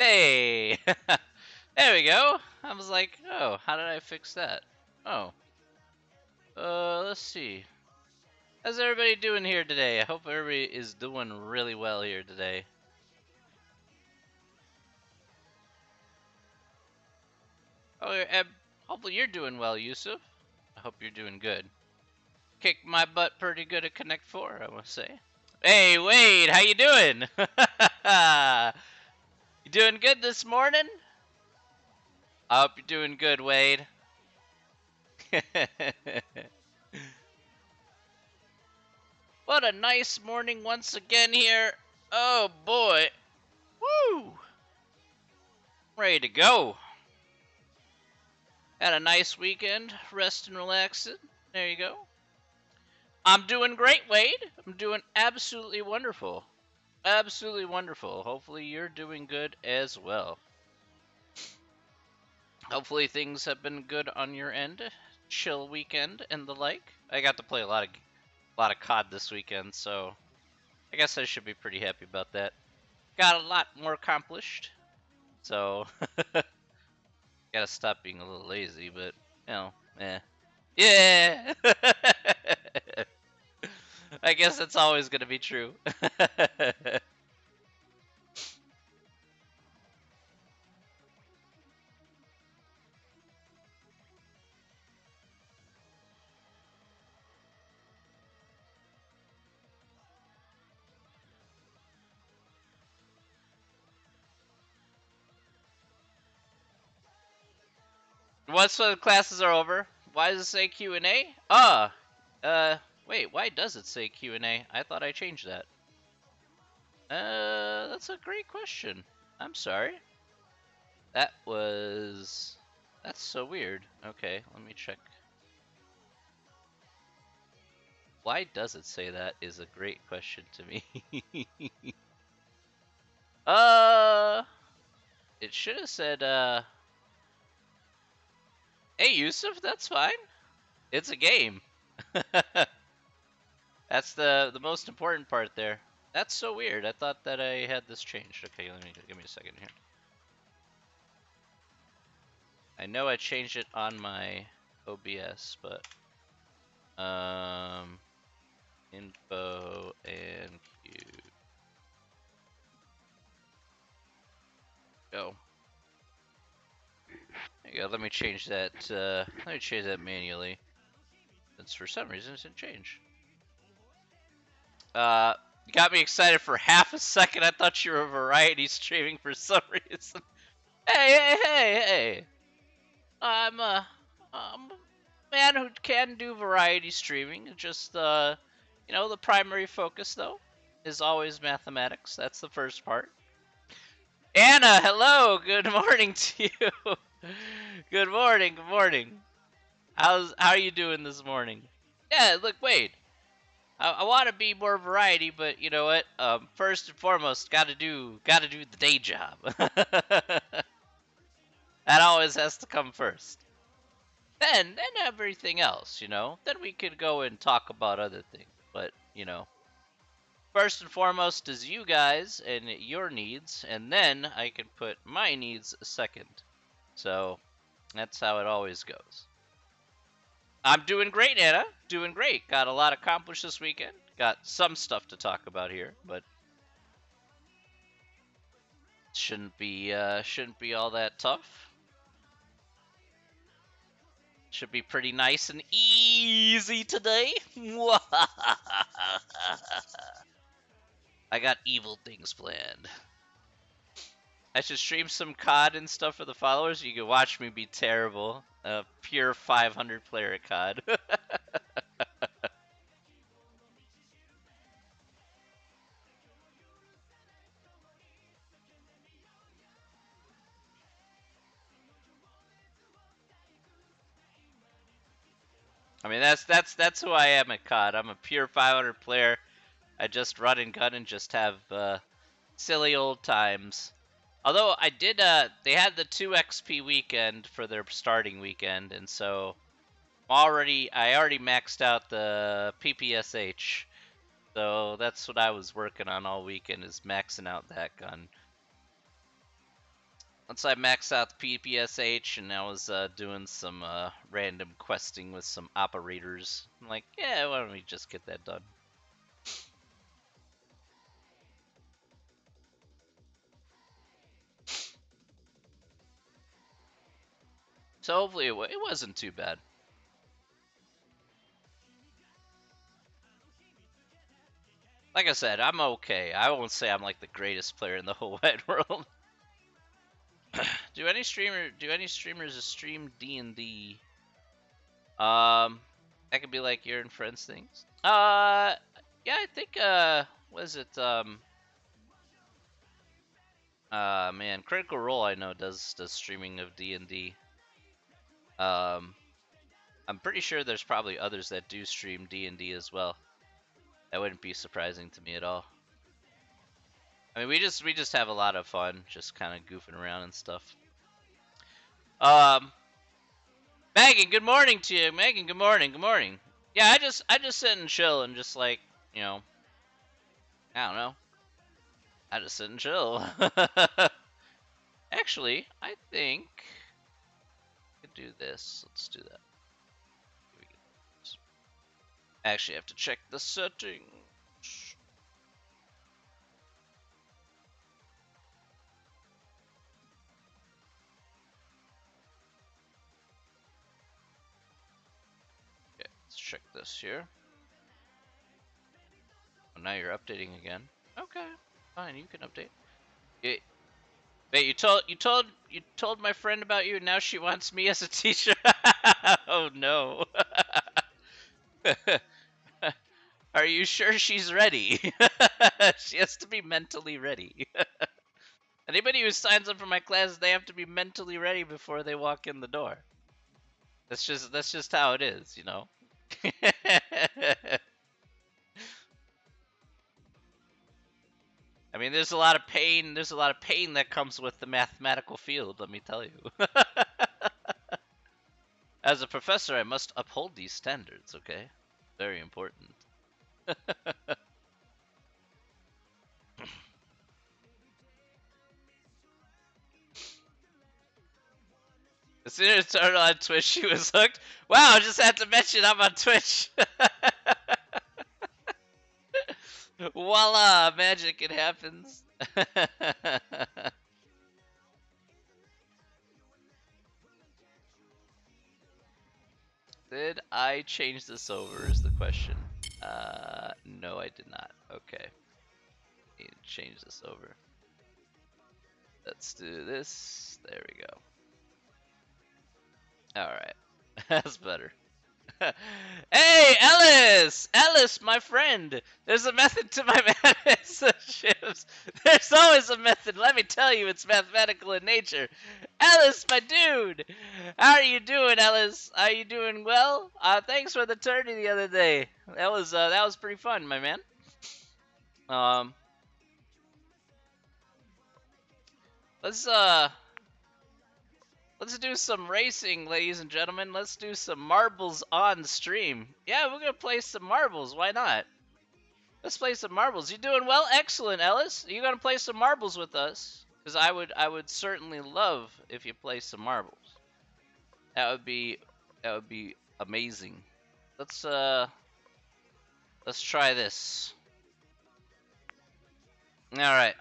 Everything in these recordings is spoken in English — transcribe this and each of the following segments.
Hey! There we go. I was like, oh, how did I fix that? Oh. Let's see. How's everybody doing here today? I hope everybody is doing really well here today. Oh, hopefully you're doing well, Yusuf. I hope you're doing good. Kicked my butt pretty good at Connect 4, I must say. Hey, Wade, how you doing? You doing good this morning? I hope you're doing good, Wade. What a nice morning once again here. Oh boy. Woo! Ready to go. Had a nice weekend, rest and relaxing. There you go. I'm doing great, Wade. I'm doing absolutely wonderful. Absolutely wonderful. Hopefully you're doing good as well. Hopefully things have been good on your end. Chill weekend and the like. I got to play a lot of COD this weekend, so I guess I should be pretty happy about that. Got a lot more accomplished. So gotta stop being a little lazy, but you know, yeah. I guess that's always gonna be true. Once the classes are over, why does it say Q&A? Wait, why does it say Q&A? I thought I changed that. That's a great question. I'm sorry. That's so weird. Okay, let me check. Why does it say that is a great question to me. It should have said, hey, Yusuf, that's fine. It's a game. That's the most important part there. That's so weird. I thought that I had this changed. Okay, give me a second here. I know I changed it on my OBS, but info and Q. Go. There you go. Let me change that. Let me change that manually. Since for some reason it didn't change. You got me excited for half a second. I thought you were variety streaming for some reason. Hey! I'm a man who can do variety streaming. Just you know, the primary focus though is always mathematics. That's the first part. Anna, hello. Good morning to you. Good morning. Good morning. How are you doing this morning? Yeah, look, wait. I want to be more variety, but you know what? First and foremost, gotta do the day job. That always has to come first. Then everything else, you know. Then we could go and talk about other things. But you know, first and foremost is you guys and your needs, and then I can put my needs second. So that's how it always goes. I'm doing great, Anna. Doing great. Got a lot accomplished this weekend. Got some stuff to talk about here, but shouldn't be all that tough. Should be pretty nice and easy today. I got evil things planned. I should stream some COD and stuff for the followers. You can watch me be terrible. A pure 500 player at COD. I mean, that's who I am at COD. I'm a pure 500 player. I just run and gun and just have silly old times. Although I did, they had the 2 XP weekend for their starting weekend, and so I already maxed out the PPSH. So that's what I was working on all weekend, is maxing out that gun. once I maxed out the PPSH and I was doing some random questing with some operators, I'm like, yeah, why don't we just get that done? So hopefully it wasn't too bad. Like I said, I'm okay. I won't say I'm like the greatest player in the whole wide world. do any streamers stream D&D? That could be like your and friends things. Yeah, I think what is it? Man, Critical Role I know does streaming of D&D. Um, I'm pretty sure there's probably others that do stream D&D as well. That wouldn't be surprising to me at all. I mean, we just have a lot of fun, just kind of goofing around and stuff. Megan, good morning to you. Megan, good morning. Good morning. Yeah, I just sit and chill and just like, you know, I don't know. I just sit and chill. Actually, I think I could do this. Let's do that. Actually, I have to check the settings. Okay, let's check this here. Oh, now you're updating again. Okay, fine, you can update. Wait, you told my friend about you, and now she wants me as a teacher. Oh no. Are you sure she's ready? She has to be mentally ready. Anybody who signs up for my class, they have to be mentally ready before they walk in the door. That's just how it is, you know. I mean, there's a lot of pain. There's a lot of pain that comes with the mathematical field. Let me tell you. As a professor, I must uphold these standards. Okay, very important. As soon as it turned on Twitch, she was hooked. Wow, I just had to mention I'm on Twitch. Voila, magic, it happens. Did I change this over is the question. No, I did not. Okay. Need to change this over. Let's do this. There we go. Alright. That's better. Hey, Ellis! Ellis, my friend! There's a method to my madness, Ships. There's always a method. Let me tell you, it's mathematical in nature. Ellis, my dude! How are you doing, Ellis? Are you doing well? Thanks for the tourney the other day. That was pretty fun, my man. Let's Let's do some racing, ladies and gentlemen. Let's do some marbles on stream. Yeah, we're gonna play some marbles. Why not? Let's play some marbles. You doing well? Excellent, Ellis. Are you gonna play some marbles with us? Because I would certainly love if you play some marbles. That would be amazing. Let's try this. All right.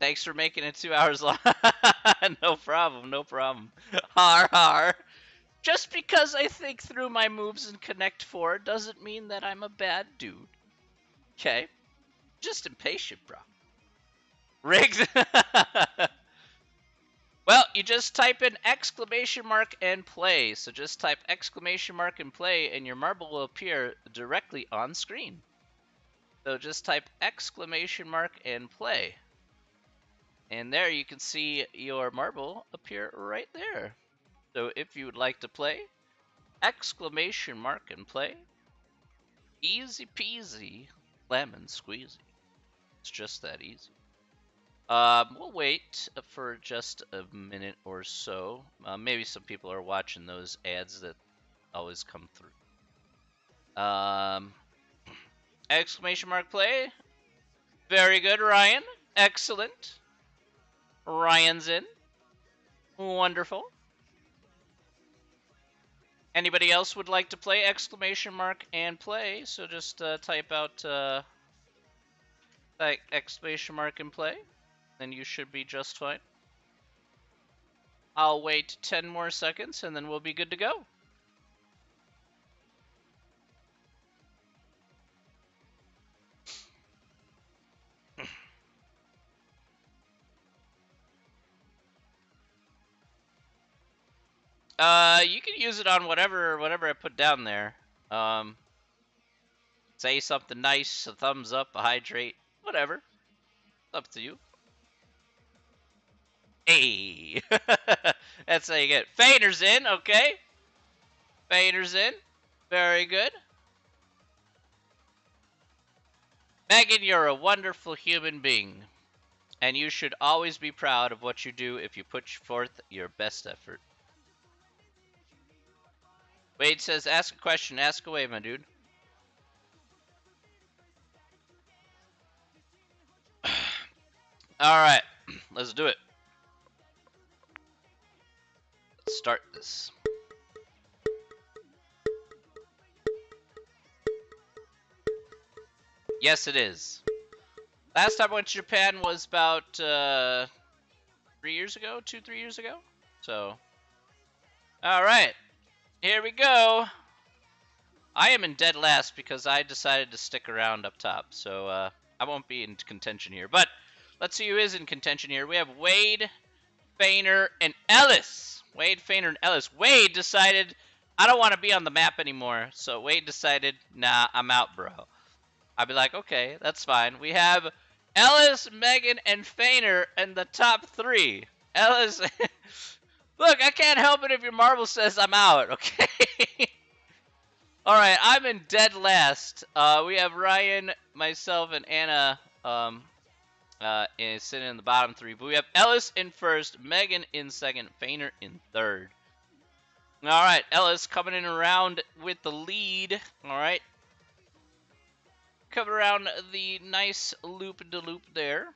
Thanks for making it 2 hours long. No problem, no problem. Har har. Just because I think through my moves in Connect 4 doesn't mean that I'm a bad dude. Okay? Just impatient, bro. Rigged? Well, you just type in exclamation mark and play. So just type exclamation mark and play and your marble will appear directly on screen. So just type exclamation mark and play. And there you can see your marble appear right there. So if you would like to play, exclamation mark and play. Easy peasy, lemon squeezy. It's just that easy. We'll wait for just a minute or so. Maybe some people are watching those ads that always come through. Exclamation mark play. Very good, Ryan. Excellent. Ryan's in. Wonderful. Anybody else would like to play? Exclamation mark and play. So just type out exclamation mark and play. Then you should be just fine. I'll wait 10 more seconds and then we'll be good to go. You can use it on whatever I put down there. Say something nice, a thumbs up, a hydrate, whatever. It's up to you. Hey! That's how you get it. Fader's in, okay. Fader's in. Very good. Megan, you're a wonderful human being. And you should always be proud of what you do if you put forth your best effort. Wade says, ask a question. Ask away, my dude. Alright, let's do it. Let's start this. Yes, it is. Last time I went to Japan was about 3 years ago, 2-3 years ago. So, alright, here we go. I am in dead last because I decided to stick around up top. So, I won't be in contention here. But let's see who is in contention here. We have Wade, Fainer, and Ellis. Wade, Fainer, and Ellis. Wade decided, I don't want to be on the map anymore. So Wade decided, nah, I'm out, bro. I'd be like, okay, that's fine. We have Ellis, Megan, and Fainer in the top 3. Ellis, look, I can't help it if your marble says I'm out, okay? Alright, I'm in dead last. We have Ryan, myself, and Anna is sitting in the bottom 3. But we have Ellis in first, Megan in second, Fainer in third. Alright, Ellis coming in around with the lead. Alright. Coming around the nice loop-de-loop there.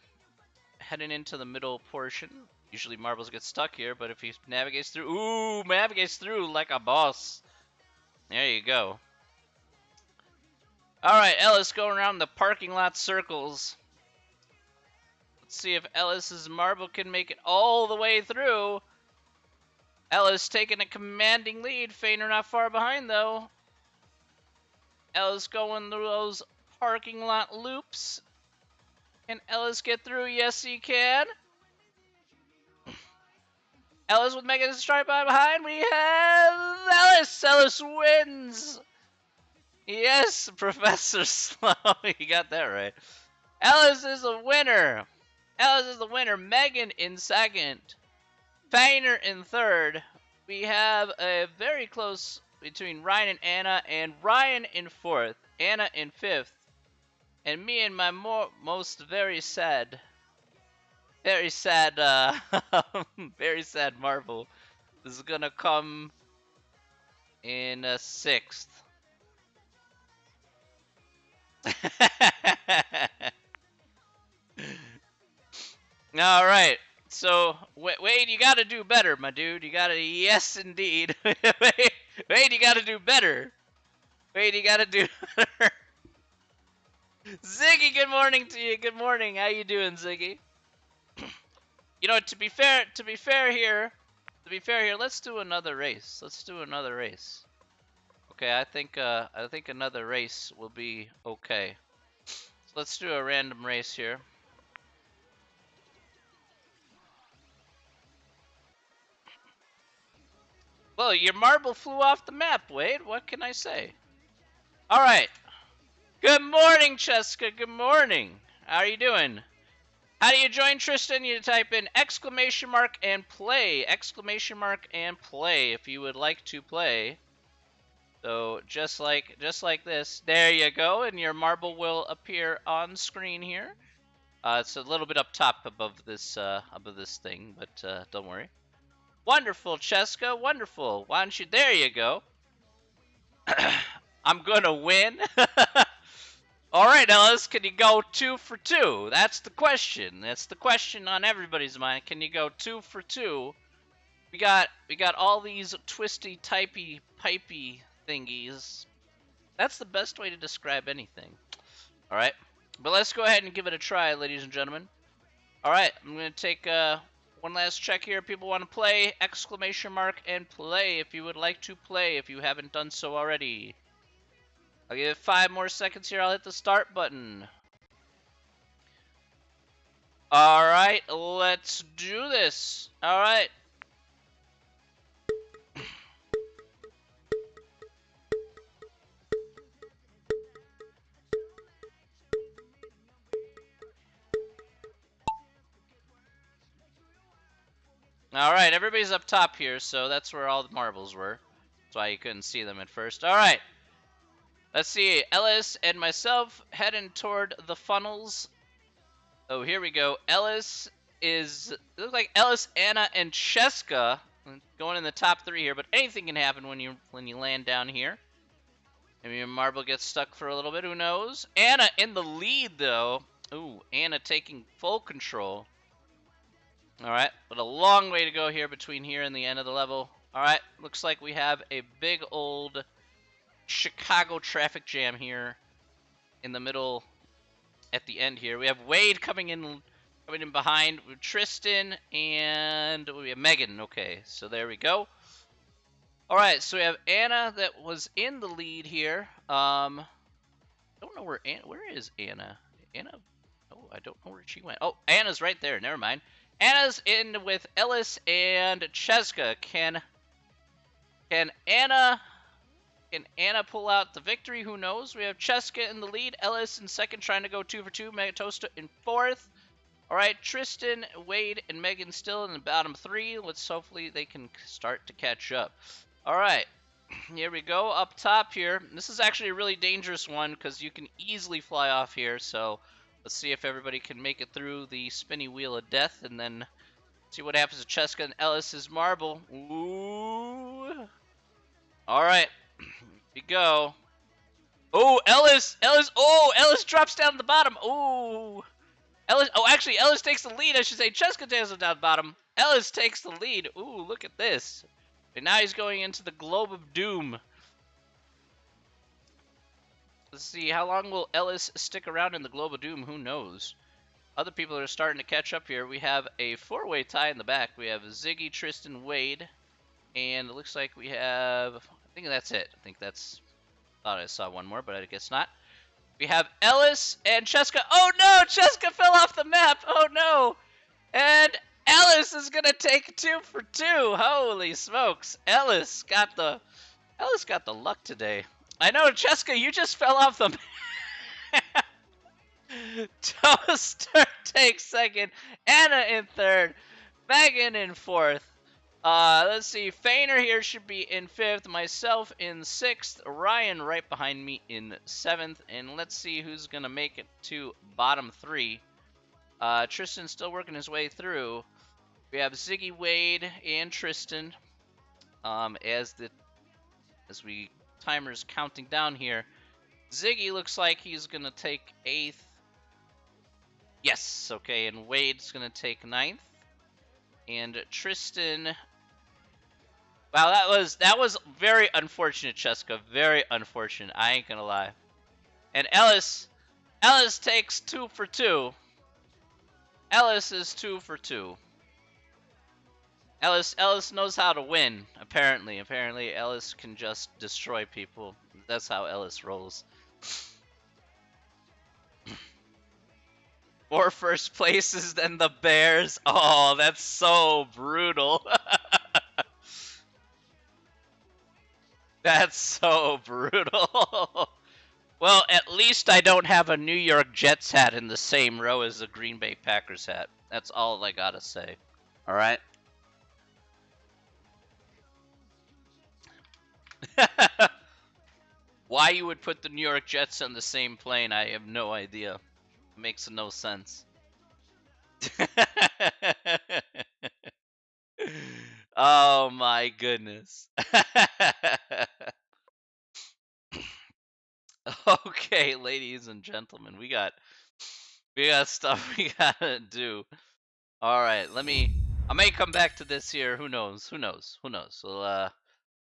Heading into the middle portion. Usually marbles get stuck here, but if he navigates through... Ooh, navigates through like a boss. There you go. Alright, Ellis going around the parking lot circles. Let's see if Ellis's marble can make it all the way through. Ellis taking a commanding lead. Fainer not far behind, though. Ellis going through those parking lot loops. Can Ellis get through? Yes, he can. Ellis with Megan Stripe by behind. We have Ellis. Ellis wins. Yes, Professor Slow. You got that right. Ellis is a winner. Ellis is the winner. Megan in second. Fainer in third. We have a very close between Ryan and Anna, and Ryan in fourth. Anna in fifth. And me and my most very sad, very sad marble is gonna come in sixth. All right. So, Wade, you gotta do better, my dude. You gotta, yes, indeed. Wade, you gotta do better. Wade, you gotta do better. Ziggy, good morning to you. Good morning. How you doing, Ziggy? You know, to be fair here, let's do another race. Okay, I think another race will be okay. So let's do a random race here. Well, your marble flew off the map, Wade. What can I say? All right. Good morning, Cheska. Good morning. How are you doing? How do you join Tristan? You type in exclamation mark and play. Exclamation mark and play if you would like to play. So just like this. There you go, and your marble will appear on screen here. It's a little bit up top above this thing, but don't worry. Wonderful, Cheska. Wonderful. Why don't you? There you go. I'm gonna win. All right, Ellis, can you go 2 for 2? That's the question. That's the question on everybody's mind. Can you go 2 for 2? We got all these twisty, typey, pipey thingies. That's the best way to describe anything. All right, but let's go ahead and give it a try, ladies and gentlemen. All right, I'm gonna take one last check here. People want to play? Exclamation mark and play if you would like to play. If you haven't done so already. I'll give it 5 more seconds here. I'll hit the start button. All right, let's do this. All right. All right, everybody's up top here, so that's where all the marbles were. That's why you couldn't see them at first. All right. Let's see. Ellis and myself heading toward the funnels. Oh, here we go. Ellis is... It looks like Ellis, Anna, and Cheska going in the top 3 here, but anything can happen when you land down here. Maybe a marble gets stuck for a little bit. Who knows? Anna in the lead, though. Ooh, Anna taking full control. All right, but a long way to go here between here and the end of the level. All right, looks like we have a big old Chicago traffic jam here in the middle at the end here. We have Wade coming in behind with Tristan, and we have Megan. Okay, so there we go. All right, so we have Anna that was in the lead here. Don't know where is Anna? Anna? Oh, I don't know where she went. Oh, Anna's right there. Never mind. Anna's in with Ellis and Cheska. Can Anna pull out the victory? Who knows? We have Cheska in the lead, Ellis in second, trying to go 2 for 2. Megatosta in fourth. All right, Tristan, Wade, and Megan still in the bottom 3. Let's hopefully they can start to catch up. All right, here we go up top here. This is actually a really dangerous one because you can easily fly off here. So let's see if everybody can make it through the spinny wheel of death, and then see what happens to Cheska and Ellis's marble. Ooh. All right, here we go. Oh, Ellis. Oh, Ellis drops down to the bottom. Ooh. Ellis. Oh, actually, Ellis takes the lead. I should say Cheska takes it down the bottom. Ellis takes the lead. Ooh, look at this. And now he's going into the Globe of Doom. Let's see, how long will Ellis stick around in the Globe of Doom? Who knows? Other people are starting to catch up here. We have a 4-way tie in the back. We have Ziggy, Tristan, Wade, and it looks like we have... I think that's it. Thought I saw one more, but I guess not. We have Ellis and Cheska. Oh no! Cheska fell off the map! Oh no! And Ellis is gonna take 2 for 2! Holy smokes! Ellis got the luck today. I know, Cheska, you just fell off the map. Toaster takes second, Anna in third, Megan in fourth. Let's see, Fainer here should be in fifth, myself in sixth, Ryan right behind me in seventh, and let's see who's gonna make it to bottom 3. Tristan's still working his way through. We have Ziggy, Wade, and Tristan. As we timer's counting down here, Ziggy looks like he's gonna take 8th. Yes, okay, and Wade's gonna take 9th. And Tristan. Wow, that was very unfortunate, Cheska. Very unfortunate. I ain't gonna lie. And Ellis takes 2 for 2. Ellis is 2 for 2. Ellis knows how to win. Apparently, Ellis can just destroy people. That's how Ellis rolls. More first places than the Bears. Oh, that's so brutal. That's so brutal. Well, at least I don't have a New York Jets hat in the same row as the Green Bay Packers hat. That's all I gotta say. All right. Why you would put the New York Jets on the same plane, I have no idea. It makes no sense. Oh my goodness. Okay, ladies and gentlemen, we got stuff we gotta do. All right, I may come back to this here. Who knows? Who knows? Who knows? Well,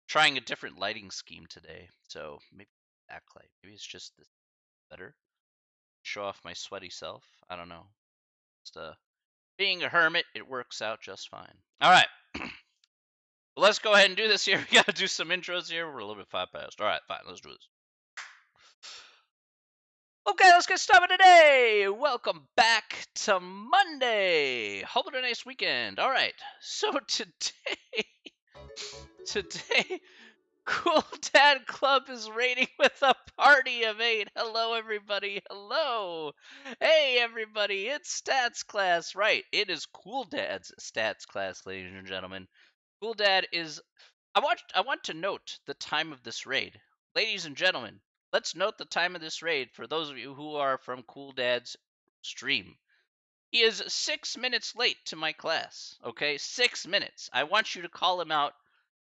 trying a different lighting scheme today, so maybe backlight. Maybe it's just this better. Show off my sweaty self. I don't know. Just being a hermit, it works out just fine. All right. Well, let's go ahead and do this here. We gotta do some intros here. We're a little bit far past. All right, fine. Let's do this. Okay, let's get started today. Welcome back to Monday. Hope you had a nice weekend. All right. So today, Cool Dad Club is rating with a party of 8. Hello, everybody. Hello. Hey, everybody. It's stats class. Right. It is Cool Dad's stats class, ladies and gentlemen. Cool Dad is. I want to note the time of this raid. Ladies and gentlemen, let's note the time of this raid for those of you who are from Cool Dad's stream. He is 6 minutes late to my class. Okay, 6 minutes. I want you to call him out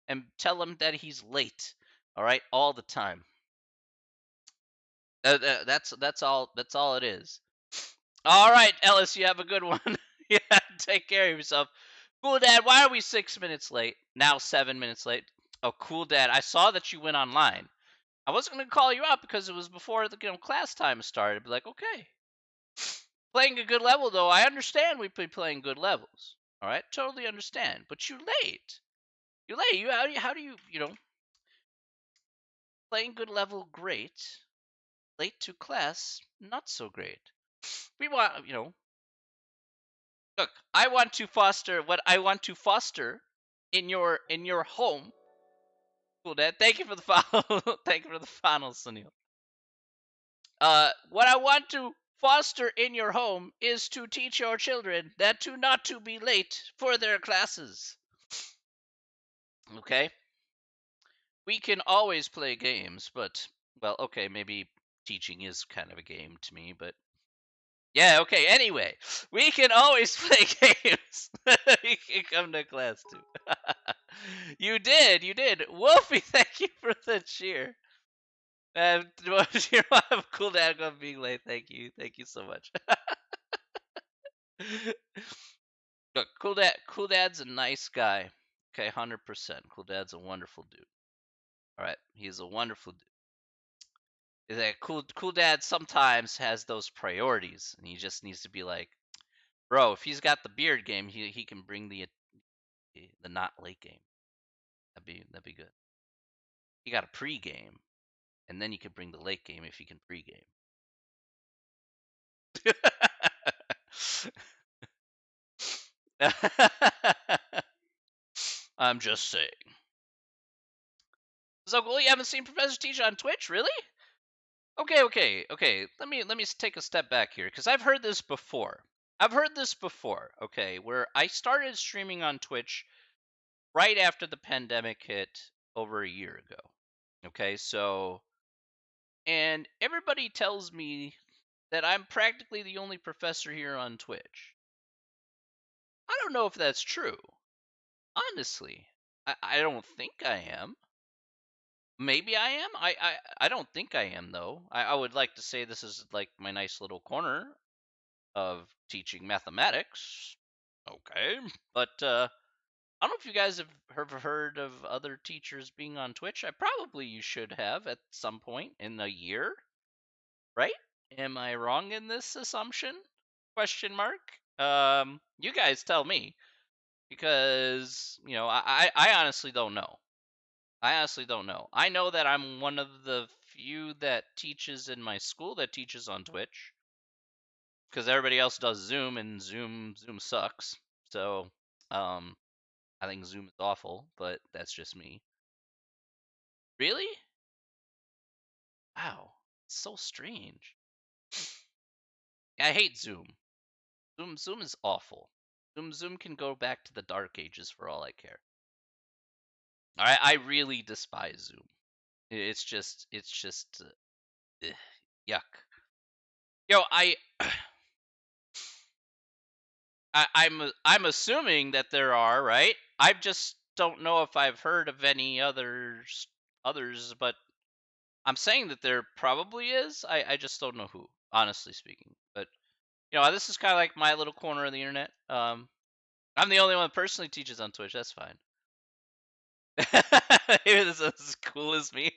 and tell him that he's late. All right, all the time. That's all. That's all it is. All right, Ellis, you have a good one. Yeah, take care of yourself. Cool Dad, why are we 6 minutes late? Now 7 minutes late. Oh, Cool Dad, I saw that you went online. I wasn't gonna call you out because it was before the class time started. I'd be like, okay, playing a good level though. I understand we be playing good levels. All right, totally understand. But you late. You late. How do you playing good level great, late to class not so great. We want look. I want to foster what I want to foster in your home. Cool Dad. Thank you for the follow. Thank you for the final, Sunil. What I want to foster in your home is to teach your children that to not to be late for their classes. Okay? We can always play games, but well, okay, maybe teaching is kind of a game to me, but yeah, okay. Anyway, we can always play games. You can come to class too. You did, you did. Wolfie, thank you for the cheer. You have Cool Dad going being late. Thank you so much. Look, Cool Dad's a nice guy. Okay, 100%. Cool Dad's a wonderful dude. All right, he's a wonderful dude. Is that Cool Dad sometimes has those priorities, and he just needs to be like, bro, if he's got the beard game, he can bring the not late game. That'd be good. He got a pre-game, and then you could bring the late game if he can pre-game. I'm just saying. So cool, you haven't seen Professor Teach on Twitch, really? Okay. Let me take a step back here because I've heard this before. Okay, where I started streaming on Twitch right after the pandemic hit over a year ago. Okay, so and everybody tells me that I'm practically the only professor here on Twitch. I don't know if that's true. Honestly, I don't think I am. Maybe I am. I don't think I am though. I would like to say this is like my nice little corner of teaching mathematics. Okay, but I don't know if you guys have heard of other teachers being on Twitch. You should have at some point in the year, right? Am I wrong in this assumption? Question mark. You guys tell me because I honestly don't know. I honestly don't know. I know that I'm one of the few that teaches in my school that teaches on Twitch because everybody else does Zoom and Zoom sucks. So, I think Zoom is awful, but that's just me. Really? Wow, it's so strange. I hate Zoom. Zoom is awful. Zoom can go back to the dark ages for all I care. I really despise Zoom. It's just yuck. Yo, I'm assuming that there are, right? I just don't know if I've heard of any others, but I'm saying that there probably is. I just don't know who, honestly speaking. But this is kind of like my little corner of the internet. I'm the only one that personally teaches on Twitch. That's fine. Maybe this is as cool as me.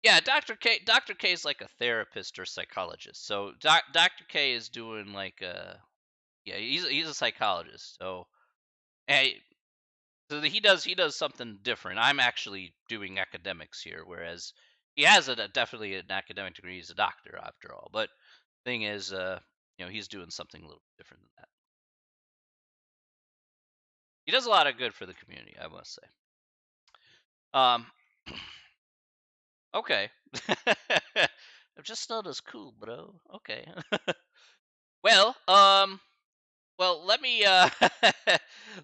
Yeah, Dr. K is like a therapist or psychologist. So Dr. K is doing like yeah, he's a psychologist. So hey, so he does something different. I'm actually doing academics here, whereas he has definitely an academic degree. He's a doctor after all. But thing is, he's doing something a little different than that. He does a lot of good for the community, I must say. Um, okay. I'm just not as cool, bro. Okay. Well, let me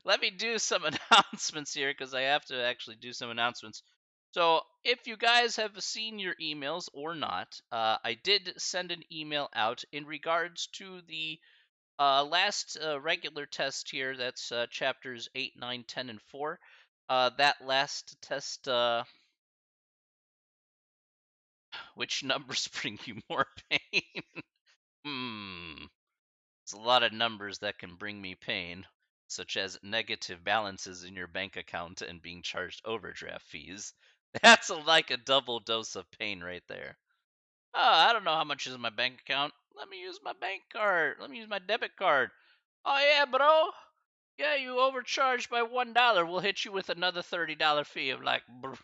let me do some announcements here because I have to actually do some announcements. So, if you guys have seen your emails or not, I did send an email out in regards to the last regular test here. That's chapters 8, 9, 10, and 4. That last test, which numbers bring you more pain? Hmm. There's a lot of numbers that can bring me pain, such as negative balances in your bank account and being charged overdraft fees. That's like a double dose of pain right there. Oh, I don't know how much is in my bank account. Let me use my bank card. Let me use my debit card. Oh yeah, bro. Yeah, you overcharged by $1. We'll hit you with another $30 fee. I'm like, bro,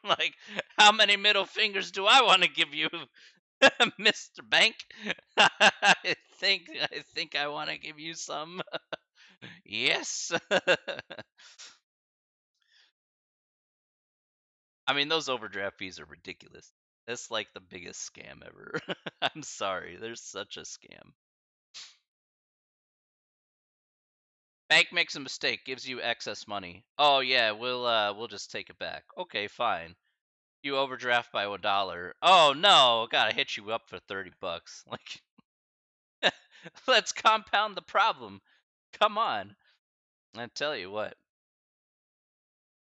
like, how many middle fingers do I want to give you, Mr. Bank? I think I want to give you some. Yes. I mean, those overdraft fees are ridiculous. That's like the biggest scam ever. I'm sorry. There's such a scam. Bank makes a mistake, gives you excess money. Oh yeah, we'll just take it back. Okay, fine. You overdraft by $1. Oh no, gotta hit you up for $30. Like, let's compound the problem. Come on. I tell you what.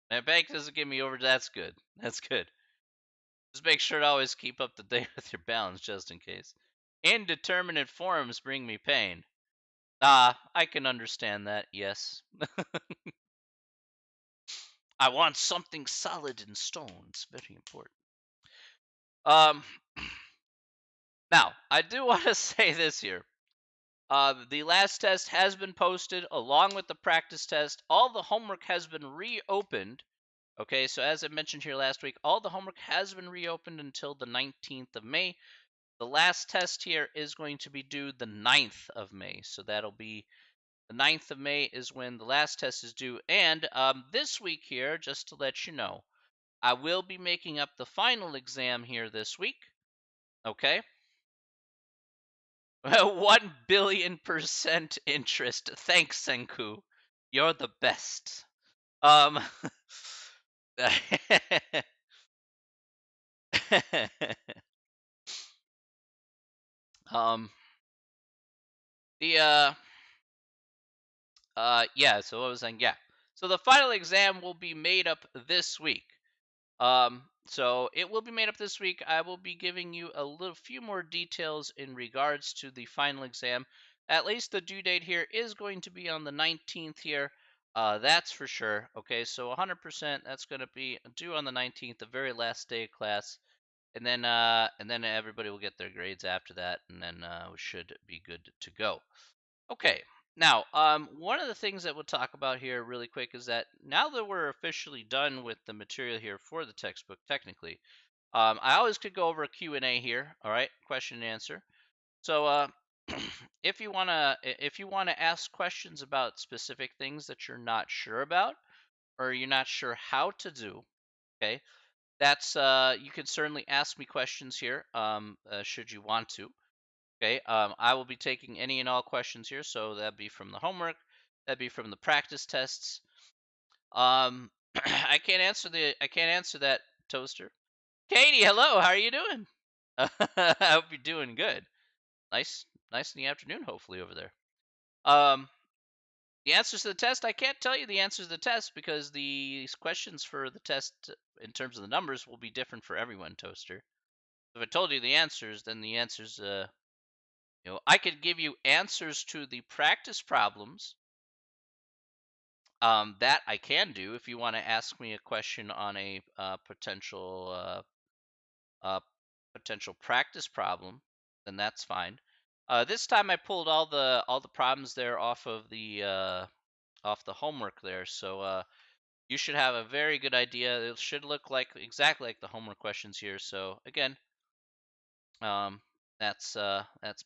My bank doesn't give me over. That's good. That's good. Just make sure to always keep up to date with your balance, just in case. Indeterminate forms bring me pain. Ah, I can understand that. Yes. I want something solid in stone. It's very important. Um. Now, I do want to say this here. The last test has been posted along with the practice test. All the homework has been reopened. Okay, so as I mentioned here last week, all the homework has been reopened until the 19th of May. The last test here is going to be due the 9th of May. So that'll be the 9th of May is when the last test is due. And this week here, just to let you know, I will be making up the final exam here this week. Okay. 1 billion% interest. Thanks, Senku. You're the best. Um, um, the yeah. So what was I saying? Yeah. So the final exam will be made up this week. So it will be made up this week. I will be giving you a little few more details in regards to the final exam. At least the due date here is going to be on the 19th here. That's for sure. Okay, so 100% that's going to be due on the 19th, the very last day of class. And then everybody will get their grades after that, and then we should be good to go. Okay. Now, one of the things that we'll talk about here really quick is that now that we're officially done with the material here for the textbook, technically, I always could go over a Q&A here. All right, question and answer. So, if you wanna ask questions about specific things that you're not sure about or you're not sure how to do, okay, that's you can certainly ask me questions here. Should you want to. Okay, I will be taking any and all questions here, so that'd be from the homework, that'd be from the practice tests. I can't answer that, Toaster. Katie, hello, how are you doing? I hope you're doing good. Nice in the afternoon, hopefully over there. Um, The answers to the test, I can't tell you the answers to the test because the questions for the test in terms of the numbers will be different for everyone, Toaster. If I told you the answers, then the answers, I could give you answers to the practice problems. That I can do if you want to ask me a question on a uh, potential practice problem, then that's fine. This time I pulled all the problems there off the homework there, so you should have a very good idea. It should look like exactly like the homework questions here. So again, um, that's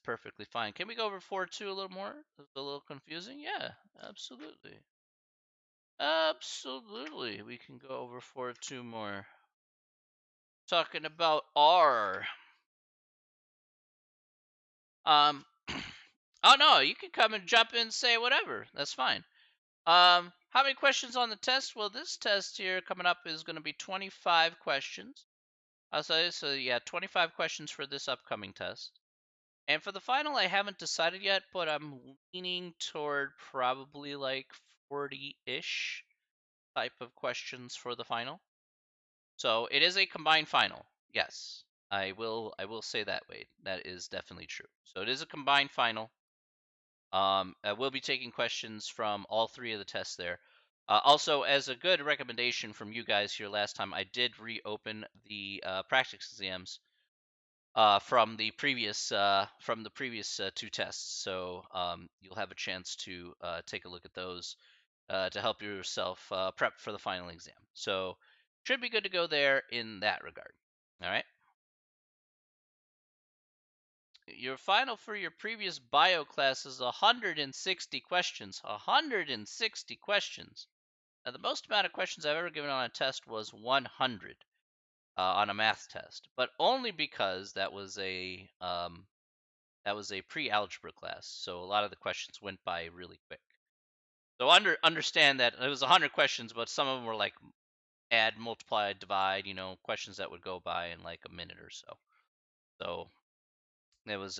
perfectly fine. Can we go over 4.2 a little more? It's a little confusing. Yeah, absolutely. Absolutely. We can go over 4.2 more. Talking about R. Um Oh no, you can come and jump in and say whatever. That's fine. How many questions on the test? Well, this test here coming up is going to be 25 questions. So yeah, 25 questions for this upcoming test. And for the final, I haven't decided yet, but I'm leaning toward probably like 40-ish type of questions for the final. So it is a combined final. Yes, I will say that way. That is definitely true. So it is a combined final. I will be taking questions from all three of the tests there. Also, as a good recommendation from you guys here last time, I did reopen the practice exams from the previous two tests. So you'll have a chance to take a look at those to help yourself prep for the final exam. So should be good to go there in that regard. All right. Your final for your previous bio class is 160 questions. 160 questions. Now, the most amount of questions I've ever given on a test was 100 on a math test, but only because that was a pre-algebra class, so a lot of the questions went by really quick. So understand that it was 100 questions, but some of them were like add, multiply, divide, questions that would go by in like a minute or so. So it was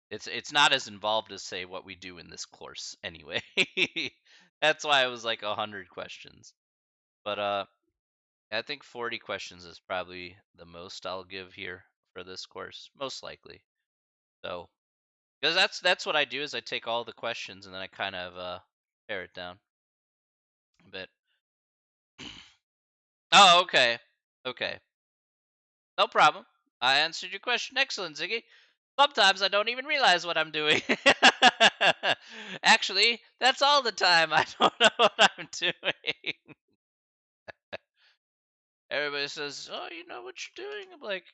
it's not as involved as say what we do in this course anyway. That's why it was like 100 questions. But I think 40 questions is probably the most I'll give here for this course, most likely. So because that's what I do is I take all the questions and then I kind of pare it down a bit. Oh, okay. Okay. No problem. I answered your question. Excellent, Ziggy. Sometimes I don't even realize what I'm doing. Actually, that's all the time. I don't know what I'm doing. Everybody says, "Oh, you know what you're doing?" I'm like,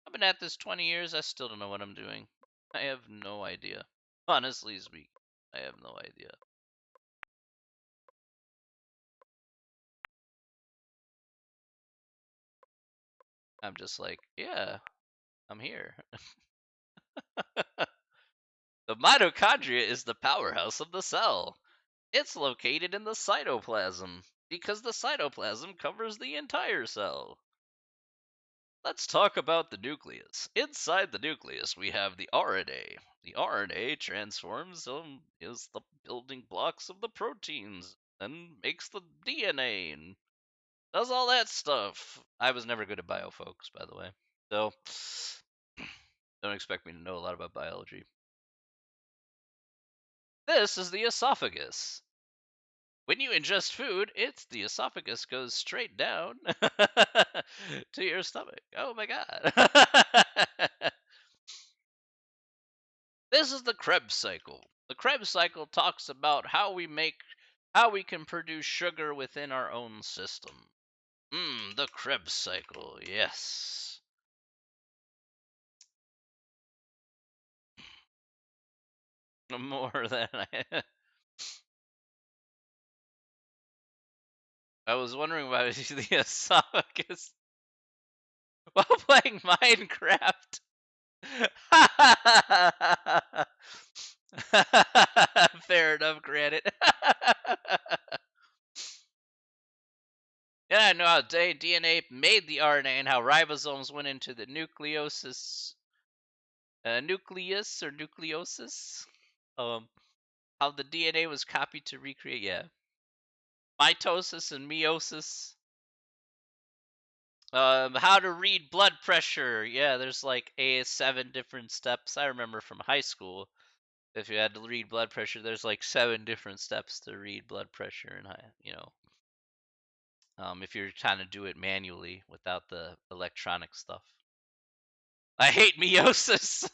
"I've been at this 20 years. I still don't know what I'm doing. I have no idea. Honestly speaking, I have no idea." I'm just like, "Yeah, I'm here." The mitochondria is the powerhouse of the cell. It's located in the cytoplasm because the cytoplasm covers the entire cell. Let's talk about the nucleus. Inside the nucleus, we have the RNA. The RNA transforms is the building blocks of the proteins and makes the DNA and does all that stuff. I was never good at bio, folks, by the way. So don't expect me to know a lot about biology. This is the esophagus. When you ingest food, the esophagus goes straight down to your stomach. Oh my god. This is the Krebs cycle. The Krebs cycle talks about how we can produce sugar within our own system. The Krebs cycle. Yes. More than I was wondering about the esophagus while playing Minecraft. Fair enough, granted. Yeah, I know how DNA made the RNA and how ribosomes went into the nucleus or nucleosis. How the DNA was copied to recreate, yeah. Mitosis and meiosis. How to read blood pressure. Yeah, there's like 7 different steps. I remember from high school, if you had to read blood pressure, there's like 7 different steps to read blood pressure, and if you're trying to do it manually without the electronic stuff. I hate meiosis.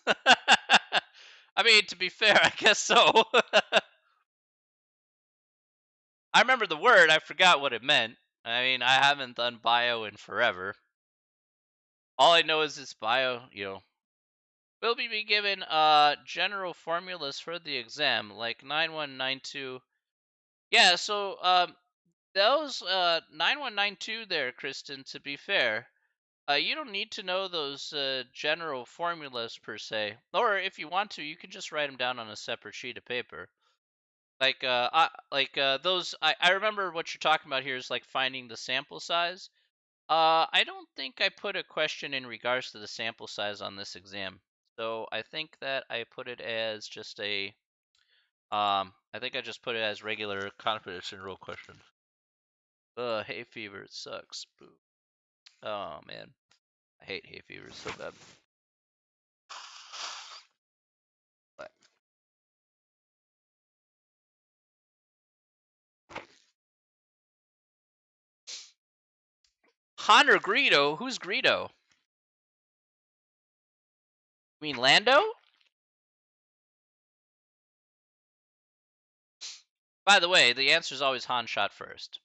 I mean, to be fair, I guess so. I remember the word. I forgot what it meant. I mean, I haven't done bio in forever. All I know is it's bio. Will be given general formulas for the exam, like 9192. Yeah, so those 9192 there, Kristen. To be fair, you don't need to know those general formulas per se, or if you want to, you can just write them down on a separate sheet of paper. Those. I remember what you're talking about here is like finding the sample size. I don't think I put a question in regards to the sample size on this exam, so I think that I put it as just a. I think I just put it as regular confidence interval question. Hay fever, it sucks. Boo. Oh man, I hate hay fever so bad. But Han or Greedo? Who's Greedo? You mean Lando? By the way, the answer is always Han shot first.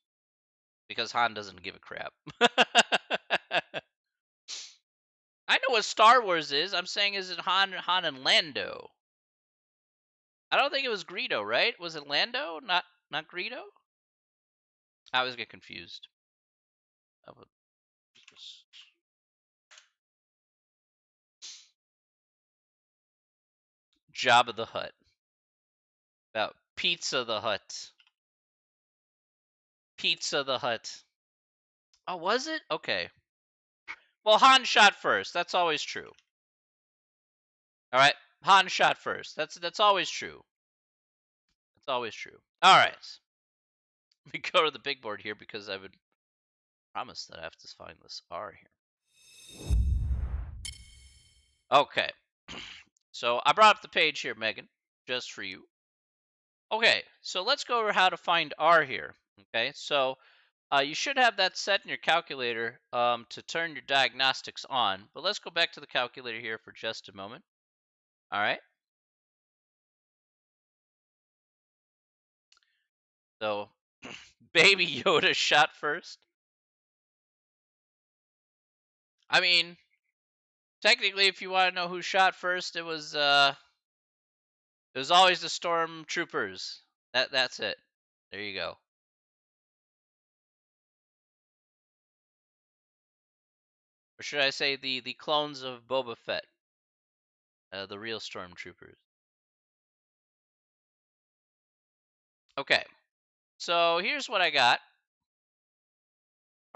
Because Han doesn't give a crap. I know what Star Wars is. I'm saying, is it Han and Lando? I don't think it was Greedo, right? Was it Lando? Not Greedo? I always get confused. Jabba the Hutt. About Pizza the Hutt. Pizza the Hutt. Oh, was it? Okay. Well, Han shot first. That's always true. All right. Han shot first. That's always true. That's always true. All right. Let me go to the big board here because I would promise that I have to find this R here. Okay. So I brought up the page here, Megan, just for you. Okay, so let's go over how to find R here. Okay, so you should have that set in your calculator to turn your diagnostics on. But let's go back to the calculator here for just a moment. All right. So, Baby Yoda shot first. I mean, technically, if you want to know who shot first, it was always the stormtroopers. That's it. There you go. Or should I say the clones of Boba Fett, the real stormtroopers. Okay, so here's what I got.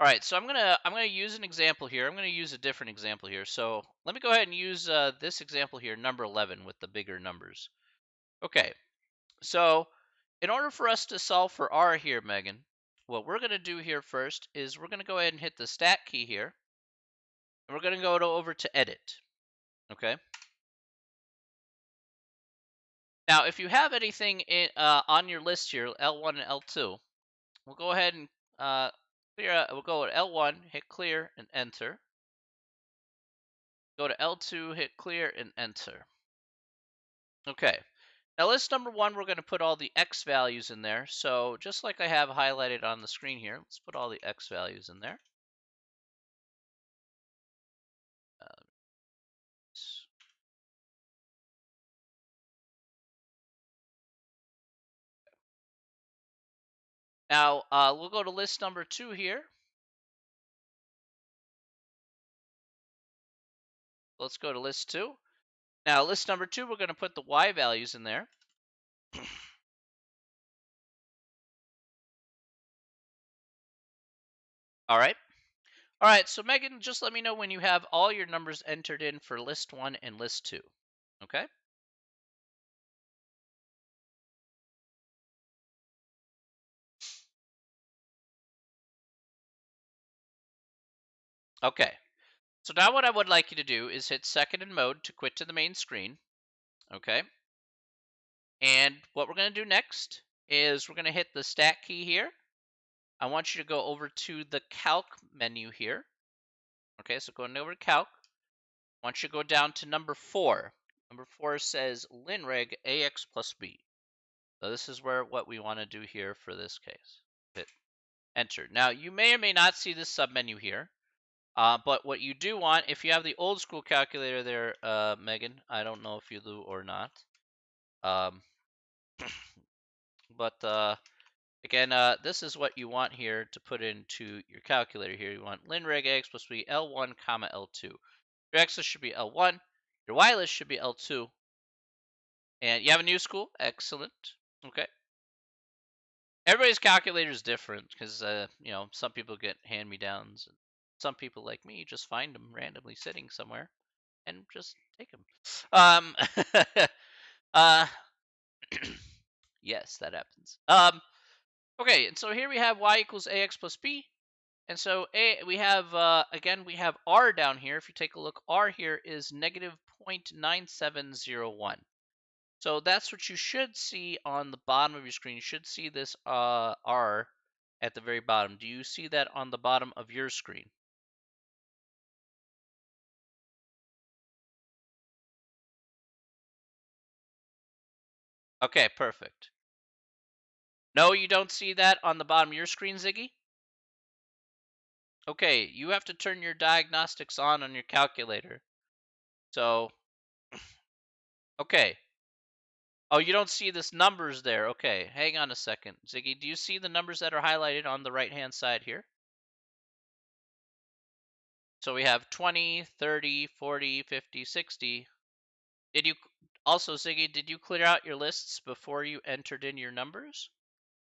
All right, so I'm gonna use an example here. I'm gonna use a different example here. So let me go ahead and use this example here, number 11, with the bigger numbers. Okay, so in order for us to solve for R here, Megan, what we're gonna do here first is we're gonna go ahead and hit the stat key here, and we're gonna go over to edit. Okay. Now, if you have anything on your list here, L1 and L2, we'll go ahead and clear out. We'll go at L1, hit clear, and enter. Go to L2, hit clear, and enter. Okay. Now, list number 1, we're going to put all the X values in there. So just like I have highlighted on the screen here, let's put all the X values in there. Now, we'll go to list number 2 here. Let's go to list 2. Now, list number 2, we're going to put the Y values in there. All right. All right, so Megan, just let me know when you have all your numbers entered in for list 1 and list 2. Okay? Okay. So now what I would like you to do is hit second in mode to quit to the main screen. Okay. And what we're going to do next is we're going to hit the stat key here. I want you to go over to the calc menu here. Okay, so going over to calc. I want you to go down to number 4. Number 4 says linreg ax plus b. So this is what we want to do here for this case. Hit enter. Now you may or may not see this submenu here. But what you do want, if you have the old school calculator there, Megan, I don't know if you do or not. Um, but again, this is what you want here to put into your calculator here. You want linreg x plus b L1 comma L2. Your x should be L1. Your y list should be L2. And you have a new school? Excellent. Okay. Everybody's calculator is different because, some people get hand-me-downs. And some people like me just find them randomly sitting somewhere and just take them. Uh, yes, that happens. Okay, and so here we have y equals ax plus b. And so we have, again, we have r down here. If you take a look, r here is negative 0.9701. So that's what you should see on the bottom of your screen. You should see this r at the very bottom. Do you see that on the bottom of your screen? Okay, perfect. No, you don't see that on the bottom of your screen, Ziggy? Okay, you have to turn your diagnostics on your calculator. So, okay. Oh, you don't see this numbers there. Okay, hang on a second. Ziggy, do you see the numbers that are highlighted on the right-hand side here? So we have 20, 30, 40, 50, 60. Did you also, Ziggy, did you clear out your lists before you entered in your numbers?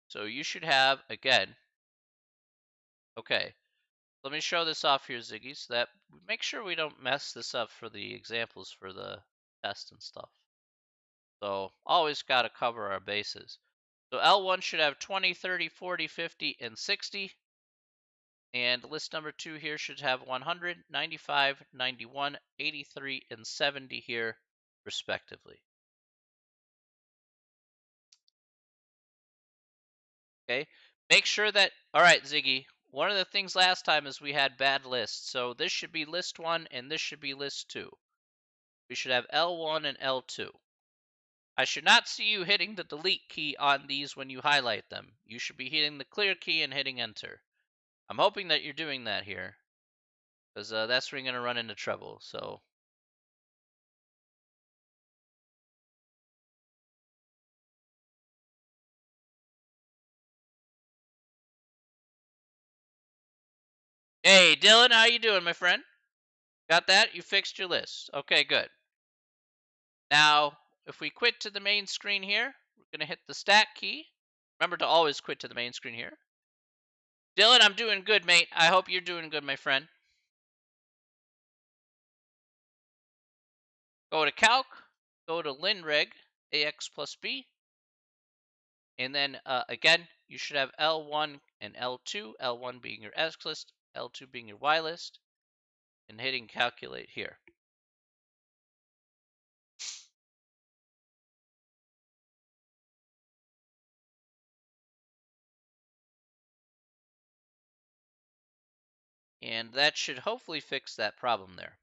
So you should have, again, okay. Let me show this off here, Ziggy, so that make sure we don't mess this up for the examples for the test and stuff. So always got to cover our bases. So L1 should have 20, 30, 40, 50, and 60. And list number 2 here should have 100, 95, 91, 83, and 70 here, respectively. Okay, make sure that, all right, Ziggy, one of the things last time is we had bad lists. So this should be list 1 and this should be list 2. We should have L1 and L2. I should not see you hitting the delete key on these when you highlight them. You should be hitting the clear key and hitting enter. I'm hoping that you're doing that here, because that's where you're going to run into trouble. So, hey, Dylan, how you doing, my friend? Got that? You fixed your list. Okay, good. Now, if we quit to the main screen here, we're going to hit the stat key. Remember to always quit to the main screen here. Dylan, I'm doing good, mate. I hope you're doing good, my friend. Go to calc, go to linreg, ax plus b, and then again, you should have L1 and L2, L1 being your X list, L2 being your Y list, and hitting calculate here. And that should hopefully fix that problem there.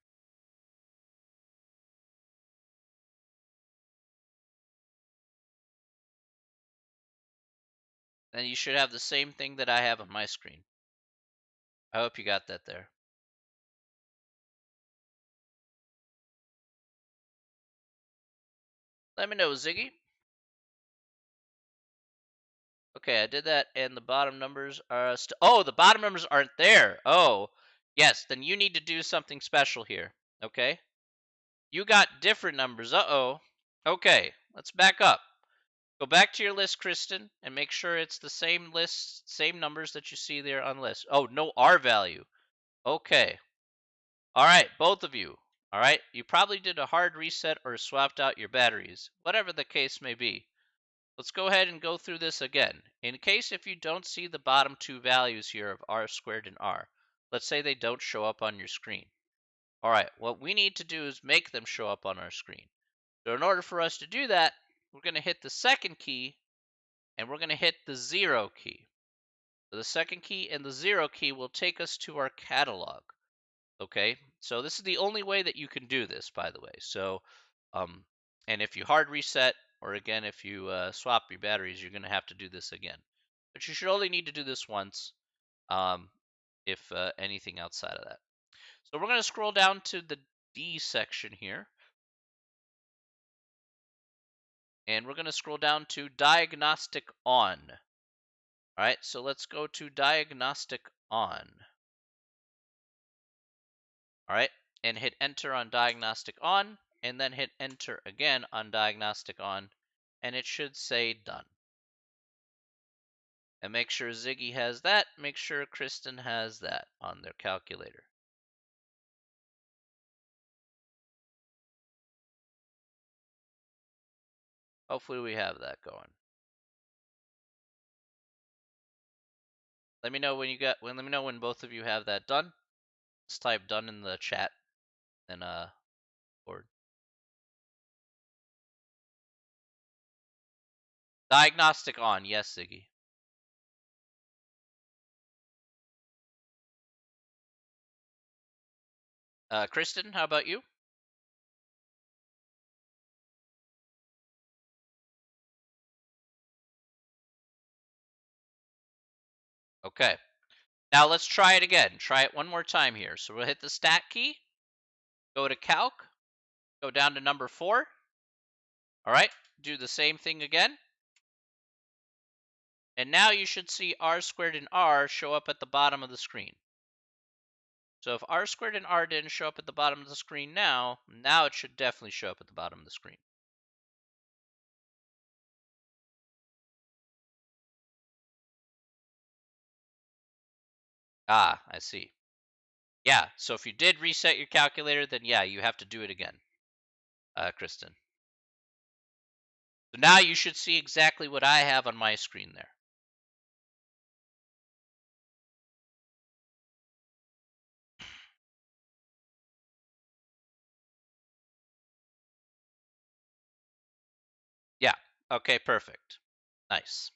Then you should have the same thing that I have on my screen. I hope you got that there. Let me know, Ziggy. Okay, I did that, and the bottom numbers are oh, the bottom numbers aren't there. Oh, yes, then you need to do something special here. Okay, you got different numbers. Uh-oh. Okay, let's back up. Go back to your list, Kristen, and make sure it's the same list, same numbers that you see there on list. Oh, no R value. Okay. All right, both of you. All right, you probably did a hard reset or swapped out your batteries, whatever the case may be. Let's go ahead and go through this again. In case if you don't see the bottom two values here of r squared and r, let's say they don't show up on your screen. All right, what we need to do is make them show up on our screen. So in order for us to do that, we're going to hit the second key and we're going to hit the 0 key. So the second key and the 0 key will take us to our catalog. Okay, so this is the only way that you can do this, by the way. So, and if you hard reset, or again, if you swap your batteries, you're going to have to do this again. But you should only need to do this once, if anything outside of that. So we're going to scroll down to the D section here. And we're going to scroll down to diagnostic on. All right, so let's go to diagnostic on. All right, and hit enter on diagnostic on, and then hit enter again on diagnostic on, and it should say done. And make sure Ziggy has that, make sure Kristen has that on their calculator. Hopefully we have that going. Let me know when both of you have that done. Let's type done in the chat and board. Diagnostic on, yes, Ziggy. Kristen, how about you? Okay. Now let's try it again. Try it one more time here. So we'll hit the stat key, go to calc, go down to number 4. All right, do the same thing again. And now you should see r squared and r show up at the bottom of the screen. So if r squared and r didn't show up at the bottom of the screen now it should definitely show up at the bottom of the screen. Ah, I see. Yeah, so if you did reset your calculator, then yeah, you have to do it again, Kristen. So now you should see exactly what I have on my screen there. Yeah, okay, perfect. Nice.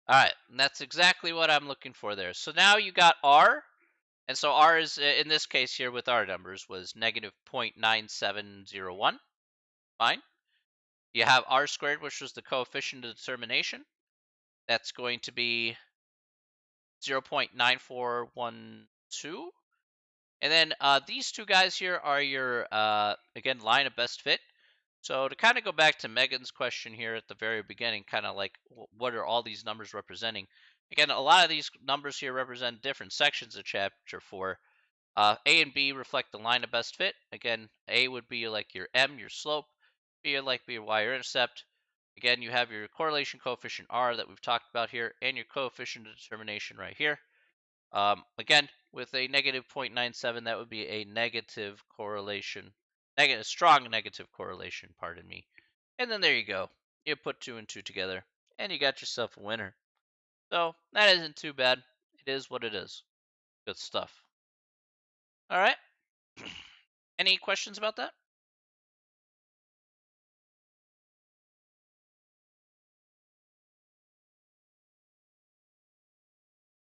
All right, and that's exactly what I'm looking for there. So now you got R, and so R is, in this case here with our numbers, was negative 0.9701. Fine. You have R squared, which was the coefficient of determination. That's going to be 0.9412. And then these two guys here are your, again, line of best fit. So to kind of go back to Megan's question here at the very beginning, kind of like what are all these numbers representing? Again, a lot of these numbers here represent different sections of chapter 4. A and B reflect the line of best fit. Again, A would be like your M, your slope. B would like be your y-intercept. Again, you have your correlation coefficient R that we've talked about here, and your coefficient of determination right here. Again, with a negative 0.97, that would be a negative correlation, strong negative correlation, pardon me. And then there you go. You put 2 and 2 together, and you got yourself a winner. So that isn't too bad. It is what it is. Good stuff. All right. Any questions about that?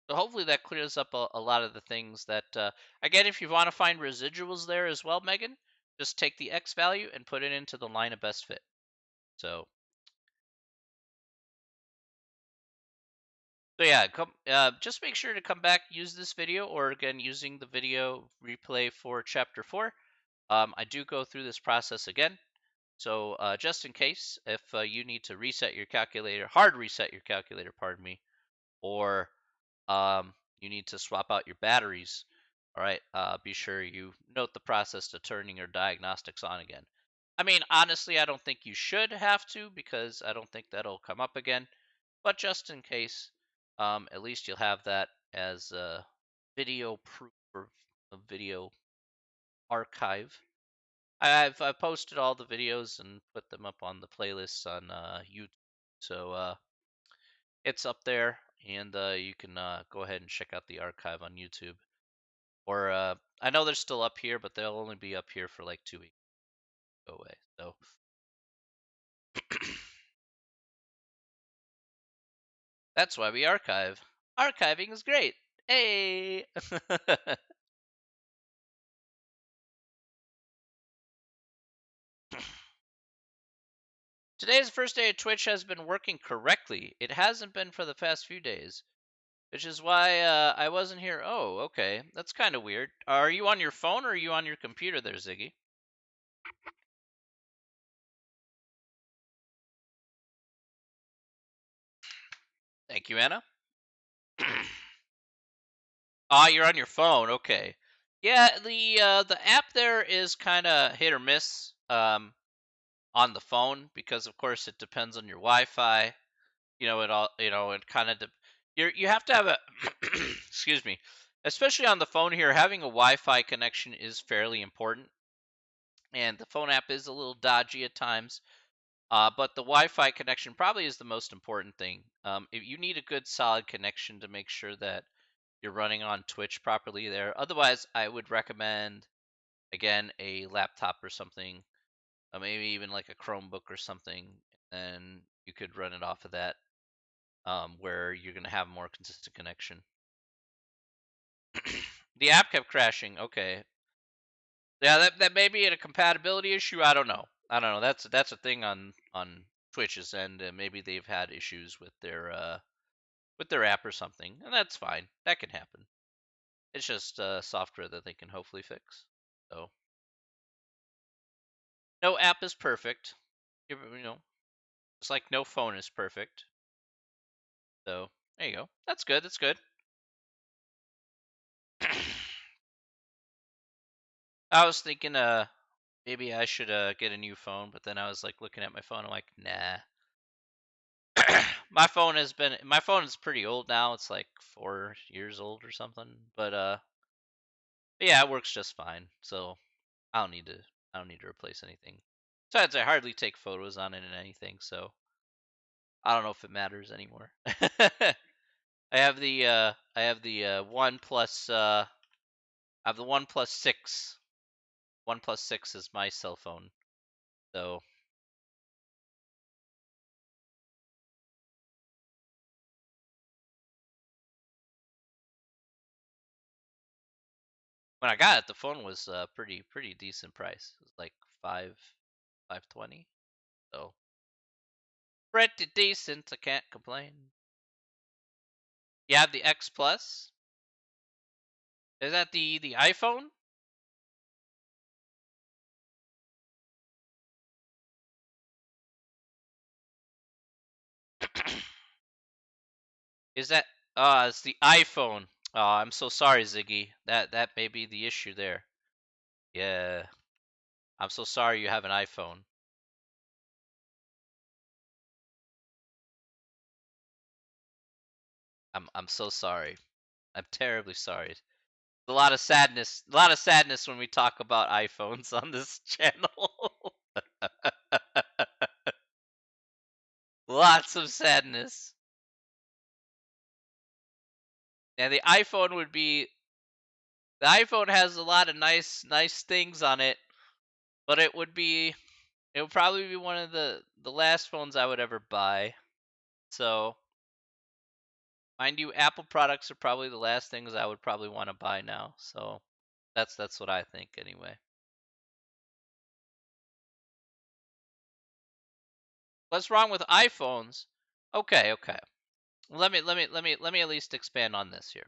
So hopefully that clears up a lot of the things that, again, if you want to find residuals there as well, Megan, just take the X value and put it into the line of best fit. So yeah, just make sure to come back, use this video, or again, using the video replay for chapter 4. I do go through this process again. So just in case, if you need to reset your calculator, hard reset your calculator, pardon me, or you need to swap out your batteries, all right, be sure you note the process to turning your diagnostics on again. I mean, honestly, I don't think you should have to because I don't think that'll come up again. But just in case, at least you'll have that as a video proof or a video archive. I've posted all the videos and put them up on the playlists on YouTube, so it's up there. and you can go ahead and check out the archive on YouTube. Or I know they're still up here, but they'll only be up here for like 2 weeks. Go away. So that's why we archive. Archiving is great. Hey. Today's first day of Twitch has been working correctly. It hasn't been for the past few days, which is why I wasn't here. Oh, okay. That's kind of weird. Are you on your phone or are you on your computer there, Ziggy? Thank you, Anna. Ah, you're on your phone. Okay. Yeah, the app there is kind of hit or miss on the phone because of course it depends on your Wi-Fi. It all it kind of you have to have a excuse me, especially on the phone here, having a Wi-Fi connection is fairly important, and the phone app is a little dodgy at times. But the Wi-Fi connection probably is the most important thing. If you need a good solid connection to make sure that you're running on Twitch properly there. Otherwise, I would recommend again a laptop or something, maybe even like a Chromebook or something, and you could run it off of that, where you're going to have more consistent connection. The app kept crashing. Okay, yeah, that may be a compatibility issue. I don't know. That's a thing on Twitch's end. Maybe they've had issues with their app or something, and that's fine. That can happen. It's just software that they can hopefully fix. So no app is perfect. It's like no phone is perfect. So there you go. That's good. That's good. I was thinking, maybe I should get a new phone, but then I was like looking at my phone. I'm like, nah. My phone is pretty old now. It's like 4 years old or something. But yeah, it works just fine. So I don't need to I don't need to replace anything. Besides, I hardly take photos on it and anything, so I don't know if it matters anymore. I have the One Plus I have the One Plus 6. One Plus 6 is my cell phone. So when I got it, the phone was pretty decent price. It was like 520. So pretty decent. I can't complain. You have the X Plus. Is that the iPhone? Is that it's the iPhone. Oh, I'm so sorry, Ziggy. That may be the issue there. Yeah. I'm so sorry you have an iPhone. I'm so sorry. I'm terribly sorry. A lot of sadness when we talk about iPhones on this channel. Lots of sadness. And the iPhone has a lot of nice things on it, but it would probably be one of the last phones I would ever buy. So, mind you, Apple products are probably the last things I would probably want to buy now. So, that's what I think anyway. What's wrong with iPhones? Okay, okay. Let me at least expand on this here.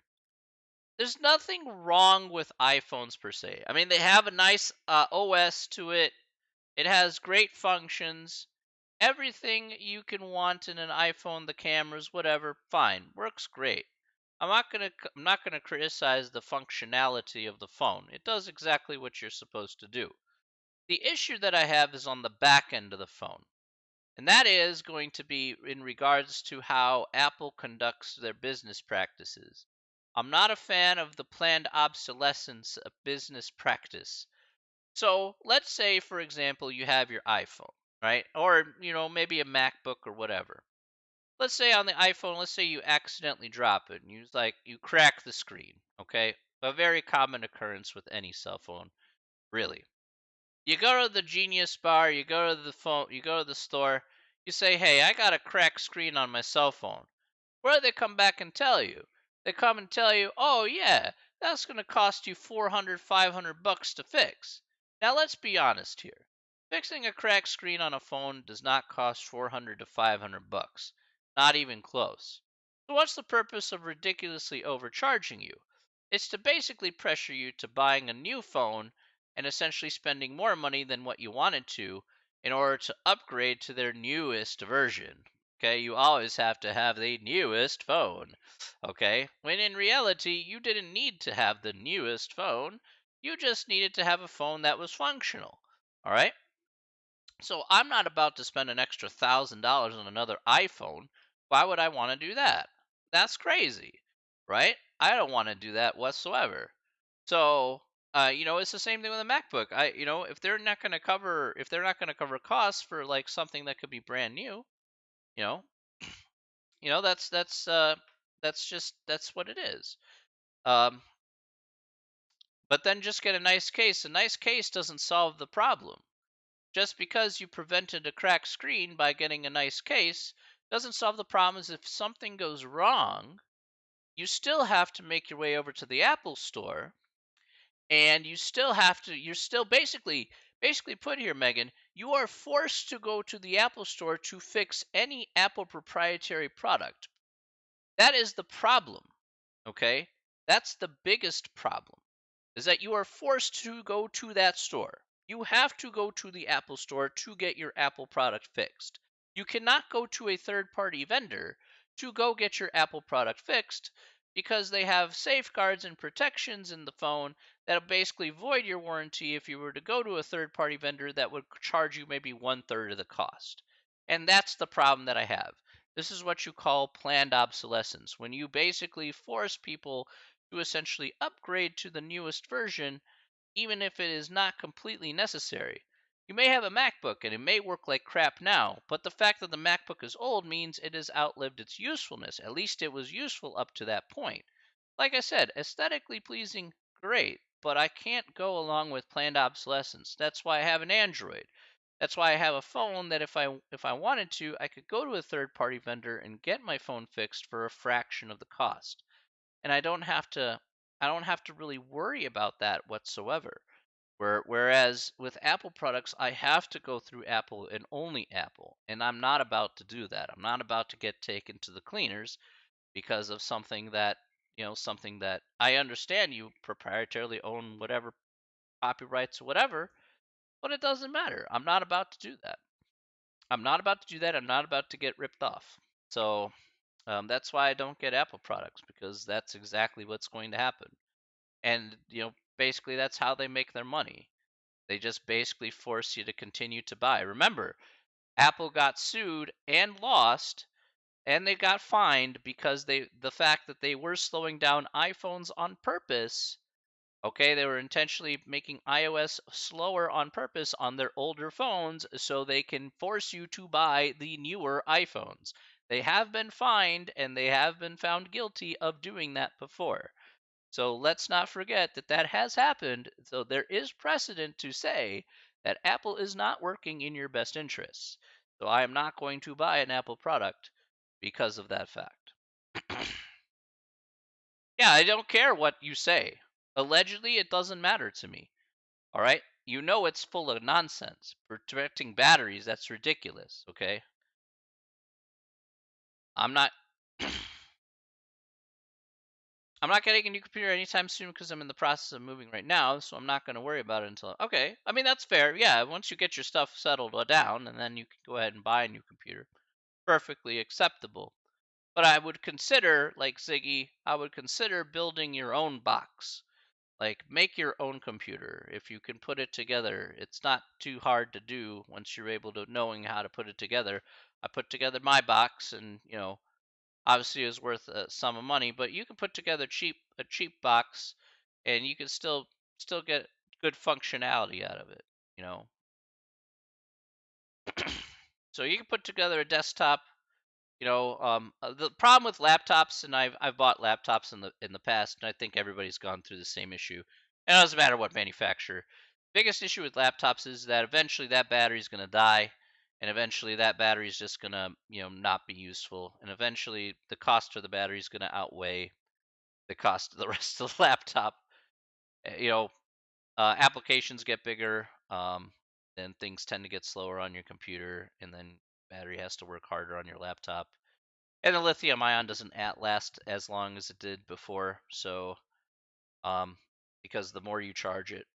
There's nothing wrong with iPhones per se. I mean, they have a nice OS to it. It has great functions. Everything you can want in an iPhone, the cameras, whatever, fine, works great. I'm not gonna criticize the functionality of the phone. It does exactly what you're supposed to do. The issue that I have is on the back end of the phone. And that is going to be in regards to how Apple conducts their business practices. I'm not a fan of the planned obsolescence of business practice. So, let's say, for example, you have your iPhone, right? Or, maybe a MacBook or whatever. let's say on the iPhone, let's say you accidentally drop it and you crack the screen, okay? A very common occurrence with any cell phone, really. You go to the Genius Bar, you go to the phone, you go to the store, you say, "Hey, I got a cracked screen on my cell phone." What do they come back and tell you? They come and tell you, "Oh yeah, that's going to cost you 400, 500 bucks to fix." Now let's be honest here. Fixing a cracked screen on a phone does not cost 400 to 500 bucks. Not even close. So what's the purpose of ridiculously overcharging you? It's to basically pressure you to buying a new phone and essentially spending more money than what you wanted to in order to upgrade to their newest version. Okay, you always have to have the newest phone. Okay, when in reality, you didn't need to have the newest phone. You just needed to have a phone that was functional. All right, so I'm not about to spend an extra $1,000 on another iPhone. Why would I want to do that? That's crazy, right? I don't want to do that whatsoever. So, it's the same thing with a MacBook. If they're not going to cover costs for like something that could be brand new, you know, that's what it is. Um, but then just get a nice case. A nice case doesn't solve the problem. Just because you prevented a cracked screen by getting a nice case doesn't solve the problem. Is if something goes wrong, you still have to make your way over to the Apple store, and you're still basically put here, Megan, you are forced to go to the Apple store to fix any Apple proprietary product. That is the problem. Okay? That's the biggest problem, is that you are forced to go to that store. You have to go to the Apple store to get your Apple product fixed. You cannot go to a third party vendor to go get your Apple product fixed because they have safeguards and protections in the phone that'll basically void your warranty if you were to go to a third party vendor that would charge you maybe one third of the cost. And that's the problem that I have. This is what you call planned obsolescence, when you basically force people to essentially upgrade to the newest version, even if it is not completely necessary. You may have a MacBook and it may work like crap now, but the fact that the MacBook is old means it has outlived its usefulness. At least it was useful up to that point. Like I said, aesthetically pleasing, great, but I can't go along with planned obsolescence. That's why I have an Android. That's why I have a phone that if I wanted to, I could go to a third party vendor and get my phone fixed for a fraction of the cost. And I don't have to really worry about that whatsoever. Whereas with Apple products, I have to go through Apple and only Apple, and I'm not about to do that. I'm not about to get taken to the cleaners because of something that I understand you proprietarily own whatever copyrights or whatever, but it doesn't matter. I'm not about to do that. I'm not about to do that. I'm not about to get ripped off. So that's why I don't get Apple products, because that's exactly what's going to happen. And basically that's how they make their money. They just basically force you to continue to buy. Remember, Apple got sued and lost, and they got fined because the fact that they were slowing down iPhones on purpose. Okay, they were intentionally making iOS slower on purpose on their older phones so they can force you to buy the newer iPhones. They have been fined and they have been found guilty of doing that before. So let's not forget that that has happened. So there is precedent to say that Apple is not working in your best interests. So I am not going to buy an Apple product because of that fact. Yeah, I don't care what you say. Allegedly, it doesn't matter to me. All right? You know it's full of nonsense. Protecting batteries, that's ridiculous, okay? I'm not I'm not getting a new computer anytime soon because I'm in the process of moving right now, so I'm not going to worry about it until. Okay, I mean that's fair. Yeah, once you get your stuff settled down, and then you can go ahead and buy a new computer. Perfectly acceptable. But I would consider, like Ziggy, I would consider building your own box. Like make your own computer if you can put it together. It's not too hard to do once you're able to knowing how to put it together. I put together my box, and obviously it was worth a sum of money, but you can put together a cheap box, and you can still get good functionality out of it. You know, so you can put together a desktop. The problem with laptops, and I've bought laptops in the past, and I think everybody's gone through the same issue. And it doesn't matter what manufacturer. Biggest issue with laptops is that eventually that battery's going to die, and eventually that battery is just going to not be useful, and eventually the cost of the battery is going to outweigh the cost of the rest of the laptop. Uh, You know, Applications get bigger, then things tend to get slower on your computer, and then battery has to work harder on your laptop. And the lithium ion doesn't last as long as it did before. So, um, because the more you charge it,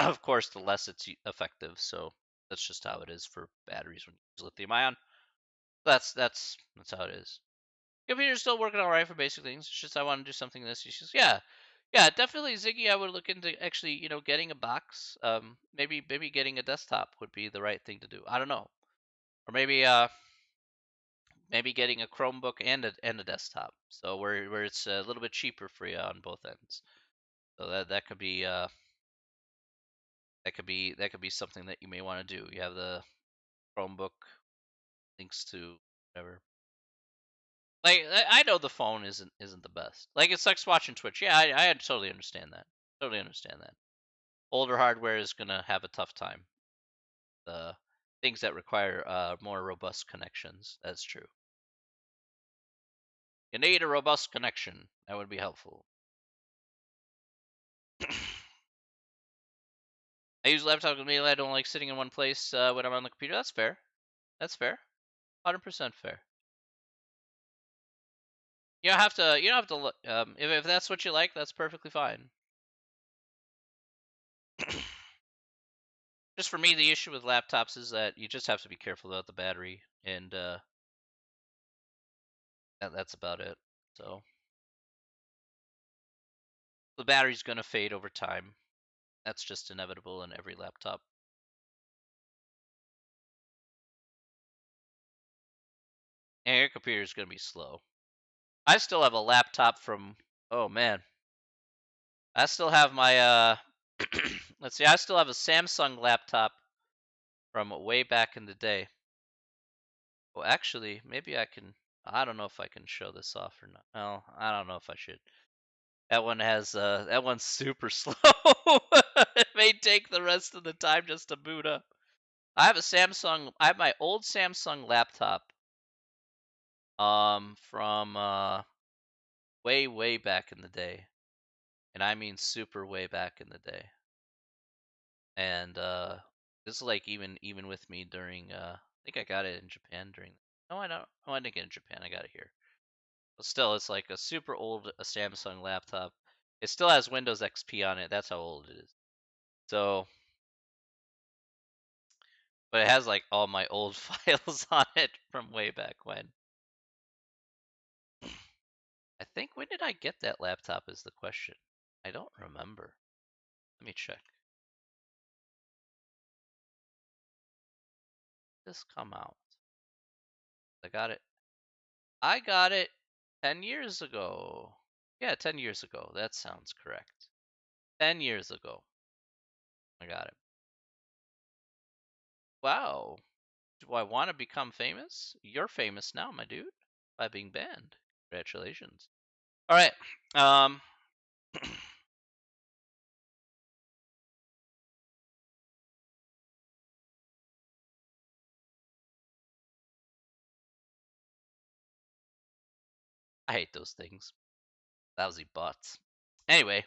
of course, the less it's effective. So that's just how it is for batteries when you use lithium ion. That's how it is. Computer's still working all right for basic things. It's just I want to do something this. It's just yeah, yeah, definitely Ziggy. I would look into actually, getting a box. Maybe getting a desktop would be the right thing to do. I don't know, or maybe getting a Chromebook and a desktop, so where it's a little bit cheaper for you on both ends. So that could be something that you may want to do. You have the Chromebook, links to whatever. Like I know the phone isn't the best. Like it sucks watching Twitch. Yeah, I totally understand that. Totally understand that. Older hardware is gonna have a tough time. The things that require more robust connections. That's true. You need a robust connection. That would be helpful. I use laptops mainly. I don't like sitting in one place when I'm on the computer. That's fair. That's fair. 100% fair. You don't have to. You don't have to look. If that's what you like, that's perfectly fine. Just for me, the issue with laptops is that you just have to be careful about the battery, and that's about it. So the battery's gonna fade over time. That's just inevitable in every laptop. And your computer's gonna be slow. I still have a laptop from. Oh man, I still have my. Let's see. I still have a Samsung laptop from way back in the day. Well, actually, maybe I can. I don't know if I can show this off or not. Well, I don't know if I should. That one's super slow. It may take the rest of the time just to boot up. I have my old Samsung laptop from way back in the day. And I mean super way back in the day. And this is like even with me during I think I got it in Japan during. No, I don't. Oh, I didn't get it in Japan. I got it here. But still, it's like a super old Samsung laptop. It still has Windows XP on it. That's how old it is. So, but it has like all my old files on it from way back when. I think when did I get that laptop is the question. I don't remember. Let me check. This come out. I got it. I got it 10 years ago. Yeah, 10 years ago. That sounds correct. 10 years ago. I got it. Wow. Do I want to become famous? You're famous now, my dude, by being banned. Congratulations. All right. Um, I hate those things. Lousy bots. Anyway,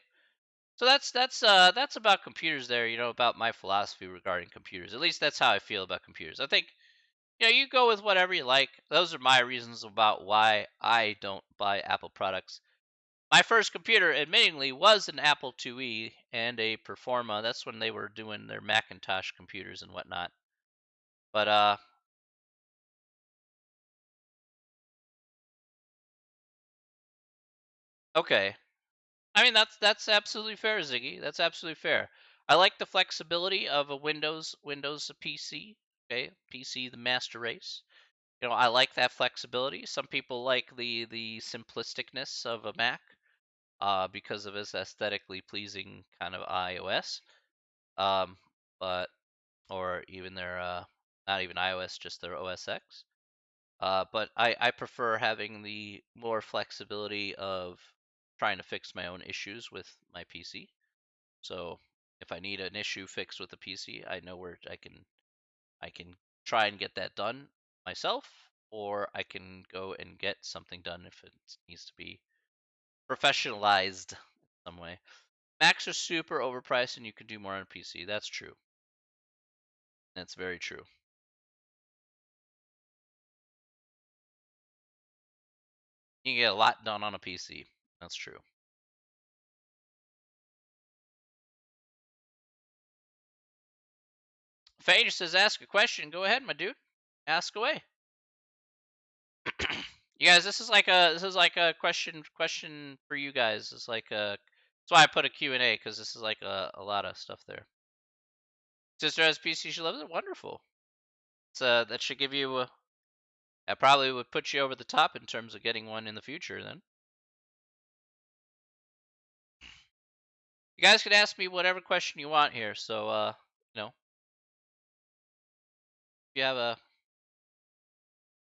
so that's about computers there, about my philosophy regarding computers. At least that's how I feel about computers. I think you go with whatever you like. Those are my reasons about why I don't buy Apple products. My first computer, admittingly, was an Apple IIe and a Performa. That's when they were doing their Macintosh computers and whatnot. But okay. I mean that's absolutely fair, Ziggy. That's absolutely fair. I like the flexibility of a Windows PC. Okay, PC the master race. I like that flexibility. Some people like the simplisticness of a Mac, because of its aesthetically pleasing kind of iOS. Um, but or even their not even iOS, just their OS X. But I prefer having the more flexibility of trying to fix my own issues with my PC. So if I need an issue fixed with the PC, I know where I can try and get that done myself, or I can go and get something done if it needs to be professionalized in some way. Macs are super overpriced and you can do more on a PC. That's true. That's very true. You can get a lot done on a PC. That's true. Phage says, "Ask a question." Go ahead, my dude. Ask away. You guys, this is like a question for you guys. It's like a that's why I put a Q&A, because this is like a lot of stuff there. Sister has PC. She loves it. Wonderful. So that should give you. That probably would put you over the top in terms of getting one in the future. Then you guys can ask me whatever question you want here. So if you have a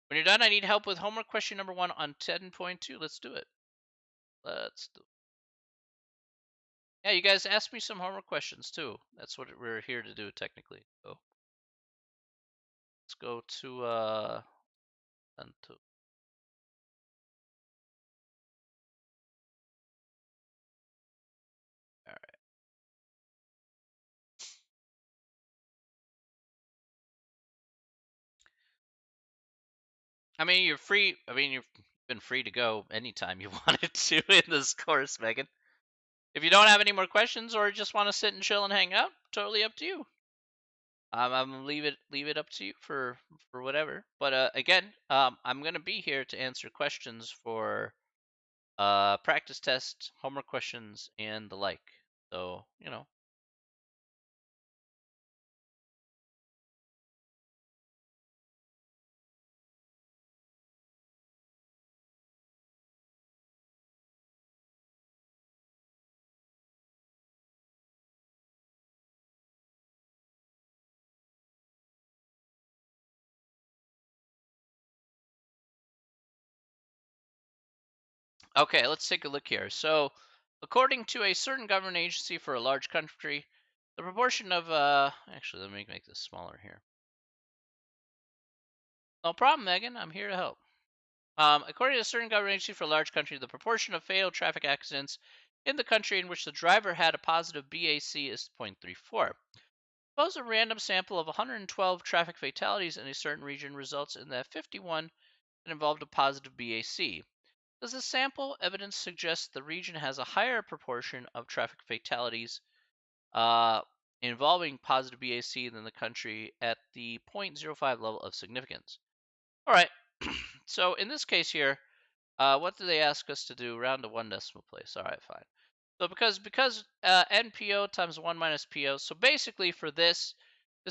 when you're done, I need help with homework question number 1 on 10.2. Let's do it. Let's do. Yeah, you guys ask me some homework questions too. That's what we're here to do technically. So let's go to Anto. All right. I mean, you're free. I mean, you've been free to go anytime you wanted to in this course, Megan. If you don't have any more questions or just want to sit and chill and hang out, totally up to you. I'm leave it up to you for whatever. But again, I'm gonna be here to answer questions for practice test, homework questions, and the like. So Okay, let's take a look here. So, according to a certain government agency for a large country, the proportion of actually, let me make this smaller here. No problem, Megan. I'm here to help. According to a certain government agency for a large country, the proportion of fatal traffic accidents in the country in which the driver had a positive BAC is 0.34. Suppose a random sample of 112 traffic fatalities in a certain region results in that 51 that involved a positive BAC. Does the sample evidence suggest the region has a higher proportion of traffic fatalities uh, involving positive BAC than the country at the 0.05 level of significance? All right. So in this case here, what do they ask us to do? Round to one decimal place. All right, fine. So because NPO times 1 minus PO. So basically for this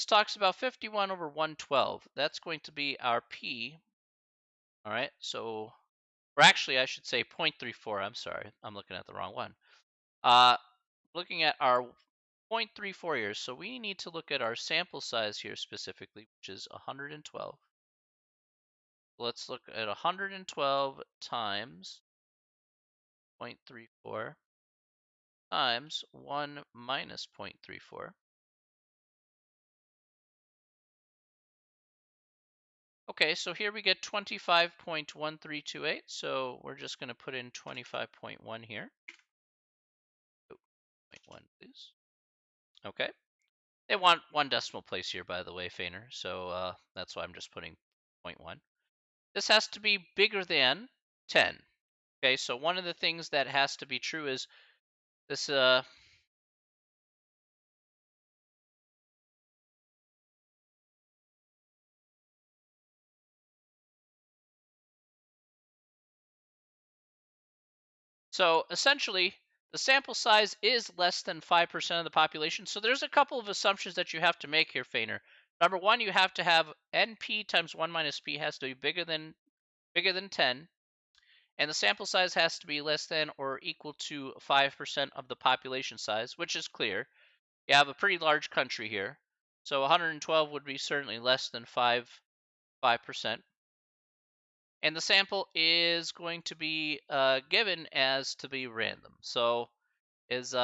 talks about 51 over 112. That's going to be our P. All right. So, or actually, I should say 0.34. I'm sorry. I'm looking at the wrong one. Looking at our 0.34 here. So we need to look at our sample size here specifically, which is 112. Let's look at 112 times 0.34 times 1 minus 0.34. Okay, so here we get 25.1328. So we're just going to put in 25.1 here. 0.1, please. Okay. They want one decimal place here, by the way, Feiner. So that's why I'm just putting 0.1. This has to be bigger than 10. Okay, so one of the things that has to be true is this. So essentially, the sample size is less than 5% of the population. So there's a couple of assumptions that you have to make here, Feiner. Number one, you have to have NP times 1 minus P has to be bigger than 10, and the sample size has to be less than or equal to 5% of the population size, which is clear. You have a pretty large country here. So 112 would be certainly less than 5%. And the sample is going to be given as to be random. So is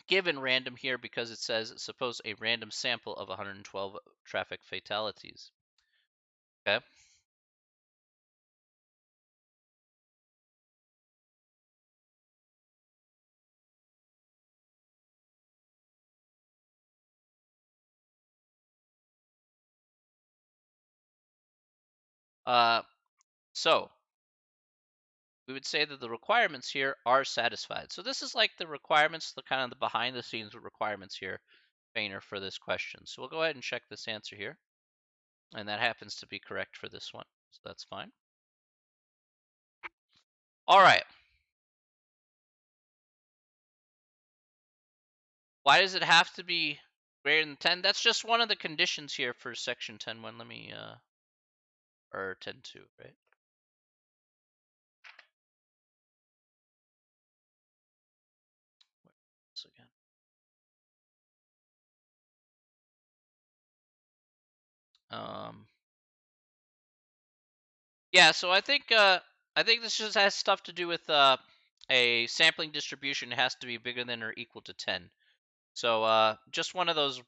given random here because it says suppose a random sample of 112 traffic fatalities. Okay. So we would say that the requirements here are satisfied. So this is like the requirements, the kind of the behind the scenes requirements here, Feiner, for this question. So we'll go ahead and check this answer here. And that happens to be correct for this one. So that's fine. All right. Why does it have to be greater than 10? That's just one of the conditions here for section 10.1. Let me, or 10.2, right? Once again. Yeah, so I think this just has stuff to do with a sampling distribution has to be bigger than or equal to 10. So just one of those.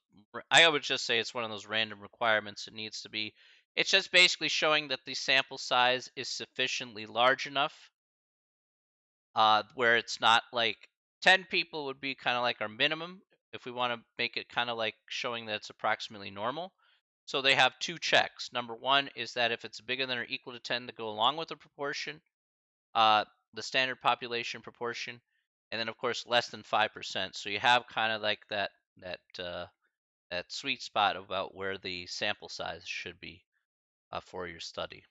I would just say it's one of those random requirements. It needs to be. It's just basically showing that the sample size is sufficiently large enough, where it's not like 10 people would be kind of like our minimum if we want to make it kind of like showing that it's approximately normal. So they have two checks. Number one is that if it's bigger than or equal to 10 to go along with the proportion, uh, the standard population proportion, and then of course less than 5%. So you have kind of like that sweet spot about where the sample size should be for your study.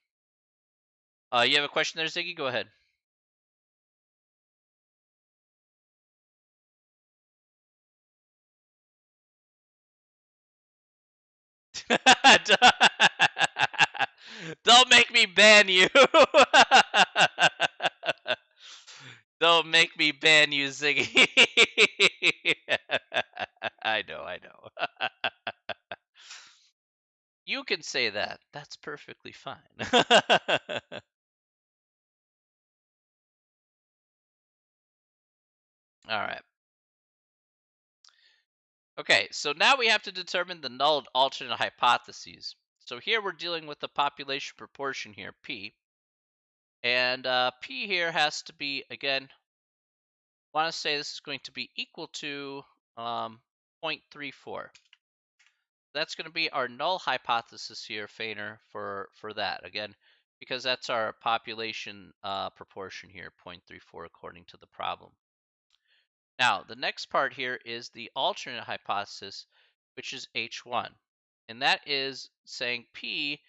You have a question there, Ziggy? Go ahead. Don't make me ban you. Don't make me ban you, Ziggy. I know, I know. You can say that. That's perfectly fine. All right. Okay, so now we have to determine the null alternate hypotheses. So here we're dealing with the population proportion here, P. And P here has to be, again, I want to say this is going to be equal to 0.34. That's going to be our null hypothesis here, Feiner, for that. Again, because that's our population proportion here, 0.34 according to the problem. Now, the next part here is the alternate hypothesis, which is H1. And that is saying P,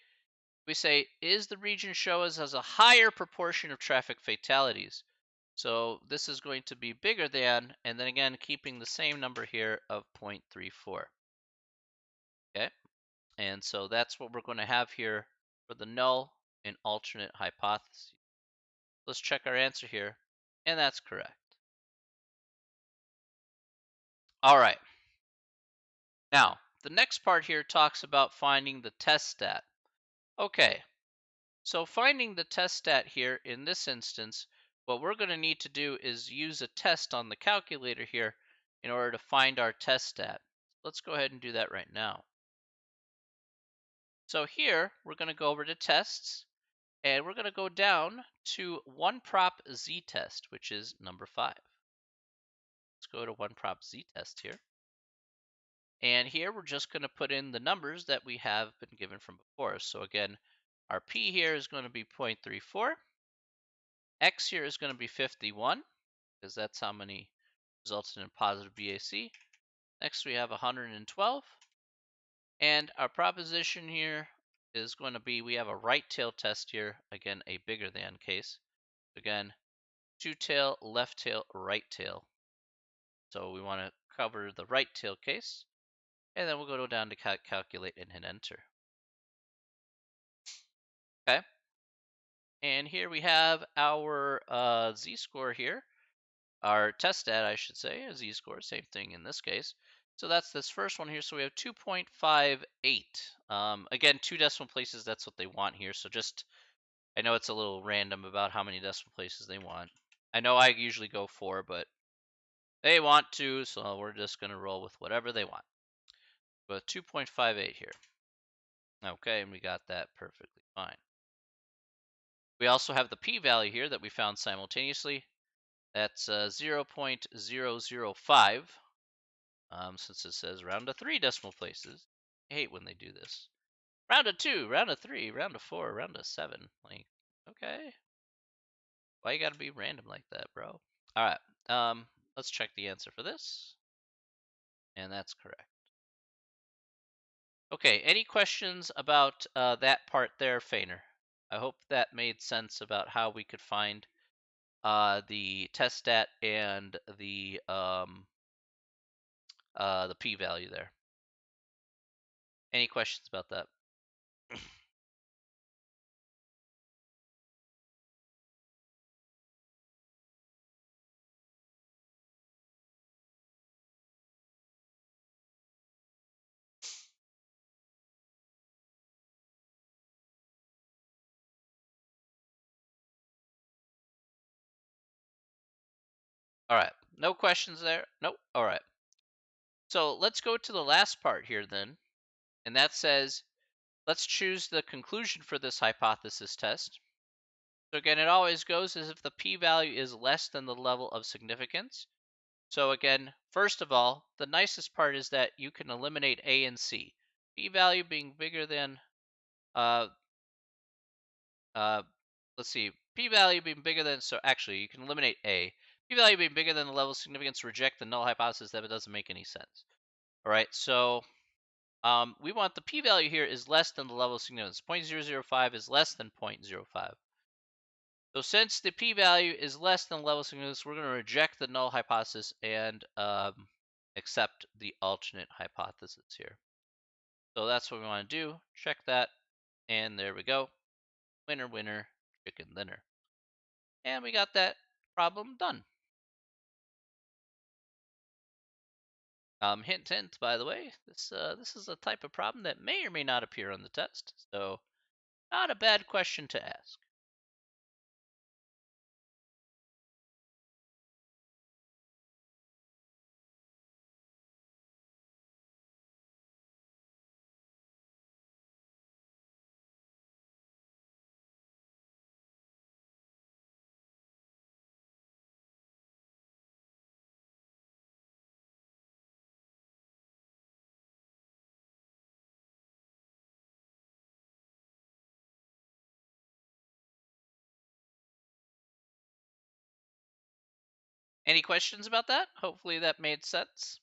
we say, is the region show us as a higher proportion of traffic fatalities? So this is going to be bigger than, and then again, keeping the same number here of 0.34. Okay, and so that's what we're going to have here for the null and alternate hypothesis. Let's check our answer here, and that's correct. All right. Now, the next part here talks about finding the test stat. Okay, so finding the test stat here in this instance, what we're going to need to do is use a test on the calculator here in order to find our test stat. Let's go ahead and do that right now. So here, we're going to go over to tests, and we're going to go down to one prop z-test, which is number 5. Let's go to one prop z-test here. And here we're just going to put in the numbers that we have been given from before. So again, our P here is going to be 0.34. X here is going to be 51, because that's how many resulted in positive BAC. Next we have 112. And our proposition here is going to be, we have a right tail test here, again, a bigger than case. Again, two tail, left tail, right tail. So we want to cover the right tail case. And then we'll go down to calculate and hit enter. Okay. And here we have our z-score here. Our test stat, I should say, a z-score, same thing in this case. So that's this first one here. So we have 2.58. Again, 2 decimal places, that's what they want here. So just I know it's a little random about how many decimal places they want. I know I usually go 4, but they want to, so we're just going to roll with whatever they want. But 2.58 here. Okay, and we got that perfectly fine. We also have the p-value here that we found simultaneously. That's 0.005. Since it says round to 3 decimal places. I hate when they do this. Round to 2, round to 3, round to 4, round to 7. Like, okay. Why you gotta be random like that, bro? Alright, let's check the answer for this. And that's correct. Okay, any questions about that part there, Feiner? I hope that made sense about how we could find the test stat and the p-value there. Any questions about that? All right, no questions there. Nope. All right. So let's go to the last part here then, and that says let's choose the conclusion for this hypothesis test. So again, it always goes as if the p-value is less than the level of significance. So again, first of all, the nicest part is that you can eliminate A and C. P-value being bigger than, uh, uh, let's see, p-value being bigger than, so actually you can eliminate A. P-value being bigger than the level of significance, reject the null hypothesis that it doesn't make any sense. All right, so we want the p-value here is less than the level of significance. 0.005 is less than 0.05. So since the p-value is less than the level of significance, we're going to reject the null hypothesis and accept the alternate hypothesis here. So that's what we want to do. Check that, and there we go. Winner, winner, chicken dinner. And we got that problem done. Hint, hint, by the way, this is a type of problem that may or may not appear on the test, so not a bad question to ask. Any questions about that? Hopefully that made sense.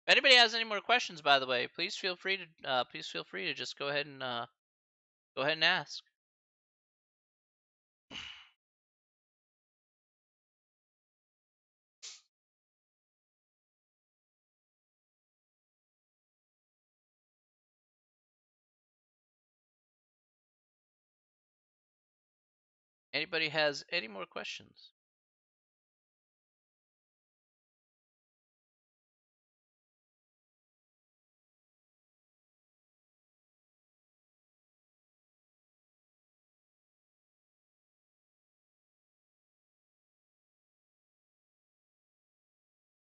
If anybody has any more questions, by the way, please feel free to just go ahead and ask. Anybody has any more questions?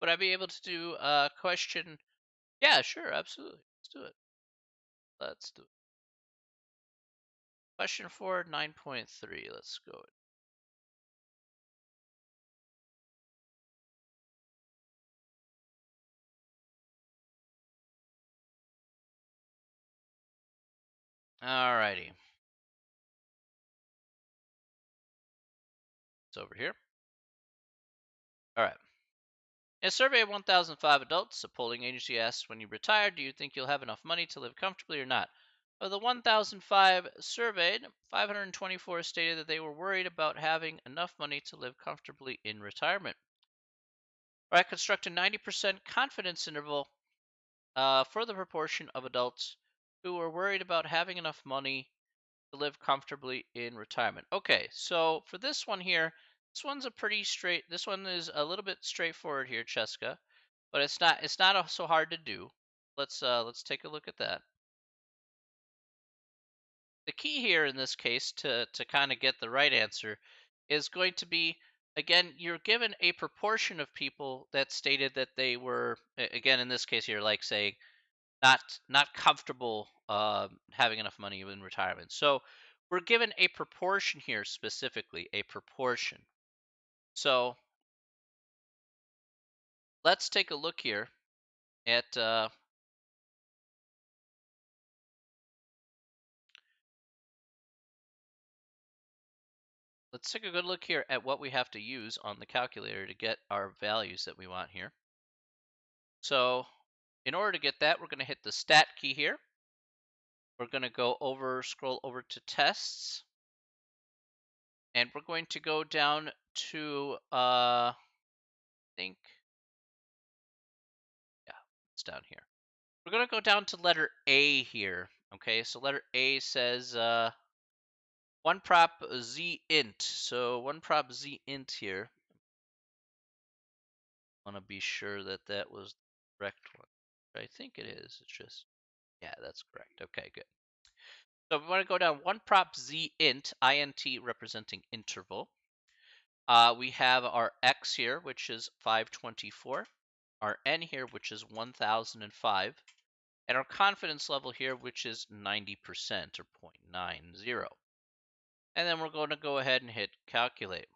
Would I be able to do a question? Yeah, sure, absolutely. Let's do it. Let's do it. Question 4, 9.3. Let's go. Alrighty. It's over here. All right. In a survey of 1,005 adults, a polling agency asked, when you retire, do you think you'll have enough money to live comfortably or not? Of the 1,005 surveyed, 524 stated that they were worried about having enough money to live comfortably in retirement. All right, construct a 90% confidence interval for the proportion of adults who were worried about having enough money to live comfortably in retirement. Okay, so for this one here, this one's a pretty straight. This one is a little bit straightforward here, Cheska, but it's not so hard to do. Let's take a look at that. the key here in this case to kind of get the right answer is going to be, again, you're given a proportion of people that stated that they were, again, in this case here, like saying not comfortable having enough money in retirement. So we're given a proportion here, specifically a proportion. So let's take a look here at let's take a good look here at what we have to use on the calculator to get our values that we want here. So in order to get that, we're going to hit the stat key here. We're going to scroll over to tests, and we're going to go down to I think, yeah, it's down here. We're going to go down to letter A here. Okay, so letter A says one prop z int. So one prop z int here. I want to be sure that that was the correct one. I think it is. It's just, yeah, that's correct. Okay, good. So we want to go down one prop z int, int representing interval. We have our x here, which is 524, our n here, which is 1005, and our confidence level here, which is 90% or 0.90. And then we're going to go ahead and hit calculate.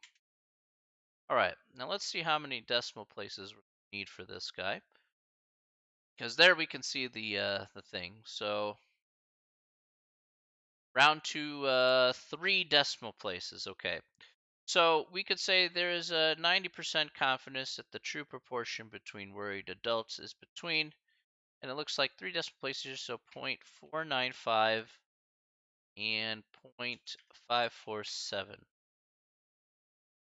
All right, now let's see how many decimal places we need for this guy, because there we can see the thing. So round to 3 decimal places. Okay. So we could say there is a 90% confidence that the true proportion between worried adults is between, and it looks like 3 decimal places, so 0.495 and 0.547.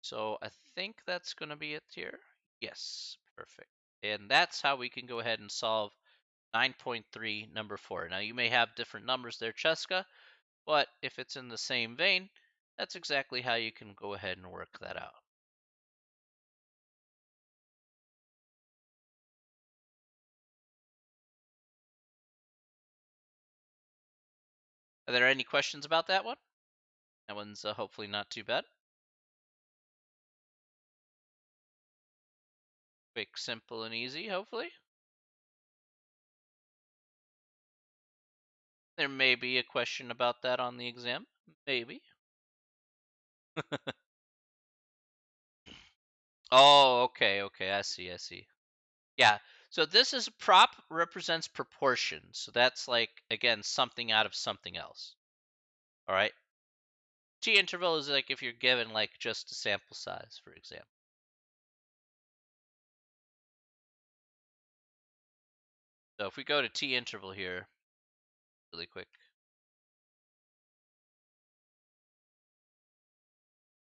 So I think that's going to be it here. Yes, perfect. And that's how we can go ahead and solve 9.3, number 4. Now you may have different numbers there, Cheska, but if it's in the same vein, that's exactly how you can go ahead and work that out. Are there any questions about that one? That one's hopefully not too bad. Quick, simple, and easy, hopefully. There may be a question about that on the exam. Maybe. Oh, okay, okay. I see, I see. Yeah. So this is prop represents proportion. So that's like, again, something out of something else. All right. T interval is like if you're given like just a sample size, for example. So if we go to T interval here really quick.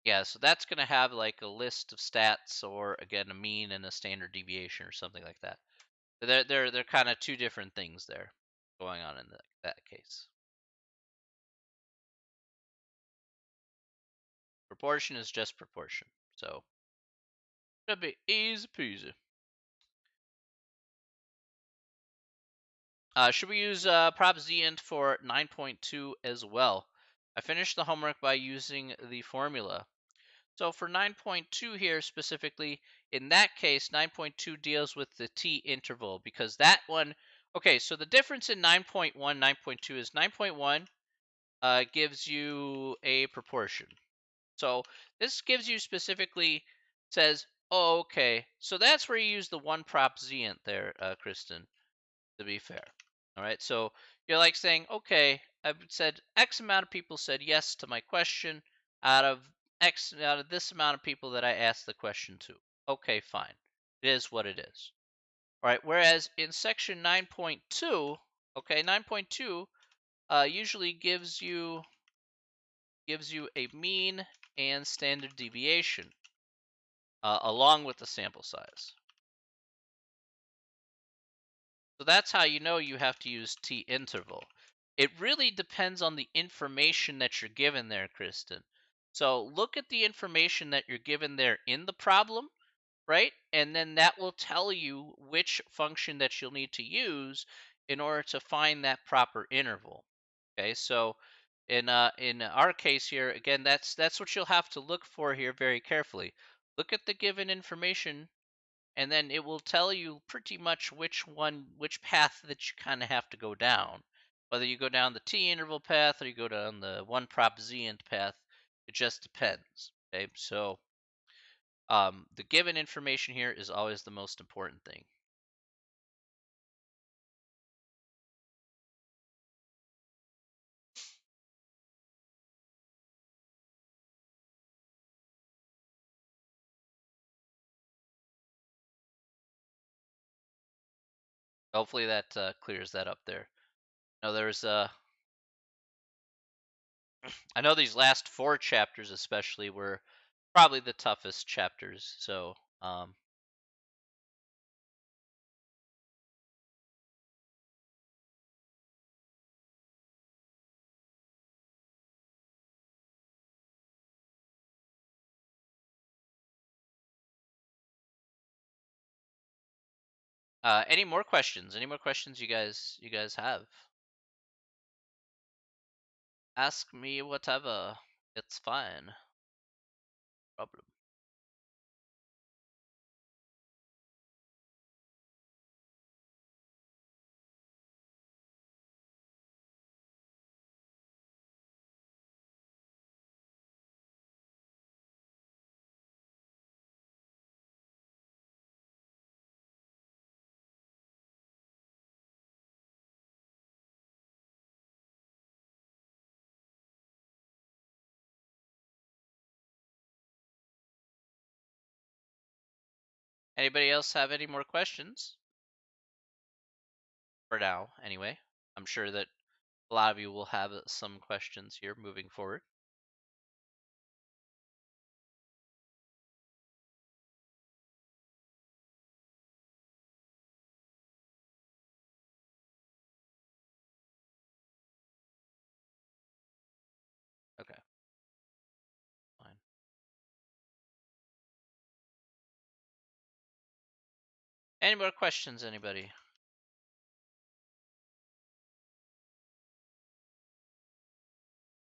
Yeah, so that's going to have like a list of stats or again a mean and a standard deviation or something like that. They're kind of two different things there going on in that case. Proportion is just proportion, so should be easy peasy. Should we use prop zint for 9.2 as well? I finished the homework by using the formula. So for 9.2 here specifically, in that case, 9.2 deals with the t interval because that one, okay, so the difference in 9.1, 9.2 is 9.1 gives you a proportion. So this gives you specifically, says, oh, okay, so that's where you use the one prop zint there, Kristen, to be fair. All right, so you're like saying, okay, I've said X amount of people said yes to my question out of out of this amount of people that I asked the question to. Okay, fine. It is what it is. All right, whereas in section 9.2, okay, 9.2 usually gives you a mean and standard deviation along with the sample size. So that's how you know you have to use t-interval. It really depends on the information that you're given there, Kristen. So look at the information that you're given there in the problem, right? And then that will tell you which function that you'll need to use in order to find that proper interval. Okay, so In our case here, again, that's what you'll have to look for here very carefully. Look at the given information, and then it will tell you pretty much which path that you kind of have to go down. Whether you go down the T interval path or you go down the one prop Z int path, it just depends. Okay, so the given information here is always the most important thing. Hopefully that clears that up there. Now there's I know these last 4 chapters especially were probably the toughest chapters. So any more questions? Any more questions you guys have? Ask me whatever. It's fine. No problem. Anybody else have any more questions? For now, anyway. I'm sure that a lot of you will have some questions here moving forward. Okay, fine. Any more questions, anybody?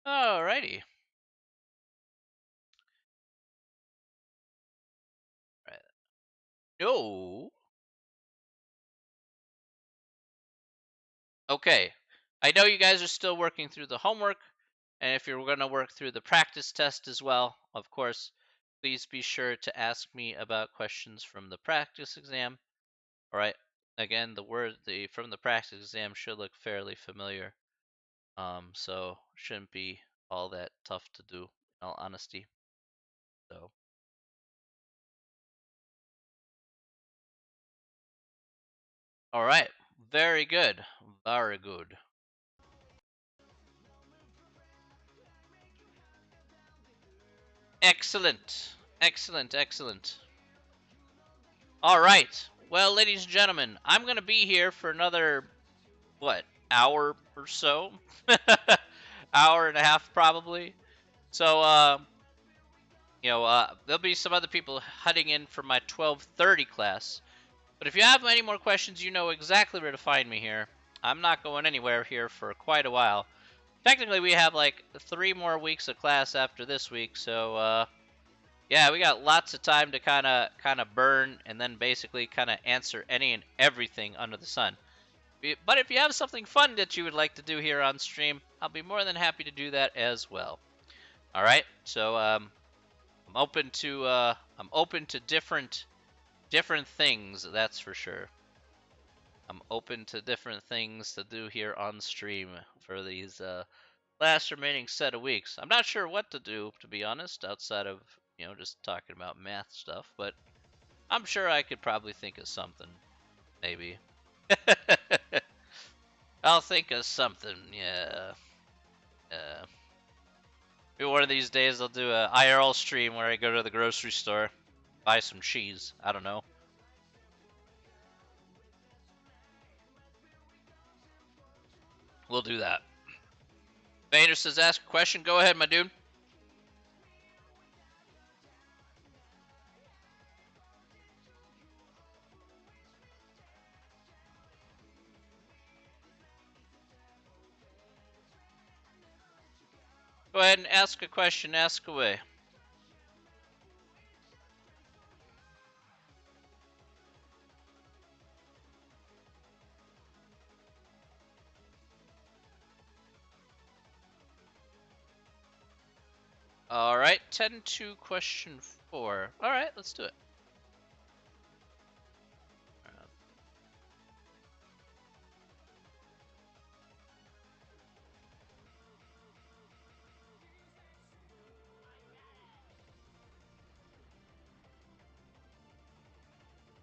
Alrighty. Right. No. Okay. I know you guys are still working through the homework, and if you're going to work through the practice test as well, of course, please be sure to ask me about questions from the practice exam. All right. Again, the from the practice exam should look fairly familiar. So shouldn't be all that tough to do, in all honesty. So, all right. Very good. Very good. Excellent. Excellent. Excellent. All right. Well, ladies and gentlemen, I'm going to be here for another, what, hour or so? Hour and a half, probably. So, there'll be some other people heading in for my 12:30 class. But if you have any more questions, you know exactly where to find me here. I'm not going anywhere here for quite a while. Technically, we have like 3 more weeks of class after this week, so yeah, we got lots of time to kind of burn and then basically kind of answer any and everything under the sun. But if you have something fun that you would like to do here on stream, I'll be more than happy to do that as well. All right, so I'm open to different things. That's for sure. I'm open to different things to do here on stream for these last remaining set of weeks. I'm not sure what to do, to be honest, outside of just talking about math stuff, but I'm sure I could probably think of something, maybe. I'll think of something, yeah. Maybe one of these days I'll do a IRL stream where I go to the grocery store, buy some cheese. I don't know. We'll do that. Vader says, ask a question. Go ahead, my dude. Go ahead and ask a question. Ask away. All right, 10-2 question 4. All right, let's do it.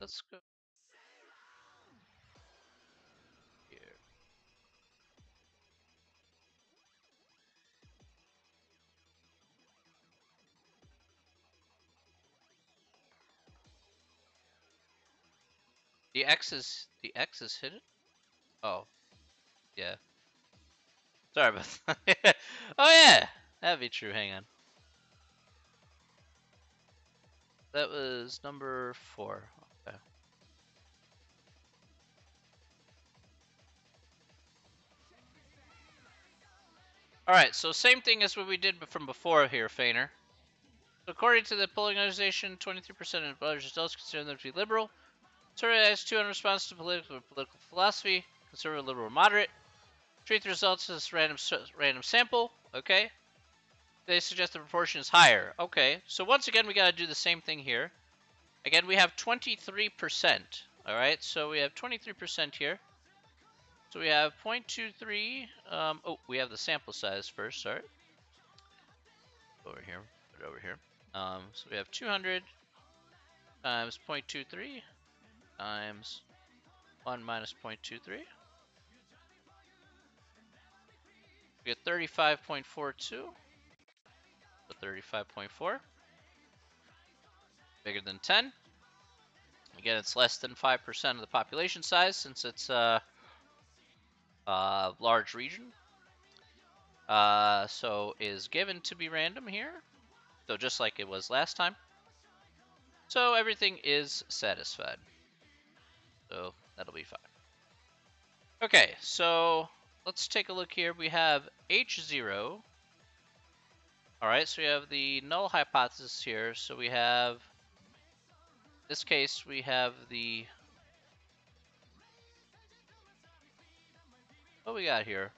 Let's go here. The X is hidden? Oh, yeah. Sorry about that. Oh yeah, that'd be true. Hang on. That was number 4. Okay. All right, so same thing as what we did from before here, Feiner. According to the polling organization, 23% of voters adults consider them to be liberal. Survey has 200 responses to political philosophy, conservative, liberal, moderate. Treat the results as random sample. Okay. They suggest the proportion is higher. Okay. So once again, we got to do the same thing here. Again, we have 23%. All right. So we have 23% here. So we have 0.23. Oh, we have the sample size first. Sorry. Over here. Put it over here. So we have 200 times 0.23 times 1 minus 0.23. We get 35.42. So 35.4. Bigger than 10. Again, it's less than 5% of the population size since it's a large region. So is given to be random here. So just like it was last time. So everything is satisfied. So that'll be fine. Okay, so let's take a look here. We have H0. All right, so we have the null hypothesis here. So we have, in this case, we have the, what we got here?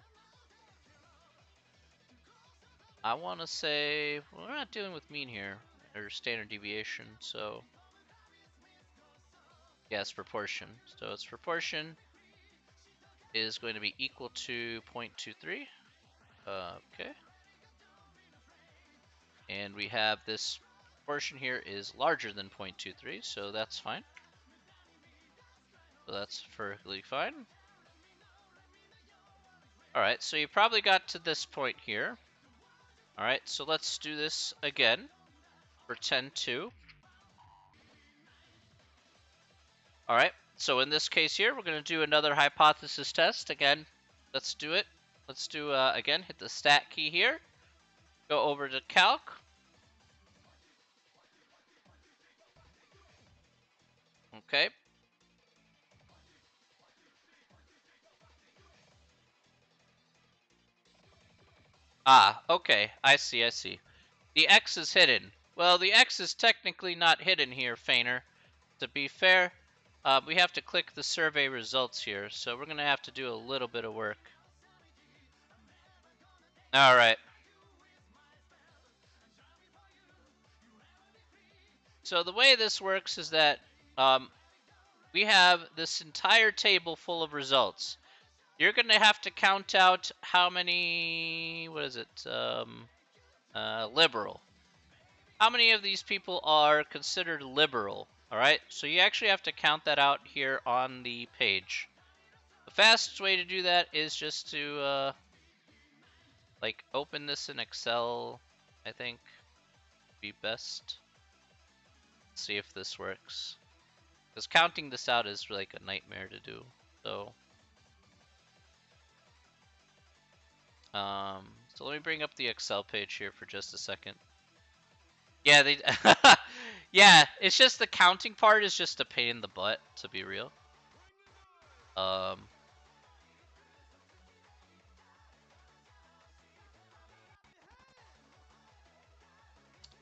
I want to say, well, we're not dealing with mean here, or standard deviation, so yes, proportion. So its proportion is going to be equal to 0.23. Okay. And we have this proportion here is larger than 0.23, so that's fine. So that's perfectly fine. All right, so you probably got to this point here. All right, so let's do this again for 10-2. All right, so in this case here, we're going to do another hypothesis test. Again, let's do it. Let's do, again, hit the stat key here. Go over to calc. Okay. Ah, okay. I see, I see. The X is hidden. Well, the X is technically not hidden here, Feiner. To be fair, we have to click the survey results here, so we're going to have to do a little bit of work. All right. So the way this works is that we have this entire table full of results. You're going to have to count out how many, what is it, liberal. How many of these people are considered liberal? All right, so you actually have to count that out here on the page. The fastest way to do that is just to, like, open this in Excel, I think, be best. See if this works. Because counting this out is like a nightmare to do. So, so let me bring up the Excel page here for just a second. Yeah, they, yeah, it's just the counting part is just a pain in the butt, to be real.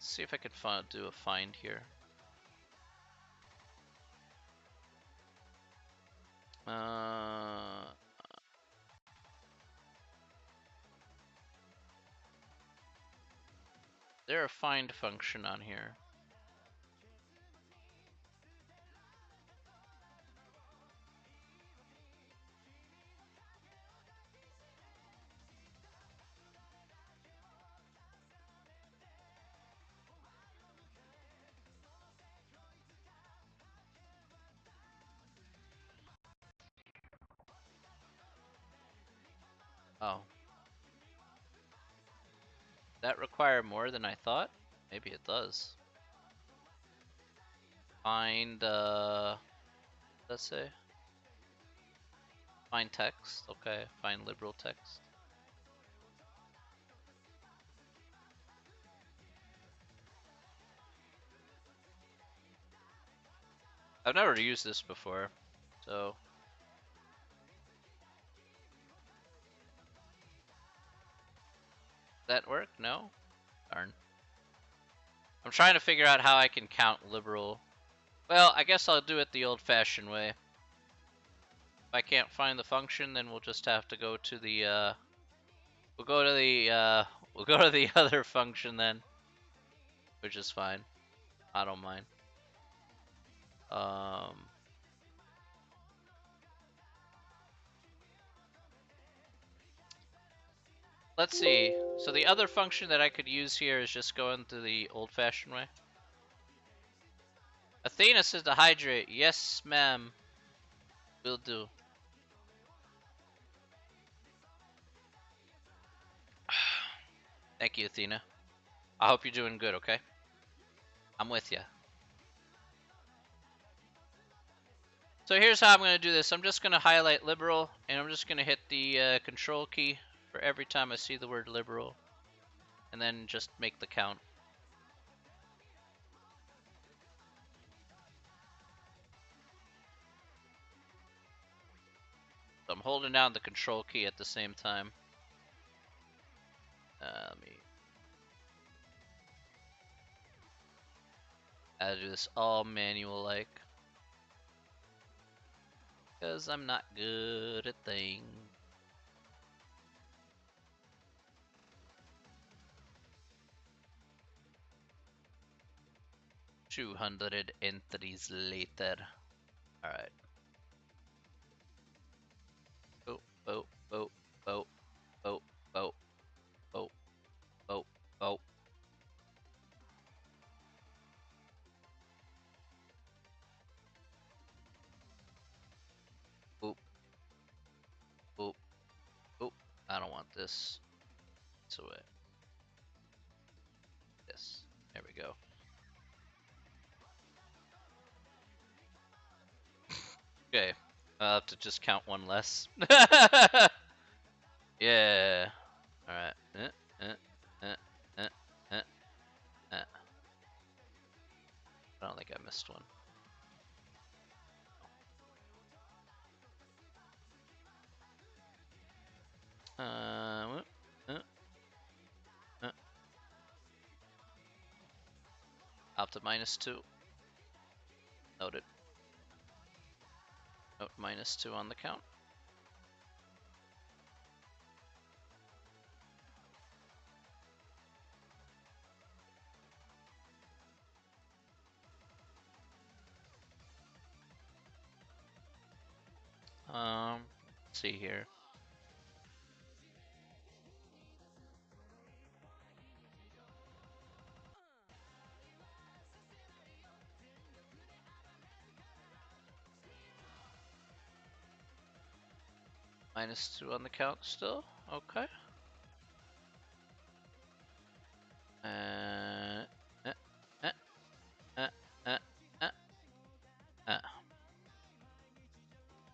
Let's see if I can do a find here. There a find function on here? Oh. That require more than I thought? Maybe it does. Find, let's say. Find text. Okay, find liberal text. I've never used this before, so. That work? No? Darn. I'm trying to figure out how I can count liberal. Well, I guess I'll do it the old-fashioned way. If I can't find the function, then we'll just have to go to the, we'll go to the other function then. Which is fine. I don't mind. Let's see. So the other function that I could use here is just going to the old-fashioned way. Athena says to hydrate. Yes, ma'am. Will do. Thank you, Athena. I hope you're doing good, okay? I'm with you. So here's how I'm going to do this. I'm just going to highlight liberal, and I'm just going to hit the control key for every time I see the word liberal, and then just make the count. So I'm holding down the control key at the same time. Let me do this all manual-like. Because I'm not good at things. $200 entries later. Alright. Oh, oh, oh, oh, oh, oh, oh, oh, oh. Oop. Oop. Oop. I don't want this. It's away. This. There we go. Okay. I'll have to just count one less. Yeah. Alright. I don't think I missed one. Up to -2. Noted. Note -2 on the count. Let's see here. -2 on the count still. Okay. Uh, uh, uh, uh, uh, uh.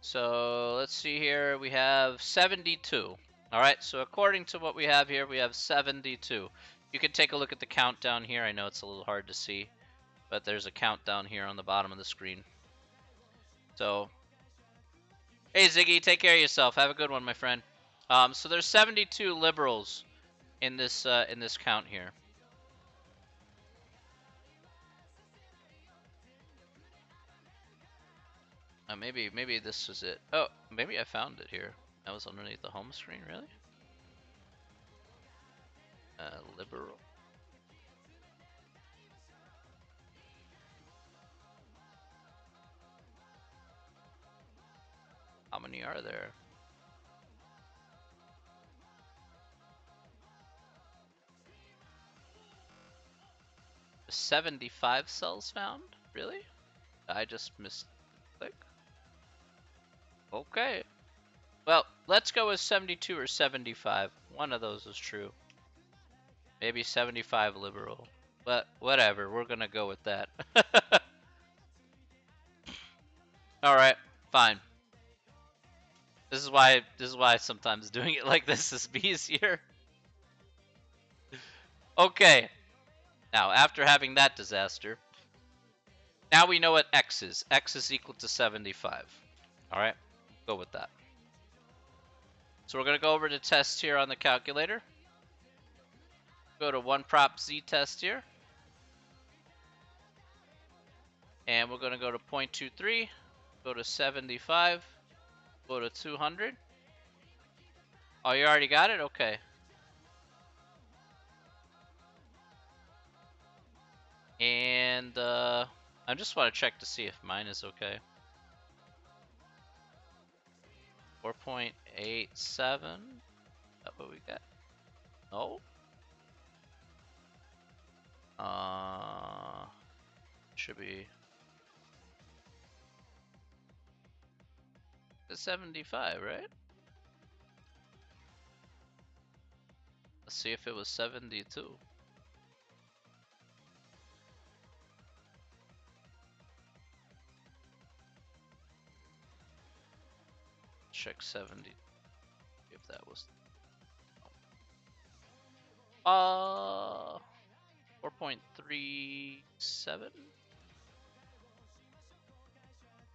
So let's see here. We have 72. All right. So according to what we have here, we have 72. You can take a look at the countdown here. I know it's a little hard to see, but there's a countdown here on the bottom of the screen. So, hey Ziggy, take care of yourself. Have a good one, my friend. So there's 72 liberals in this count here. Maybe this was it. Oh, maybe I found it here. That was underneath the home screen, really? Liberal. How many are there? 75 cells found? Really? I just missed click. Okay. Well, let's go with 72 or 75. One of those is true. Maybe 75 liberal. But whatever, we're gonna go with that. Alright, fine. This is why sometimes doing it like this is easier. Okay. Now, after having that disaster, now we know what x is. X is equal to 75. Alright, go with that. So we're going to go over to test here on the calculator. Go to one prop z test here. And we're going to go to 0.23, go to 75, go to 200. Oh, you already got it? Okay. And I just want to check to see if mine is okay. 4.87. Is that what we got? No. Should be 75, right? Let's see if it was 72. Check 70. If that was 4.37.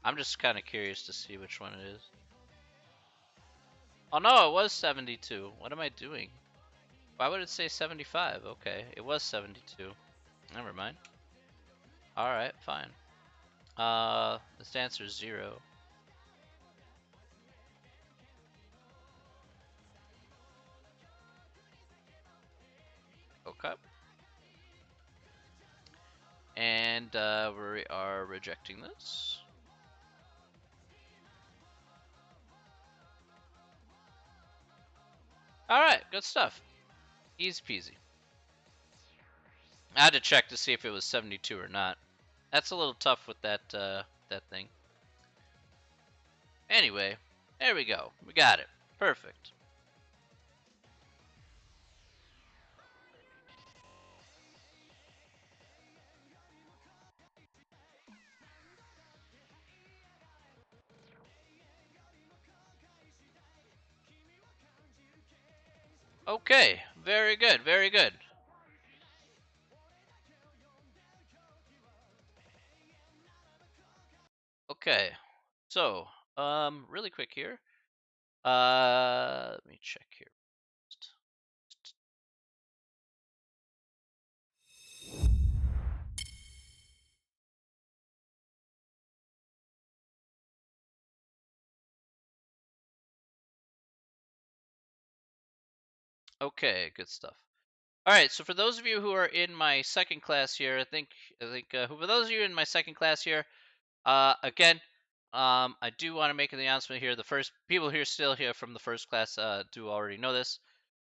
I'm just kind of curious to see which one it is. Oh no, it was 72. What am I doing? Why would it say 75? Okay, it was 72. Never mind. Alright, fine. This answer is 0. Okay. And we are rejecting this. Alright, good stuff. Easy peasy. I had to check to see if it was 72 or not. That's a little tough with that that thing. Anyway, there we go. We got it. Perfect. Okay, very good, very good. Okay, so really quick here. Let me check here. Okay, good stuff. All right, so for those of you who are in my second class here, I think for those of you in my second class here, again, I do want to make an announcement here. The first people here still here from the first class do already know this,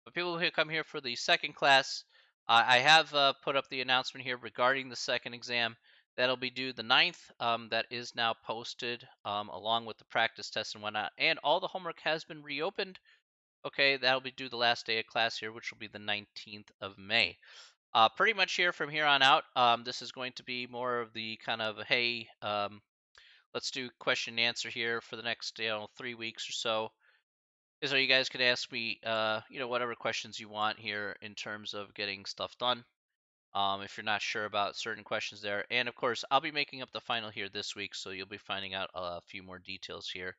but people who come here for the second class, I have put up the announcement here regarding the second exam. That'll be due the 9th. That is now posted along with the practice test and whatnot, and all the homework has been reopened. Okay, that'll be due the last day of class here, which will be the 19th of May. Pretty much here from here on out, this is going to be more of the kind of, hey, let's do question and answer here for the next 3 weeks or so. So you guys can ask me whatever questions you want here in terms of getting stuff done. If you're not sure about certain questions there, and of course I'll be making up the final here this week, so you'll be finding out a few more details here,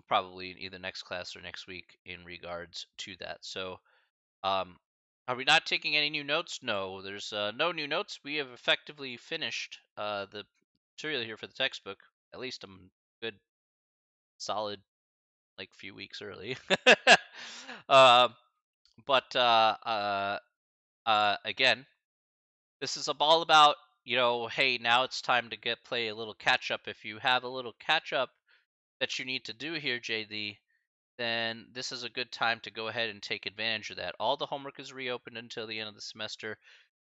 probably in either next class or next week in regards to that. So are we not taking any new notes? No, there's no new notes. We have effectively finished the material here for the textbook. at least I'm good, solid, like few weeks early. um, but again, this is all about, hey, now it's time to play a little catch up. If you have a little catch up that you need to do here, JD, then this is a good time to go ahead and take advantage of that. All the homework is reopened until the end of the semester.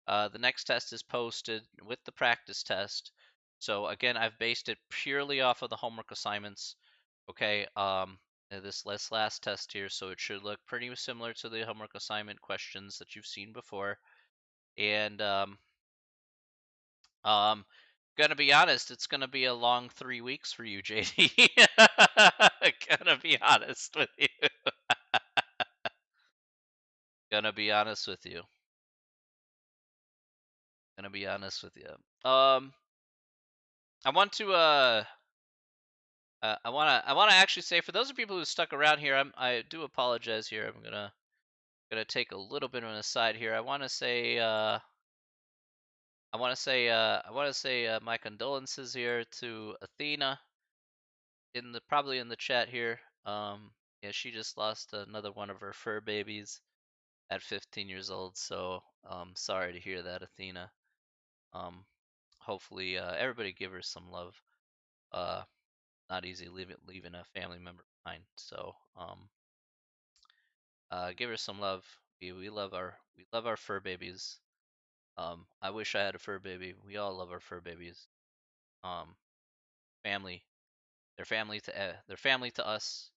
The next test is posted with the practice test. So again, I've based it purely off of the homework assignments. Okay, this last test here, so it should look pretty similar to the homework assignment questions that you've seen before. And um, gonna be honest, it's gonna be a long 3 weeks for you, JD. Gonna be honest with you. Gonna be honest with you. Gonna be honest with you. I want to I wanna actually say, for those of people who stuck around here, I do apologize here. I'm gonna take a little bit of an aside here. I want to say my condolences here to Athena, probably in the chat here. Yeah, she just lost another one of her fur babies at 15 years old. So sorry to hear that, Athena. Um, hopefully everybody give her some love. Uh, Not easy leaving a family member behind. So give her some love. We love our fur babies. I wish I had a fur baby. We all love our fur babies. Um, family, they're family to us,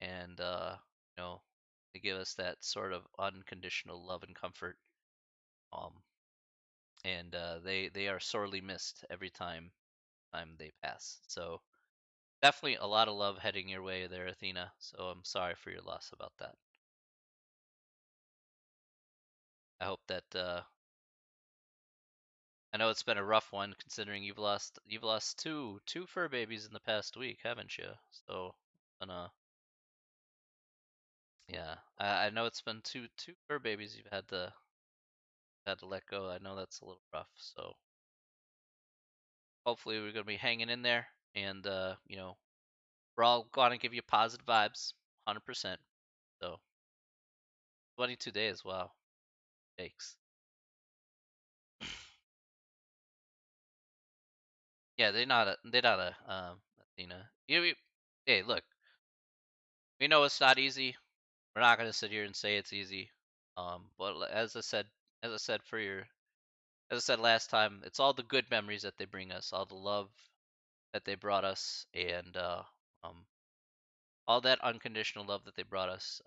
and they give us that sort of unconditional love and comfort. Um, and they are sorely missed every time they pass. So definitely a lot of love heading your way there, Athena. So I'm sorry for your loss about that. I hope that I know it's been a rough one, considering you've lost two fur babies in the past week, haven't you? So, and yeah, I know it's been two fur babies you've had to let go. I know that's a little rough. So hopefully we're gonna be hanging in there, and we're all gonna give you positive vibes, 100%. So 22 days, wow, thanks. Yeah, they're not a Athena. Hey, look, we know it's not easy. We're not gonna sit here and say it's easy. But as I said for your, as I said last time, it's all the good memories that they bring us, all the love that they brought us, and um, all that unconditional love that they brought us.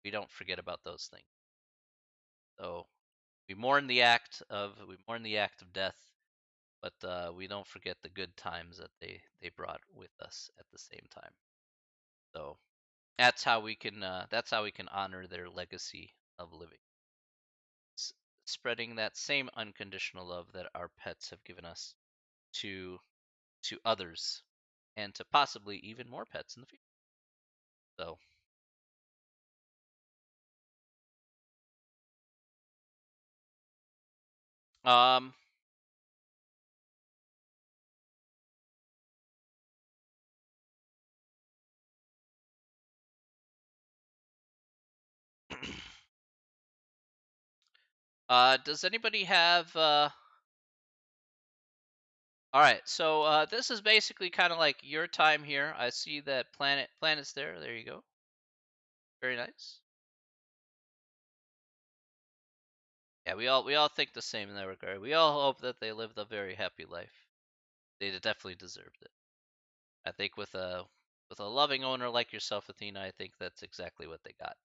We don't forget about those things. So we mourn the act of death, but we don't forget the good times that they brought with us at the same time. So that's how we can honor their legacy of living, s- spreading that same unconditional love that our pets have given us to others, and to possibly even more pets in the future. So um does anybody have all right, so this is basically kind of like your time here. I see that planets there you go. Very nice. Yeah, we all think the same in that regard. We all hope that they lived a very happy life. They definitely deserved it. I think with a loving owner like yourself, Athena, I think that's exactly what they got.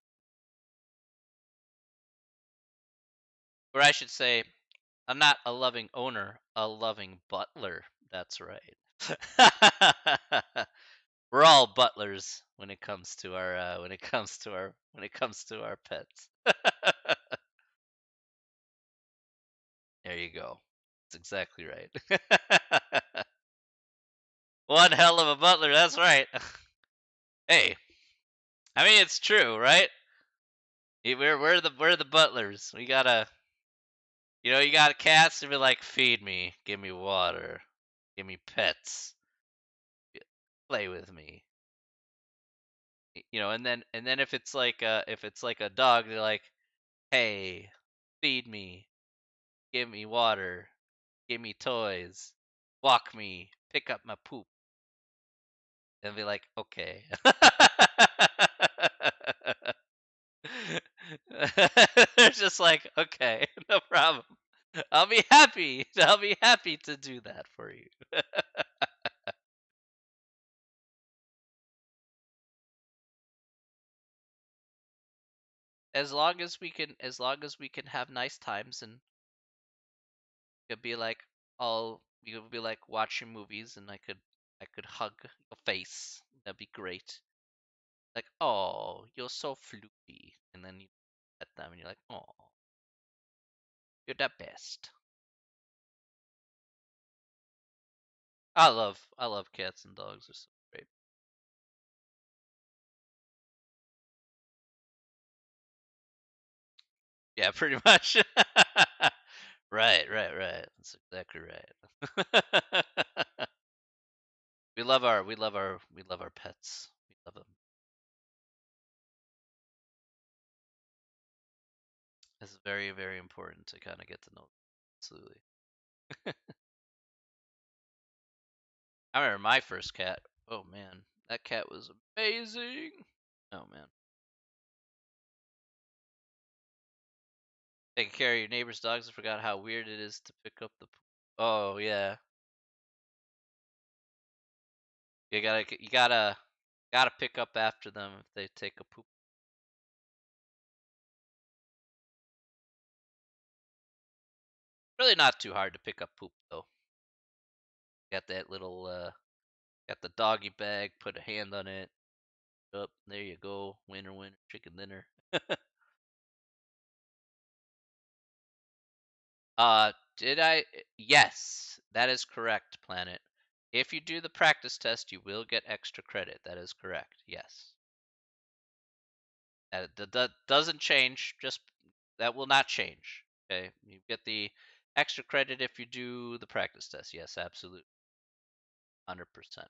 Or I should say, I'm not a loving owner, a loving butler. That's right. We're all butlers when it comes to our pets. There you go. That's exactly right. One hell of a butler. That's right. Hey, I mean it's true, right? We're the butlers. We gotta, you got cats to be like, feed me, give me water, give me pets. play with me. And then if it's like a dog, they're like, hey, feed me, give me water, give me toys, walk me, pick up my poop, and be like, okay. They're just like, okay, no problem. I'll be happy. I'll be happy to do that for you. As long as we can have nice times, and could be like all you could be like watching movies, and I could hug your face. That'd be great. Like, oh, you're so floopy, and then you pet them, and you're like, oh, you're the best. I love cats and dogs. They're so great. Yeah, pretty much. Right, right, right. That's exactly right. We love our pets. We love them. It's very, very important to kind of get to know them. Absolutely. I remember my first cat. Oh man, that cat was amazing. Oh man, taking care of your neighbor's dogs. I forgot how weird it is to pick up the. Oh yeah, you gotta pick up after them if they take a poop. Really not too hard to pick up poop though. Got that little got the doggy bag. Put a hand on it. Up there you go. Winner, winner, chicken dinner. Did I? Yes, that is correct, Planet. If you do the practice test, you will get extra credit. That is correct. Yes. That doesn't change. Just that will not change. Okay, you get the extra credit if you do the practice test. Yes, absolutely, 100%.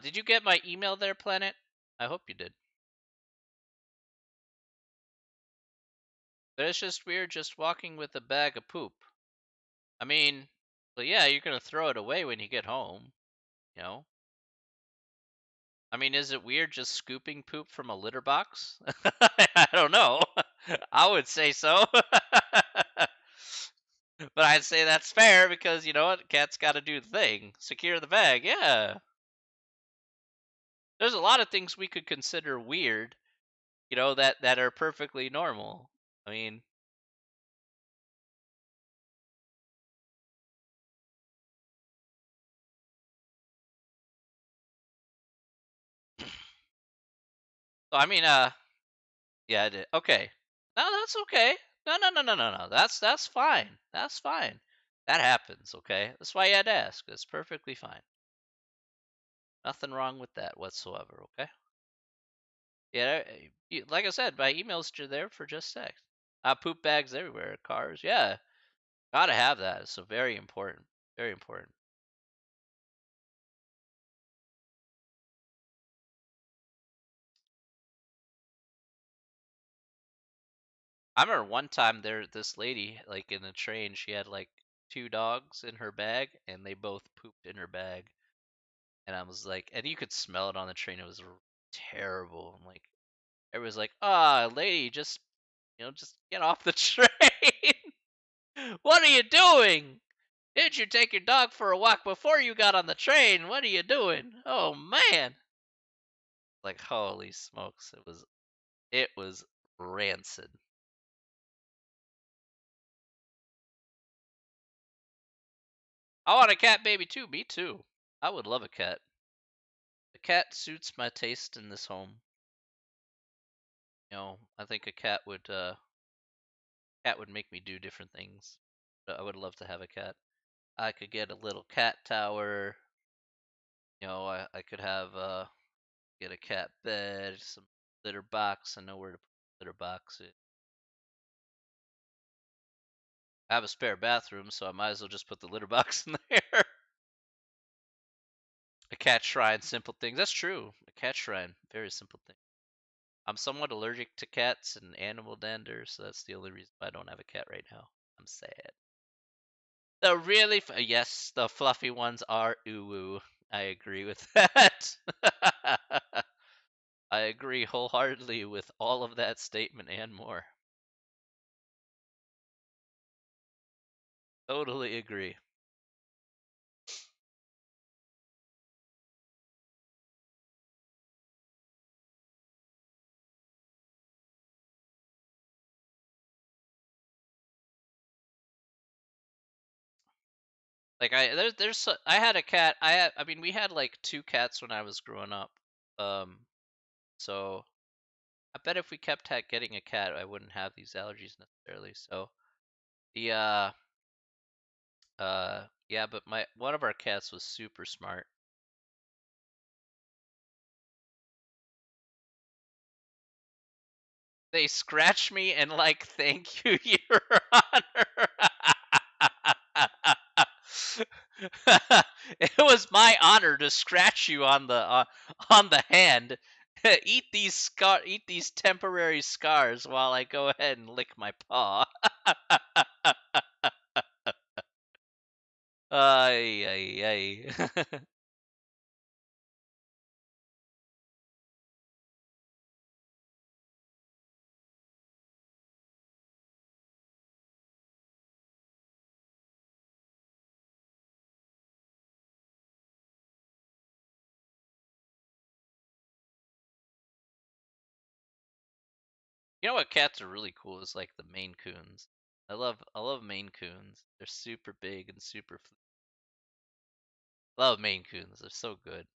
Did you get my email there, Planet? I hope you did. But it's just weird just walking with a bag of poop. I mean, well, yeah, you're gonna throw it away when you get home. You know. I mean, is it weird just scooping poop from a litter box? I don't know. I would say so. But I'd say that's fair because you know what? Cat's got to do the thing. Secure the bag. Yeah. There's a lot of things we could consider weird, that are perfectly normal. I mean, so I mean, yeah, I did. Okay. No, that's okay. No, no, no, no, no, no. That's fine. That's fine. That happens. Okay. That's why you had to ask. It's perfectly fine. Nothing wrong with that whatsoever. Okay. Yeah, like I said, my emails are there for just sex. Poop bags everywhere, cars. Yeah, gotta have that. It's so very important. Very important. I remember one time this lady, like in the train, she had like two dogs in her bag, and they both pooped in her bag. And I was like, and you could smell it on the train. It was terrible. I'm like, everyone's like, ah, lady, just get off the train. What are you doing? Did you take your dog for a walk before you got on the train? What are you doing? Oh man. Like holy smokes, it was rancid. I want a cat baby too. Me too. I would love a cat. A cat suits my taste in this home. I think a cat would make me do different things. But I would love to have a cat. I could get a little cat tower. I could have get a cat bed, some litter box. I know where to put the litter box. I have a spare bathroom, so I might as well just put the litter box in there. cat shrine, simple things. That's true. A cat shrine, very simple thing. I'm somewhat allergic to cats and animal dander, so that's the only reason I don't have a cat right now. I'm sad. The really, yes, the fluffy ones are uwu. I agree with that. I agree wholeheartedly with all of that statement and more. Totally agree. Like I had a cat. I mean we had like two cats when I was growing up. Um so I bet if we kept getting a cat, I wouldn't have these allergies necessarily. So the yeah, but my one of our cats was super smart. They scratch me and like thank you, Your Honor. It was my honor to scratch you on the hand. Eat these temporary scars while I go ahead and lick my paw. Ay ay ay. You know what cats are really cool is like the Maine Coons. I love Maine Coons. They're super big and super. Love Maine Coons. They're so good.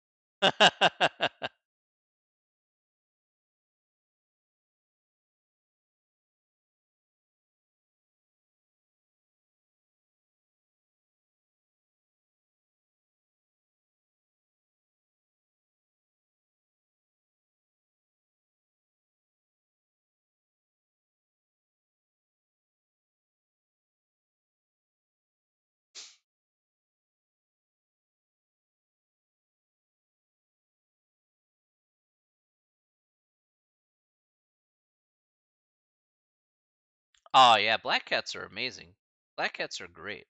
Oh yeah, black cats are amazing. Black cats are great.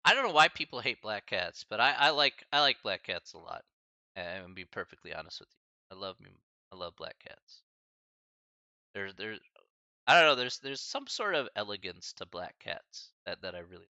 I don't know why people hate black cats, but I like black cats a lot. I'm gonna be perfectly honest with you. I love black cats. There's I don't know. There's some sort of elegance to black cats that I really.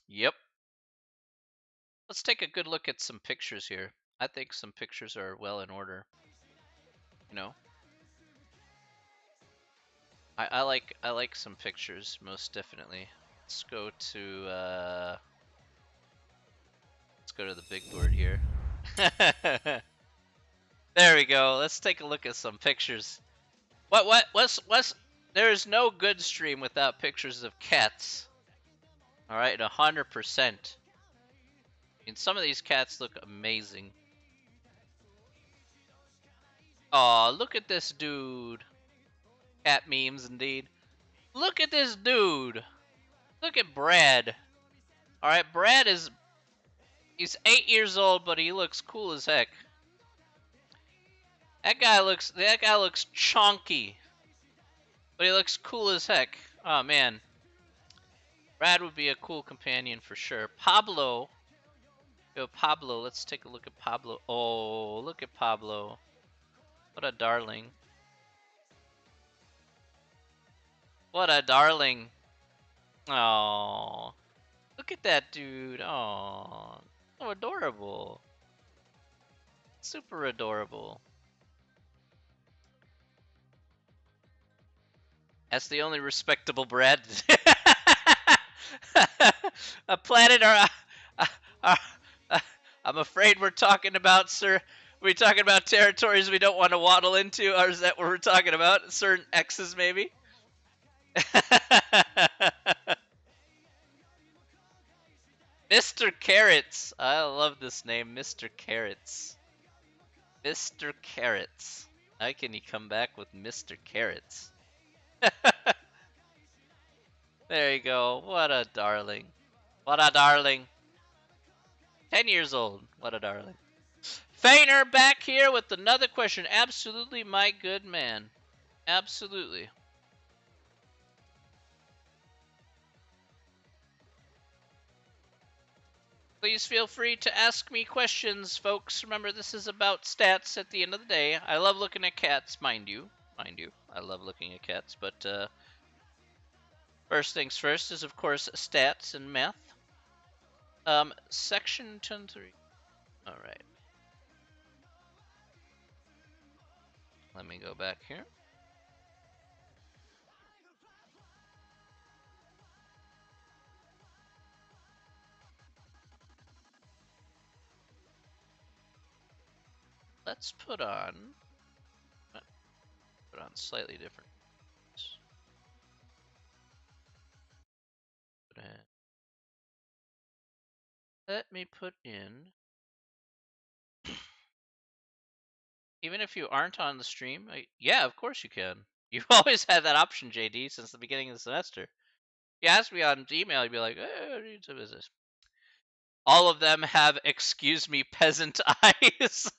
Yep. Let's take a good look at some pictures here. I think some pictures are well in order. You know, I like some pictures most definitely. Let's go to let's go to the big board here. There we go. Let's take a look at some pictures. What's there is no good stream without pictures of cats. All right, 100%. I mean, some of these cats look amazing. Aw, look at this dude. Cat memes, indeed. Look at this dude. Look at Brad. All right, Brad is he's 8 years old, but he looks cool as heck. That guy looks chonky, but he looks cool as heck. Oh man, Brad would be a cool companion for sure. Pablo. Yo, Pablo, let's take a look at Pablo. Oh, look at Pablo. What a darling. What a darling. Oh, look at that dude. Oh, so adorable. Super adorable. That's the only respectable Brad. a planet or I'm afraid we're talking about, sir. We're talking about territories we don't want to waddle into, or is that what we're talking about? Certain X's, maybe? Mr. Carrots. I love this name, Mr. Carrots. Mr. Carrots. How can you come back with Mr. Carrots? There you go. What a darling. What a darling. 10 years old. What a darling. Feiner back here with another question. Absolutely, my good man. Absolutely. Please feel free to ask me questions, folks. Remember, this is about stats at the end of the day. I love looking at cats, mind you. Mind you, I love looking at cats, but first things first is, of course, stats and math. Section 10.3. All right. Let me go back here. Let's put on slightly different. Let me put in. Even if you aren't on the stream, yeah, of course you can. You've always had that option, JD, since the beginning of the semester. If you asked me on email, you'd be like, I need to visit. All of them have, excuse me, peasant eyes.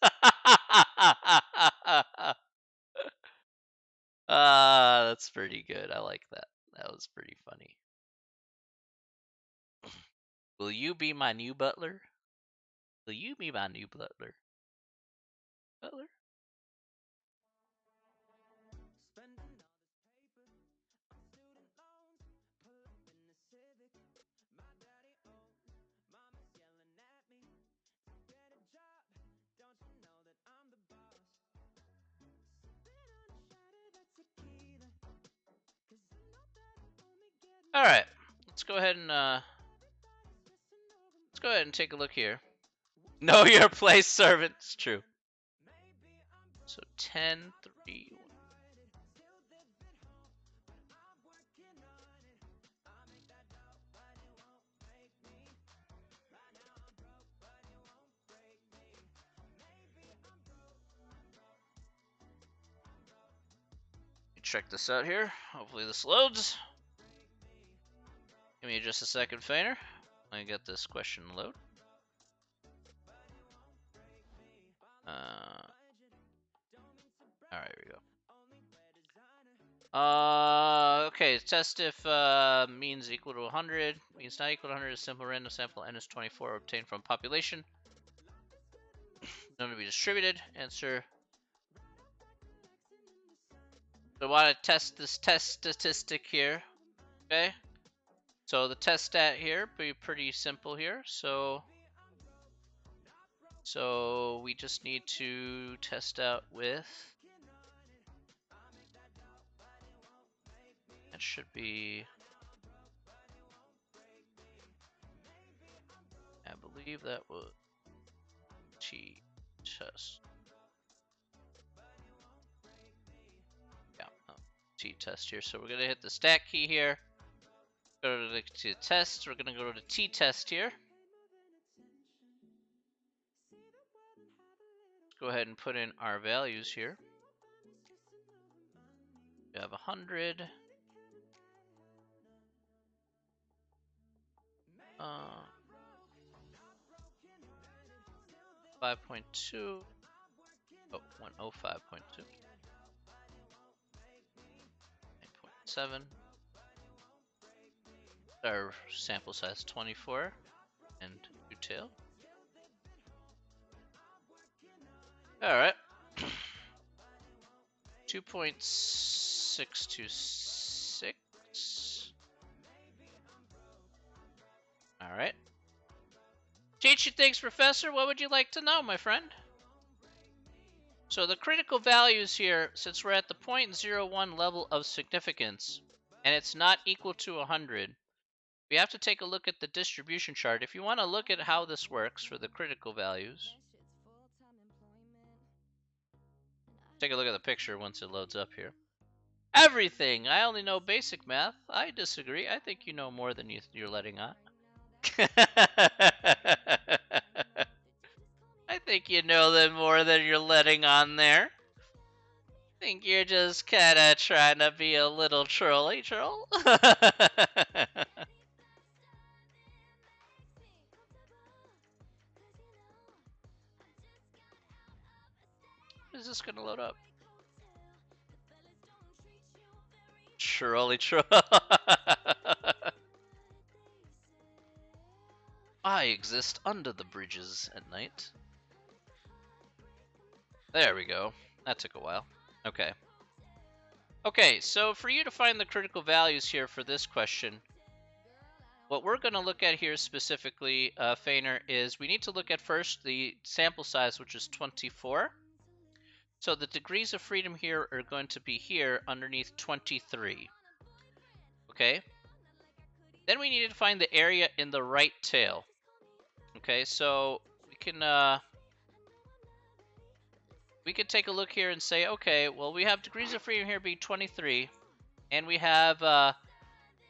That's pretty good. I like that. That was pretty funny. Will you be my new butler? Will you be my new butler? Butler? All right, let's go ahead and take a look here. Know your place, servant. It's true. So 10, 3. Check this out here. Hopefully this loads. Give me just a second, Feiner. Let me get this question load. Alright, here we go. Okay, test if means equal to 100. Means not equal to 100 is simple random sample n is 24 obtained from population. Known to be distributed. Answer. So I want to test this test statistic here. Okay. So the test stat here be pretty simple here. So we just need to test out with. That should be. I believe that was T test. Yeah, T test here. So we're gonna hit the stat key here. Go to the test. We're gonna go to T test here. Go ahead and put in our values here. We have 100. 5.2. Oh, 105.2. 9.7. Our sample size 24 and two-tail. Alright. 2.626. Alright. Teach you things, Professor. What would you like to know, my friend? So the critical values here, since we're at the 0.01 level of significance, and it's not equal to 100, we have to take a look at the distribution chart. If you want to look at how this works for the critical values, take a look at the picture once it loads up here. Everything! I only know basic math. I disagree. I think you know more than you're letting on. I think you know them more than you're letting on there. I think you're just kind of trying to be a little trolly troll. Is this gonna load up? Trolly troll. I exist under the bridges at night. There we go. That took a while. Okay. Okay, so for you to find the critical values here for this question, what we're going to look at here specifically, Feiner, is we need to look at first the sample size, which is 24. So the degrees of freedom here are going to be here underneath 23. Okay? Then we need to find the area in the right tail. Okay, so we could take a look here and say, okay, well, we have degrees of freedom here being 23, and we have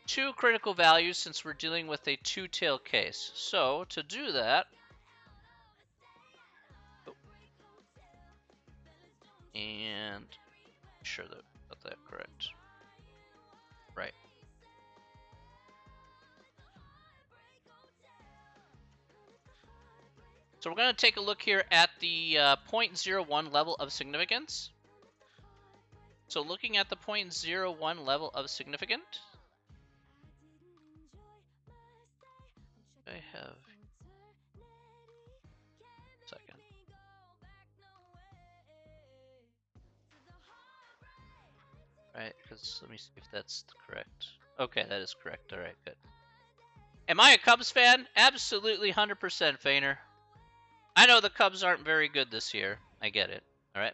two critical values since we're dealing with a two-tail case. So to do that, and make sure that I got that correct. Right. So we're going to take a look here at the 0.01 level of significance. So looking at the 0.01 level of significant, I have a second. Right, because let me see if that's correct. Okay, that is correct. All right, good. Am I a Cubs fan? Absolutely 100%, Feiner. I know the Cubs aren't very good this year. I get it. All right.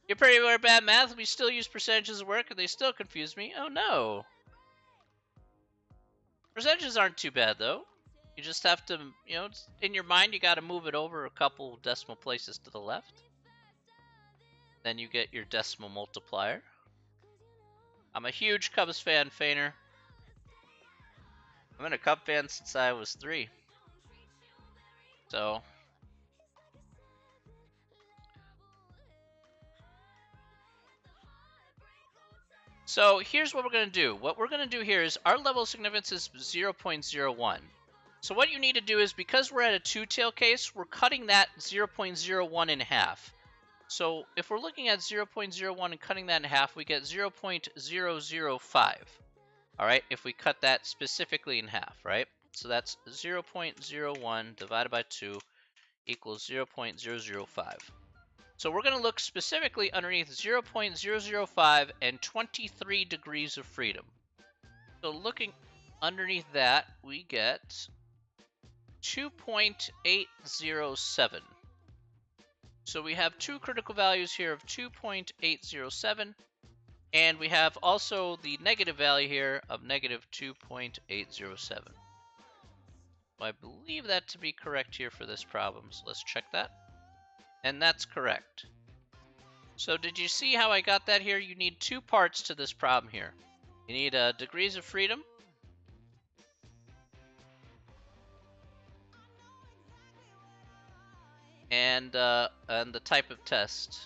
You're pretty aware of bad math. We still use percentages of work, and they still confuse me. Oh, no. Percentages aren't too bad, though. You just have to, in your mind, you got to move it over a couple decimal places to the left. Then you get your decimal multiplier. I'm a huge Cubs fan, Feiner. I've been a Cub fan since I was 3. So here's what we're going to do. What we're going to do here is our level of significance is 0.01. So what you need to do is, because we're at a two-tail case, we're cutting that 0.01 in half. So if we're looking at 0.01 and cutting that in half, we get 0.005. All right, if we cut that specifically in half, right? So that's 0.01 divided by 2 equals 0.005. So we're going to look specifically underneath 0.005 and 23 degrees of freedom. So looking underneath that, we get 2.807. So we have two critical values here of 2.807, and we have also the negative value here of negative 2.807. I believe that to be correct here for this problem, so let's check that. And that's correct. So did you see how I got that here? You need two parts to this problem here. You need degrees of freedom, and the type of test.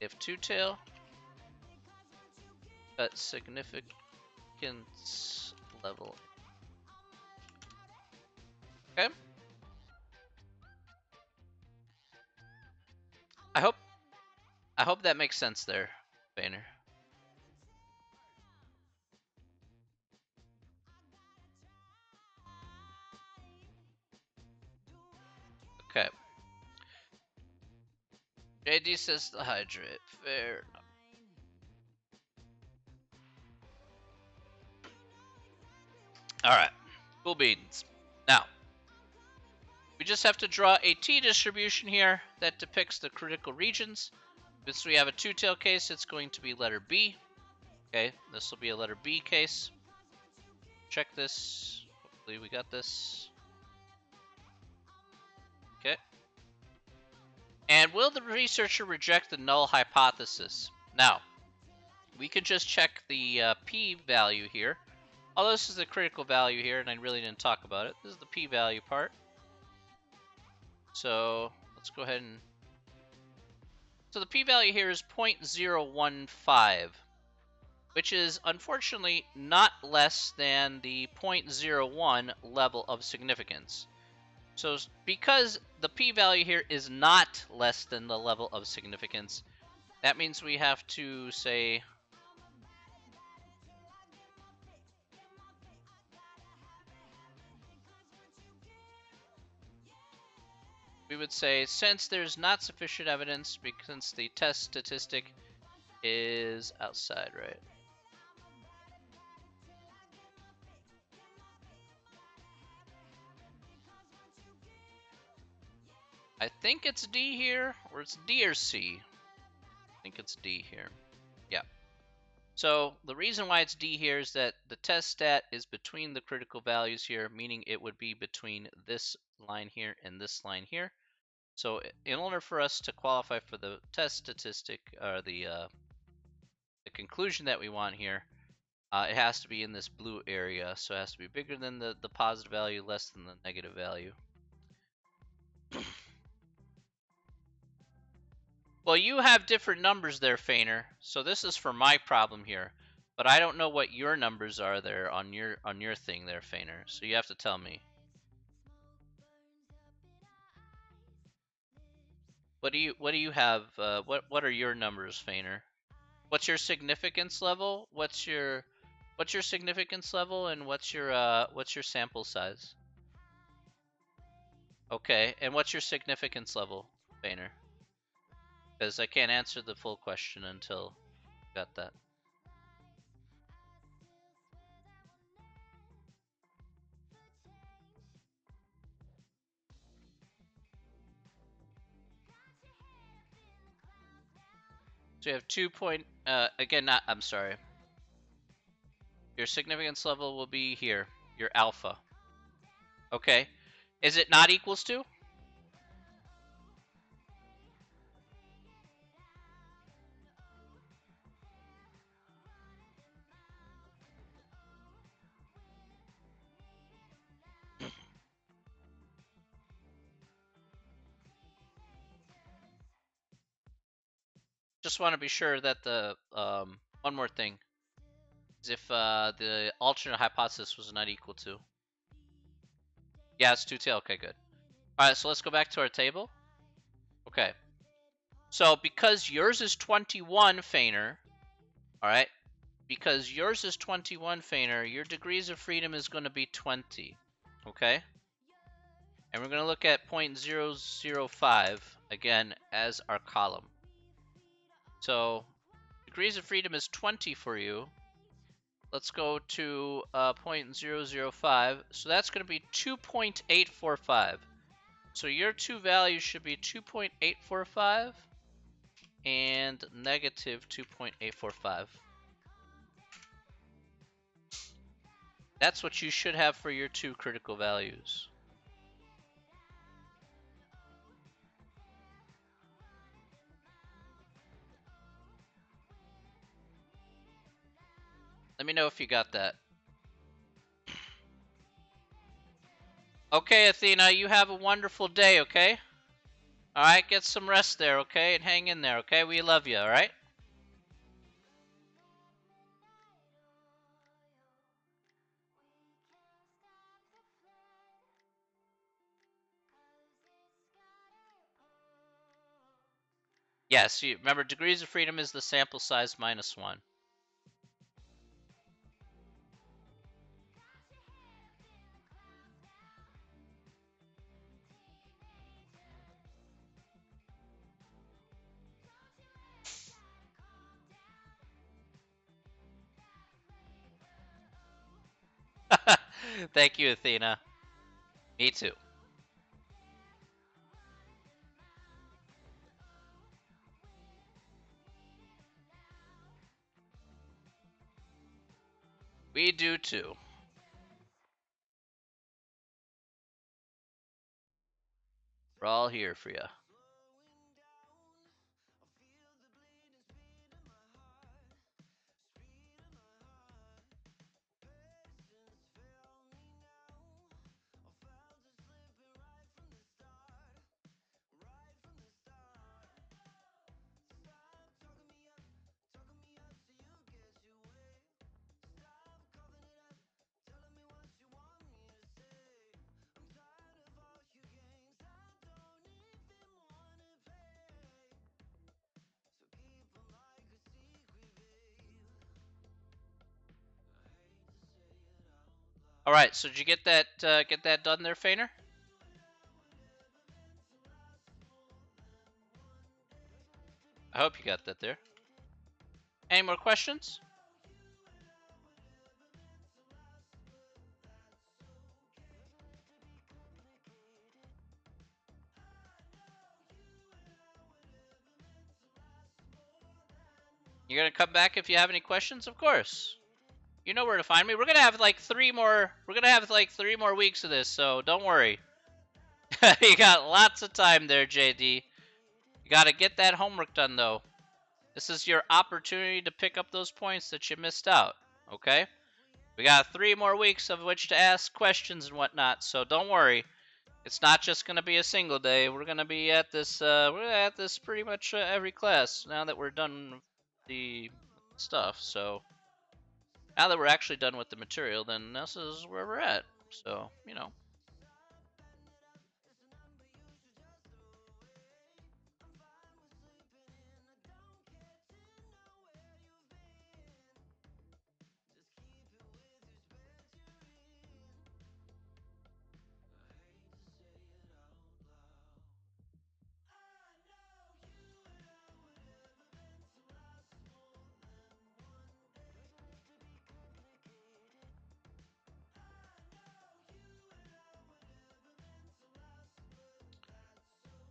If two-tail, at significance level. Okay. I hope that makes sense there, Feiner. Okay. JD says the hydrate. Fair enough. Alright. Cool beans. Now, we just have to draw a t-distribution here that depicts the critical regions. Since we have a two-tail case, it's going to be letter B. Okay, this will be a letter B case. Check this. Hopefully we got this. Okay. And will the researcher reject the null hypothesis? Now, we can just check the p-value here. Although this is the critical value here, and I really didn't talk about it. This is the p-value part. So let's go ahead and... So the p-value here is 0.015, which is unfortunately not less than the 0.01 level of significance. So because the p-value here is not less than the level of significance, that means we have to say... We would say, since there's not sufficient evidence, since the test statistic is outside, right? I think it's D here, or it's D or C. I think it's D here. Yeah. So the reason why it's D here is that the test stat is between the critical values here, meaning it would be between this line here and this line here. So in order for us to qualify for the test statistic, or the conclusion that we want here, it has to be in this blue area. So it has to be bigger than the positive value, less than the negative value. Well, you have different numbers there, Feiner. So this is for my problem here. But I don't know what your numbers are there on your thing there, Feiner. So you have to tell me. What do you have? What are your numbers, Feiner? What's your significance level? What's your significance level, and what's your sample size? Okay, and what's your significance level, Feiner? Because I can't answer the full question until I got that. So you have 2 point, again, I'm sorry. Your significance level will be here, your alpha. Okay. Is it not equals to? Just want to be sure that the, one more thing is if the alternate hypothesis was not equal to. Yeah, it's 2 tail. Okay, good. All right, so let's go back to our table. Okay. So because yours is 21, Feiner, all right, because yours is 21, Feiner, your degrees of freedom is going to be 20, okay? And we're going to look at 0.005 again as our column. So degrees of freedom is 20 for you. Let's go to 0.005. So that's going to be 2.845. So your two values should be 2.845 and negative 2.845. That's what you should have for your two critical values. Let me know if you got that. Okay, Athena, you have a wonderful day, okay? Alright, get some rest there, okay? And hang in there, okay? We love you, alright? Yes, you remember, degrees of freedom is the sample size minus 1. Thank you, Athena. Me too. We do too. We're all here for you. All right, so did you get that done there, Fainer? I hope you got that there. Any more questions? You're gonna come back if you have any questions, of course. You know where to find me. We're gonna have like 3 more. We're gonna have like 3 more weeks of this, so don't worry. You got lots of time there, JD. You gotta get that homework done though. This is your opportunity to pick up those points that you missed out. Okay? We got 3 more weeks of which to ask questions and whatnot, so don't worry. It's not just gonna be a single day. We're gonna be at this. We're at this pretty much every class now that we're done with the stuff. So now that we're actually done with the material, then this is where we're at. So you know.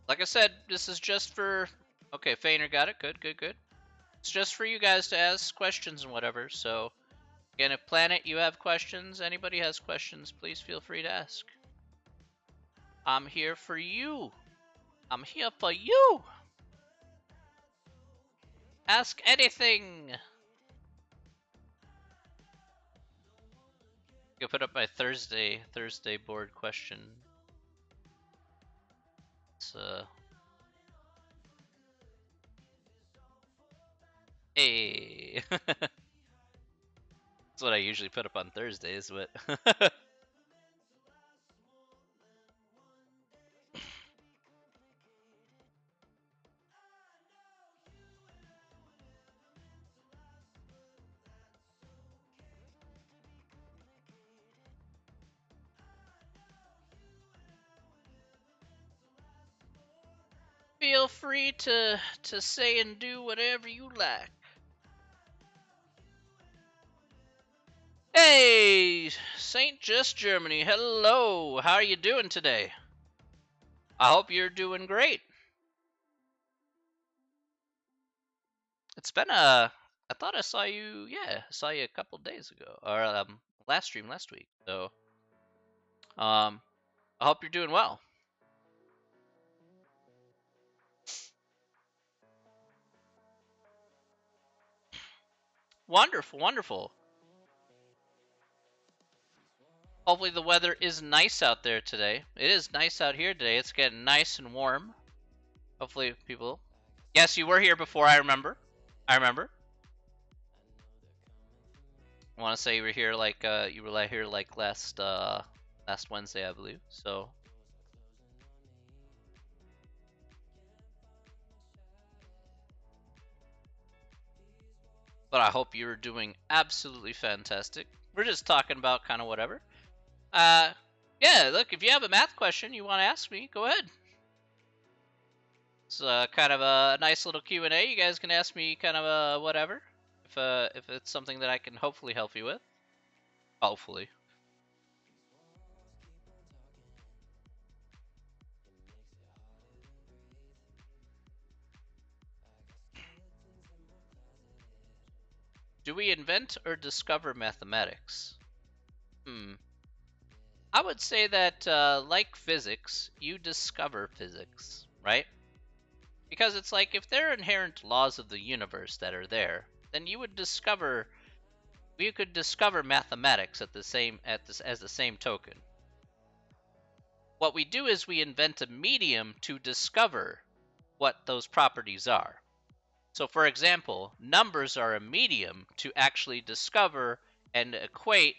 Like I said, this is just for. Okay, Fainer got it. Good, good, good. It's just for you guys to ask questions and whatever. So again, if Planet you have questions, anybody has questions, please feel free to ask. I'm here for you. I'm here for you. Ask anything. Go put up my Thursday board question. It's hey. That's what I usually put up on Thursdays, but feel free to say and do whatever you like. Hey, Saint Just Germany. Hello. How are you doing today? I hope you're doing great. It's been I thought I saw you. Yeah, I saw you a couple days ago, or last stream last week. So I hope you're doing well. Wonderful, wonderful. Hopefully the weather is nice out there today. It is nice out here today. It's getting nice and warm. Hopefully people. Yes, you were here before. I remember. I remember. I want to say you were here like here like last Wednesday, I believe. So. But I hope you're doing absolutely fantastic. We're just talking about kind of whatever. Yeah, look, if you have a math question you want to ask me, go ahead. It's kind of a nice little Q&A. You guys can ask me kind of whatever, if it's something that I can hopefully help you with. Hopefully. Do we invent or discover mathematics? I would say that, like physics, you discover physics, right? Because it's like if there are inherent laws of the universe that are there, then you could discover mathematics at the same as the same token. What we do is we invent a medium to discover what those properties are. So for example, numbers are a medium to actually discover and equate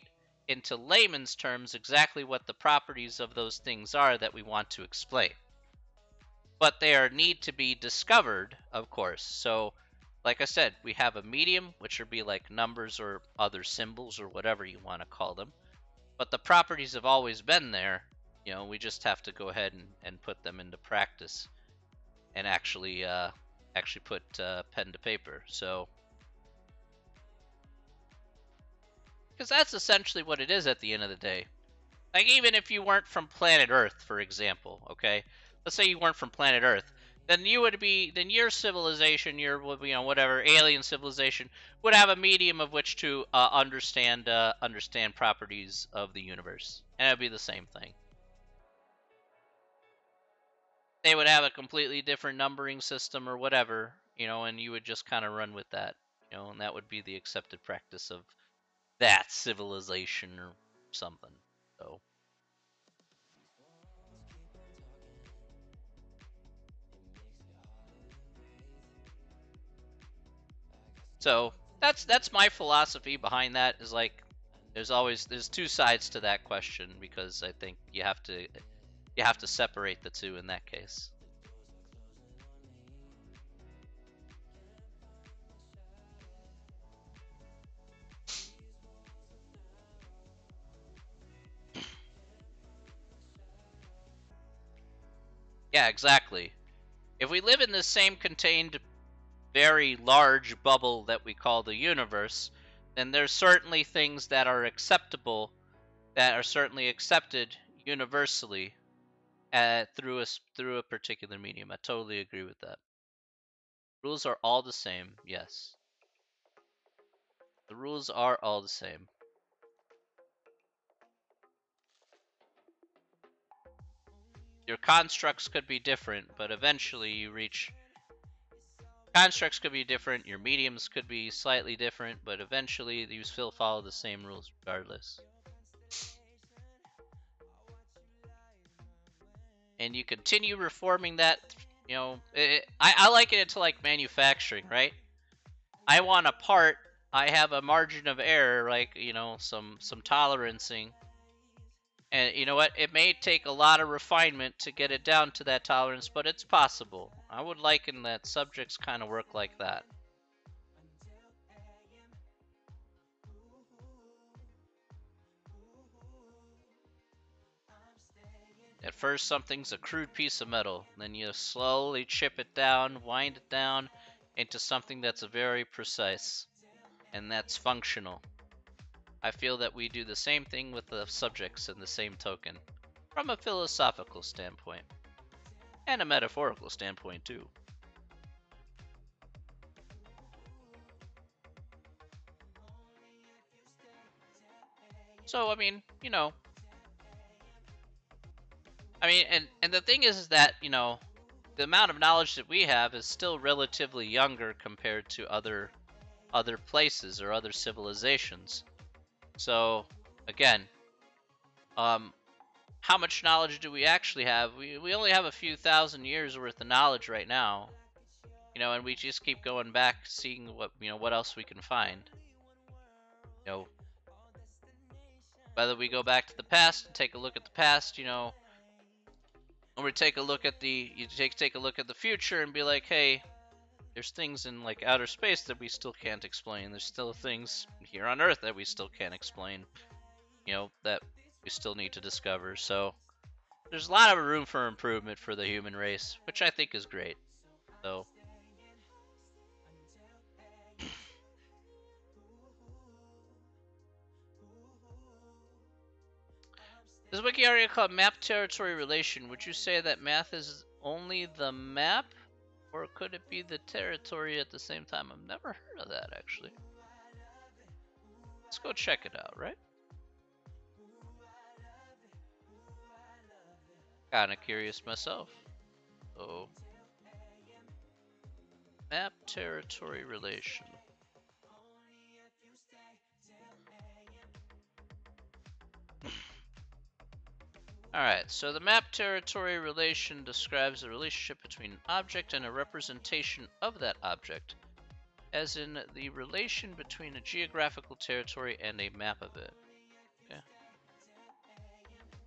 into layman's terms exactly what the properties of those things are that we want to explain. But they need to be discovered, of course. So like I said, we have a medium, which would be like numbers or other symbols or whatever you want to call them. But the properties have always been there. We just have to go ahead and put them into practice and actually put pen to paper. So, because that's essentially what it is at the end of the day. Like, even if you weren't from planet Earth, for example, okay? Let's say you weren't from planet Earth, then your civilization, your whatever alien civilization would have a medium of which to understand properties of the universe, and it'd be the same thing. They would have a completely different numbering system or whatever, and you would just kind of run with that, and that would be the accepted practice of that civilization or something. So that's my philosophy behind that. Is like there's two sides to that question, because I think you have to separate the two in that case. Yeah, exactly. If we live in the same contained, very large bubble that we call the universe, then there's certainly things that are acceptable, that are certainly accepted universally through a particular medium. I totally agree with that. Rules are all the same. Yes, the rules are all the same. Your constructs could be different, but eventually you reach. Constructs could be different, your mediums could be slightly different, but eventually you still follow the same rules regardless. And you continue reforming that. I liken it to like manufacturing, right? I want a part, I have a margin of error, like some tolerancing, and you know what? It may take a lot of refinement to get it down to that tolerance, but it's possible. I would liken that subjects kind of work like that. At first, something's a crude piece of metal. Then you slowly chip it down, wind it down into something that's very precise and that's functional. I feel that we do the same thing with the subjects in the same token, from a philosophical standpoint, and a metaphorical standpoint, too. So, and the thing is that, the amount of knowledge that we have is still relatively younger compared to other places or other civilizations. So, again, how much knowledge do we actually have? We only have a few thousand years worth of knowledge right now, and we just keep going back, seeing what else we can find. You know, whether we go back to the past and take a look at the past, or we take a look at take a look at the future and be like, hey, there's things in like outer space that we still can't explain. There's still things here on Earth that we still can't explain. That we still need to discover. So there's a lot of room for improvement for the human race, which I think is great. So this wiki article called Map Territory Relation. Would you say that math is only the map, or could it be the territory at the same time? I've never heard of that, actually. Let's go check it out, right? Kinda curious myself. So, map territory relation. Alright, so the map territory relation describes the relationship between an object and a representation of that object, as in the relation between a geographical territory and a map of it. Okay.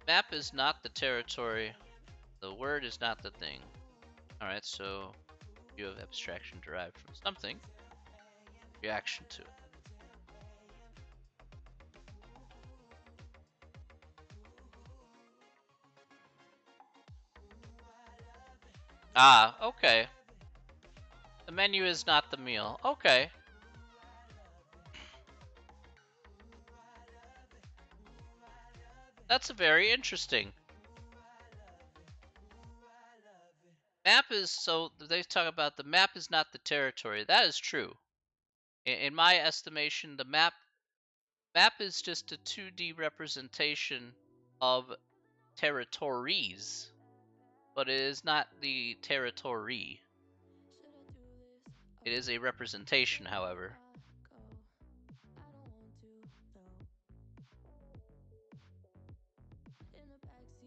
Map is not the territory, the word is not the thing. Alright, so you have abstraction derived from something, reaction to it. Ah, okay. The menu is not the meal. Okay. That's very interesting. Map is, so they talk about the map is not the territory. That is true. In my estimation, the map is just a 2D representation of territories, but it is not the territory. It is a representation, however.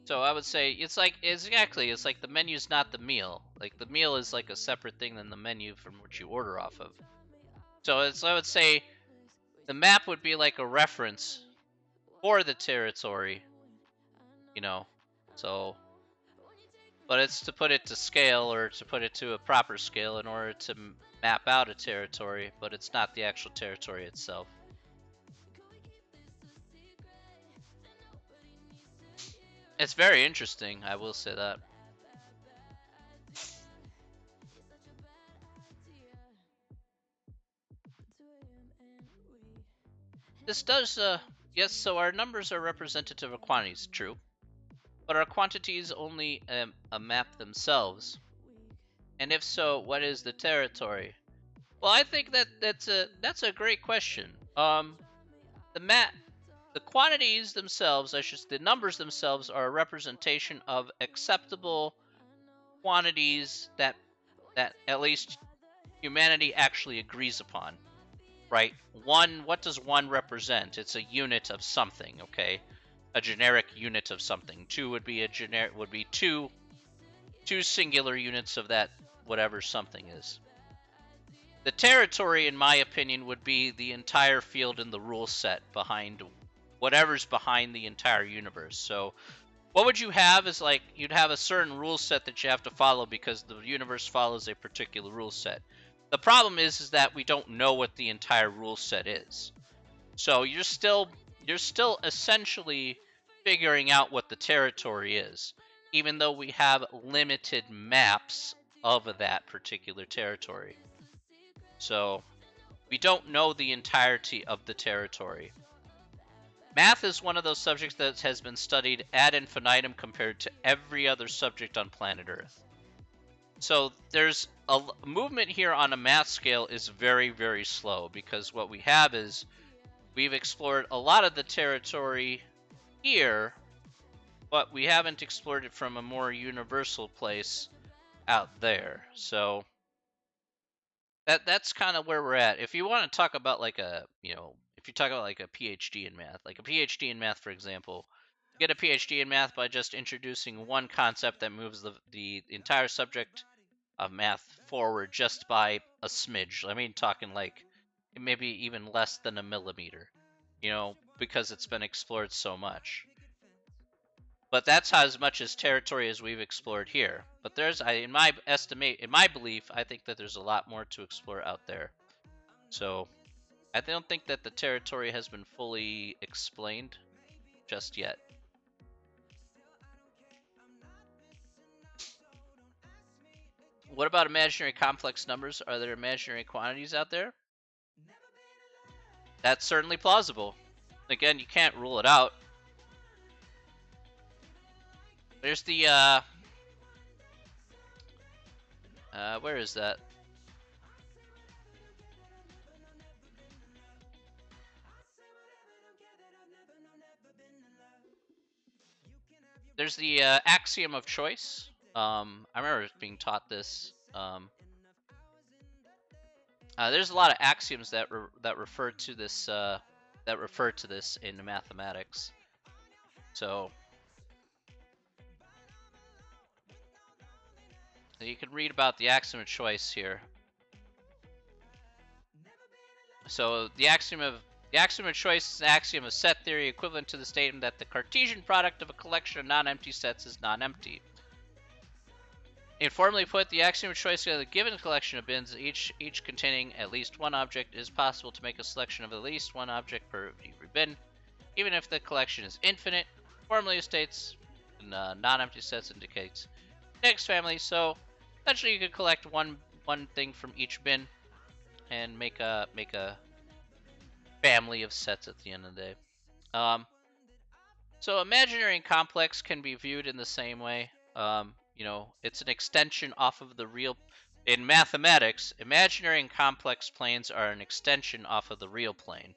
So I would say it's like the menu's not the meal. Like the meal is like a separate thing than the menu from which you order off of. So I would say the map would be like a reference for the territory, you know. So, but it's to put it to scale or to put it to a proper scale in order to map out a territory, but it's not the actual territory itself. It's very interesting, I will say that. This does, yes, so our numbers are representative of quantities, true. But are quantities only a map themselves? And if so, what is the territory? Well, I think that's a great question. The quantities themselves, the numbers themselves are a representation of acceptable quantities that at least humanity actually agrees upon, right? What does one represent? It's a unit of something, okay? A generic unit of something. Two would be two singular units of that whatever something is. The territory, in my opinion, would be the entire field and the rule set behind whatever's behind the entire universe. So what would you have is like you'd have a certain rule set that you have to follow because the universe follows a particular rule set. The problem is that we don't know what the entire rule set is. So you're still essentially figuring out what the territory is, even though we have limited maps of that particular territory. So we don't know the entirety of the territory. Math is one of those subjects that has been studied ad infinitum compared to every other subject on planet Earth. So there's a movement here on a math scale is very, very slow because what we have is we've explored a lot of the territory here, but we haven't explored it from a more universal place out there. So that's kind of where we're at. If you want to talk about like if you talk about like a PhD in math, like a PhD in math, for example, you get a PhD in math by just introducing one concept that moves the entire subject of math forward just by a smidge. I mean, talking like maybe even less than a millimeter, because it's been explored so much. But that's as much as territory as we've explored here. But in my belief, I think that there's a lot more to explore out there. So I don't think that the territory has been fully explained just yet. What about imaginary complex numbers? Are there imaginary quantities out there? That's certainly plausible. Again, you can't rule it out. There's the where is that? there's the axiom of choice. I remember being taught this. There's a lot of axioms that refer to this in mathematics. So you can read about the axiom of choice here. So the axiom of choice is an axiom of set theory equivalent to the statement that the Cartesian product of a collection of non-empty sets is non-empty. Informally put, the axiom of choice of a given collection of bins, each containing at least one object, it is possible to make a selection of at least one object per every bin, even if the collection is infinite. Formally states non-empty sets indicates next family. So essentially, you could collect one thing from each bin and make a family of sets at the end of the day. So imaginary and complex can be viewed in the same way. You know, it's an extension off of the real. In mathematics, imaginary and complex planes are an extension off of the real plane.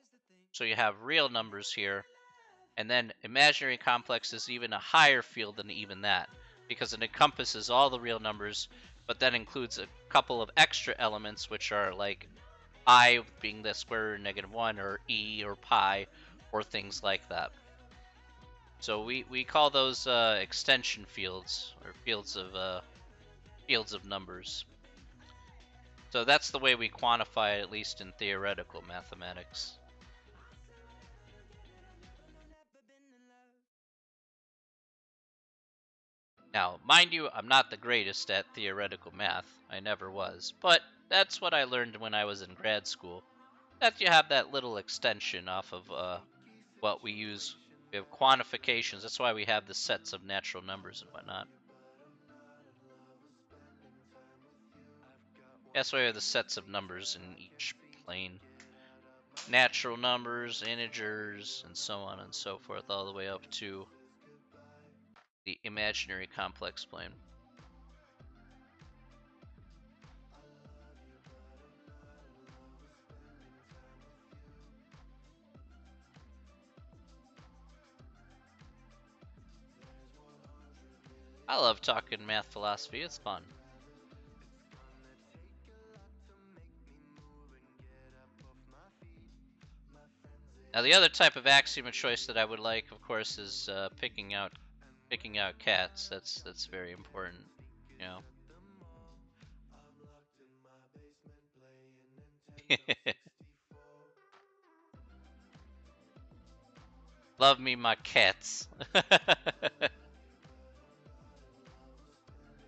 So you have real numbers here, and then imaginary and complex is even a higher field than even that, because it encompasses all the real numbers, but then includes a couple of extra elements, which are like I being the square root of -1, or e or pi, or things like that. So we call those extension fields, or fields of numbers. So that's the way we quantify it, at least in theoretical mathematics. Now, mind you, I'm not the greatest at theoretical math. I never was. But that's what I learned when I was in grad school. That you have that little extension off of what we use. We have quantifications. That's why we have the sets of natural numbers and whatnot. That's why we have the sets of numbers in each plane. Natural numbers, integers, and so on and so forth, all the way up to the imaginary complex plane. I love talking math philosophy, it's fun. Now the other type of axiom of choice that I would like, of course, is picking out cats. That's very important, you know. Love me my cats.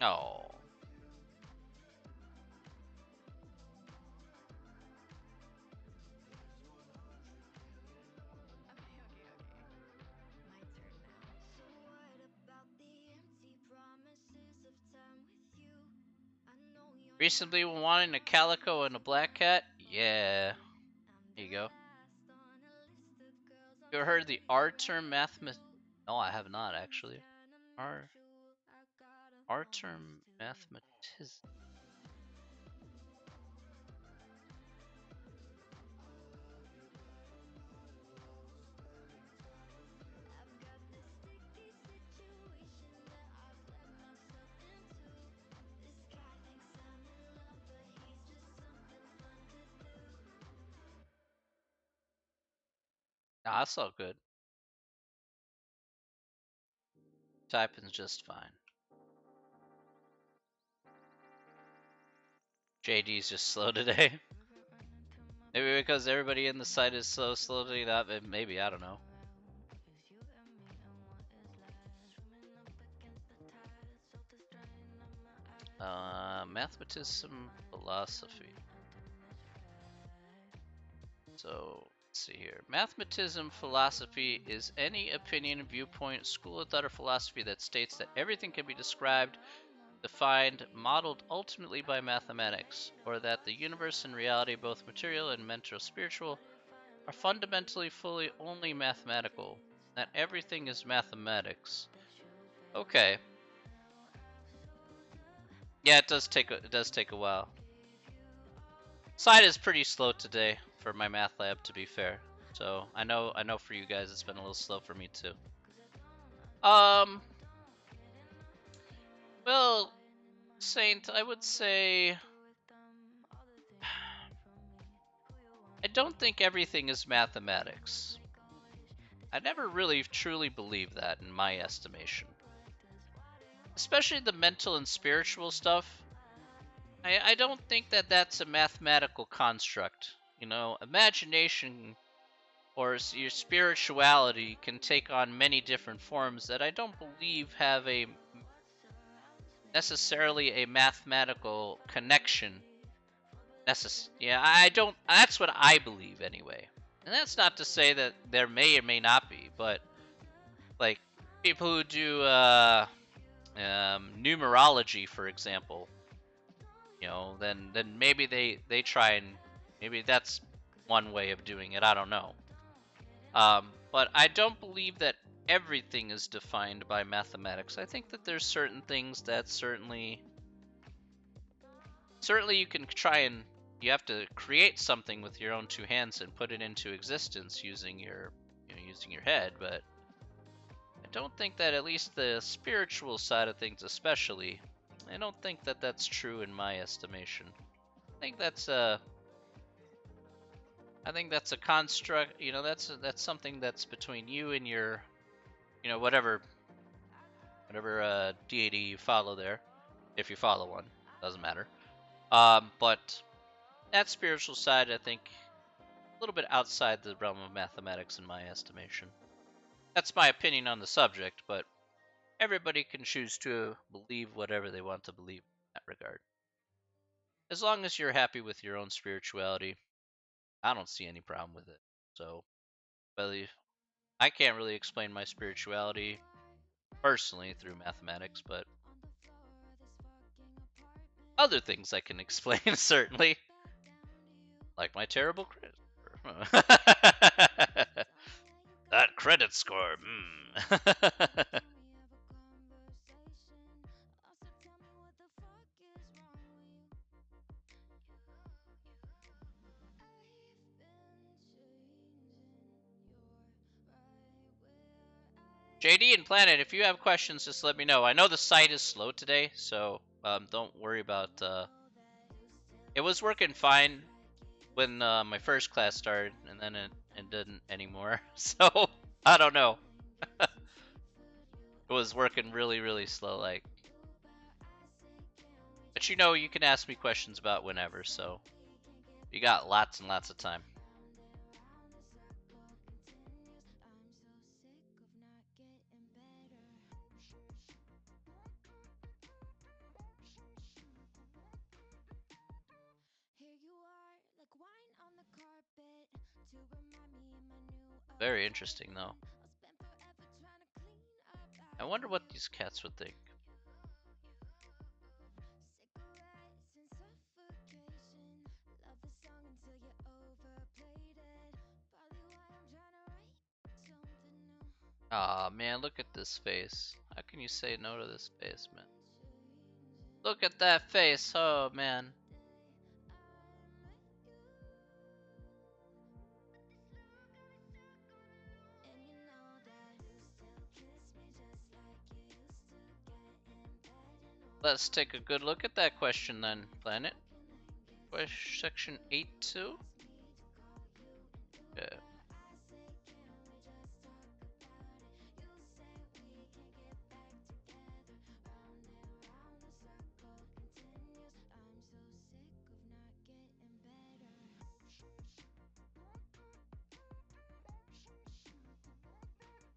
Oh. Recently wanting a calico and a black cat? Yeah. Here you go. You ever heard the R term mathemat? No, I have not actually. R term mathematism. Nah, that's all good. Typing's just fine. JD's just slow today. Maybe because everybody in the site is so slow today. Maybe, I don't know. Mathematism philosophy. So let's see here. Mathematism philosophy is any opinion, viewpoint, school of thought, or philosophy that states that everything can be described, defined, modeled ultimately by mathematics, or that the universe and reality, both material and mental spiritual, are fundamentally fully only mathematical. That everything is mathematics. Okay. Yeah, it does take a while. Site is pretty slow today for my math lab, to be fair. So I know for you guys it's been a little slow for me too. Well, Saint, I would say I don't think everything is mathematics. I never really truly believed that in my estimation. Especially the mental and spiritual stuff. I don't think that that's a mathematical construct. You know, imagination or your spirituality can take on many different forms that I don't believe have a necessarily a mathematical connection. Yeah, I don't. That's what I believe anyway. And that's not to say that there may or may not be, but like people who do numerology, for example, you know, then maybe they try and maybe that's one way of doing it. I don't know. But I don't believe that everything is defined by mathematics. I think that there's certain things that certainly you can try and you have to create something with your own two hands and put it into existence using using your head, but I don't think that at least the spiritual side of things especially, I don't think that that's true in my estimation. I think that's a I think that's a construct, that's something that's between you and your, whatever deity you follow there, if you follow one, doesn't matter. But that spiritual side, I think, a little bit outside the realm of mathematics in my estimation. That's my opinion on the subject, but everybody can choose to believe whatever they want to believe in that regard. As long as you're happy with your own spirituality, I don't see any problem with it. So, but I can't really explain my spirituality personally through mathematics, but other things I can explain certainly, like my terrible credit score. That credit score. JD and Planet, if you have questions, just let me know. I know the site is slow today, so don't worry about. It was working fine when my first class started, and then it didn't anymore. So I don't know. It was working really, really slow, like. But you can ask me questions about whenever, so you got lots and lots of time. Very interesting, though. I wonder what these cats would think. Aw, man, look at this face. How can you say no to this face, man? Look at that face. Oh, man. Let's take a good look at that question then, Planet. Section 8.2? Yeah.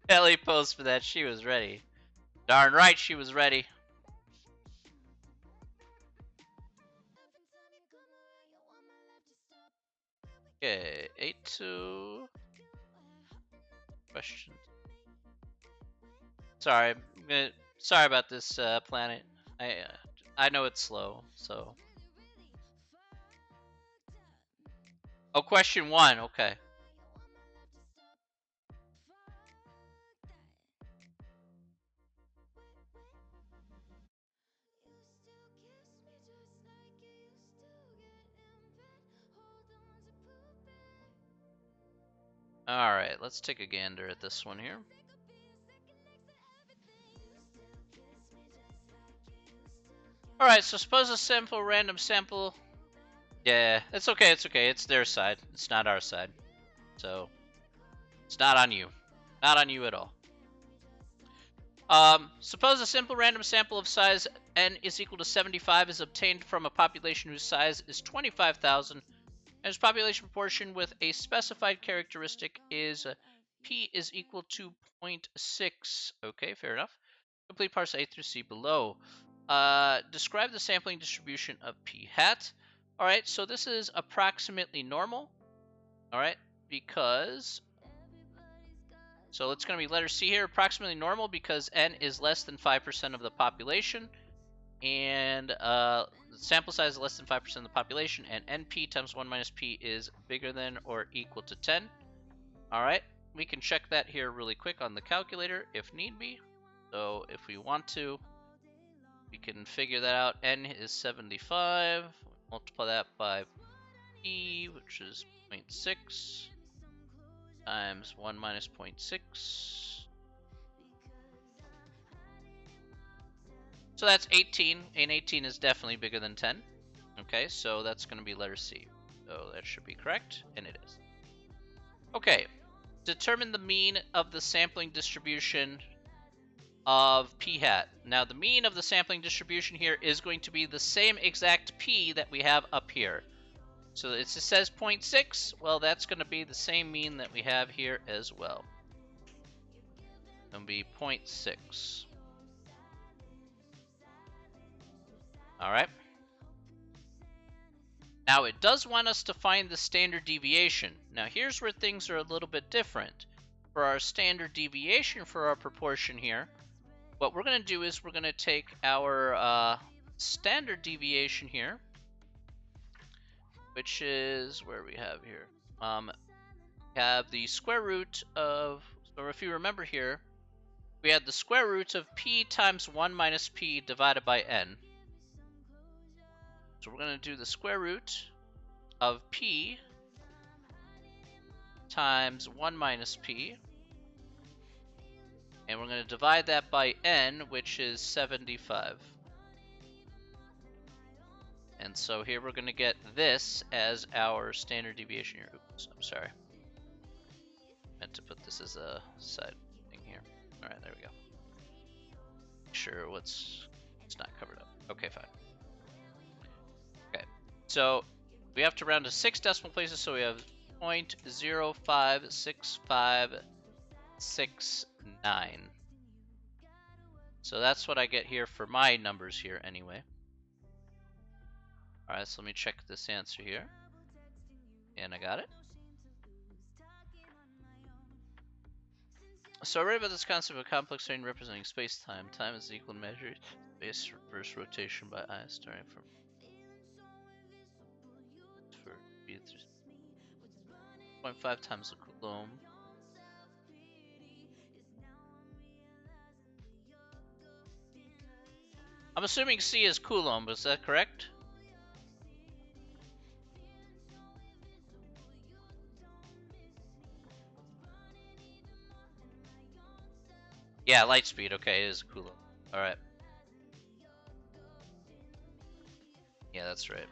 Ellie posed for that. She was ready. Darn right she was ready. Okay, 8.2. Questions. Sorry, sorry about this, Planet. I know it's slow, so. Oh, question 1. Okay. Alright, let's take a gander at this one here. All right, so suppose a simple random sample. Yeah, it's okay. It's okay. It's their side. It's not our side. So it's not on you. Not on you at all. Suppose a simple random sample of size n is equal to 75 is obtained from a population whose size is 25,000, and whose population proportion with a specified characteristic is p is equal to 0.6. Okay, fair enough. Complete parts A through C below. Describe the sampling distribution of p hat. All right, so this is approximately normal. All right, because so it's going to be letter C here, approximately normal, because n is less than 5% of the population, and the sample size is less than 5% of the population, and np times 1 minus p is bigger than or equal to 10. All right, we can check that here really quick on the calculator if need be. So if we want to, we can figure that out. N is 75. Multiply that by p, which is 0.6, times 1 minus 0.6. So that's 18, and 18 is definitely bigger than 10. Okay, so that's going to be letter C. So that should be correct, and it is. Okay, determine the mean of the sampling distribution of p hat. Now, the mean of the sampling distribution here is going to be the same exact p that we have up here. So it says 0.6. Well, that's going to be the same mean that we have here as well. It's going to be 0.6. All right. Now, it does want us to find the standard deviation. Now, here's where things are a little bit different. For our standard deviation for our proportion here, what we're going to do is we're going to take our standard deviation here, which is where we have here. We have the square root of, so if you remember here, we had the square root of p times 1 minus p divided by n. So we're going to do the square root of p times 1 minus p, and we're going to divide that by n, which is 75. And so here we're going to get this as our standard deviation here. Oops, I'm sorry. Meant to put this as a side thing here. All right, there we go. Make sure it's not covered up. Okay, fine. Okay, so we have to round to 6 decimal places, so we have 0.056569. So that's what I get here for my numbers here anyway. All right, so let me check this answer here. And I got it. So I read about this concept of a complex range representing space-time. Time is equal to measured space reverse rotation by I starting from 0.5 times the Coulomb. I'm assuming C is Coulomb, is that correct? Yeah, light speed, okay, it is Coulomb. Alright. Yeah, that's right.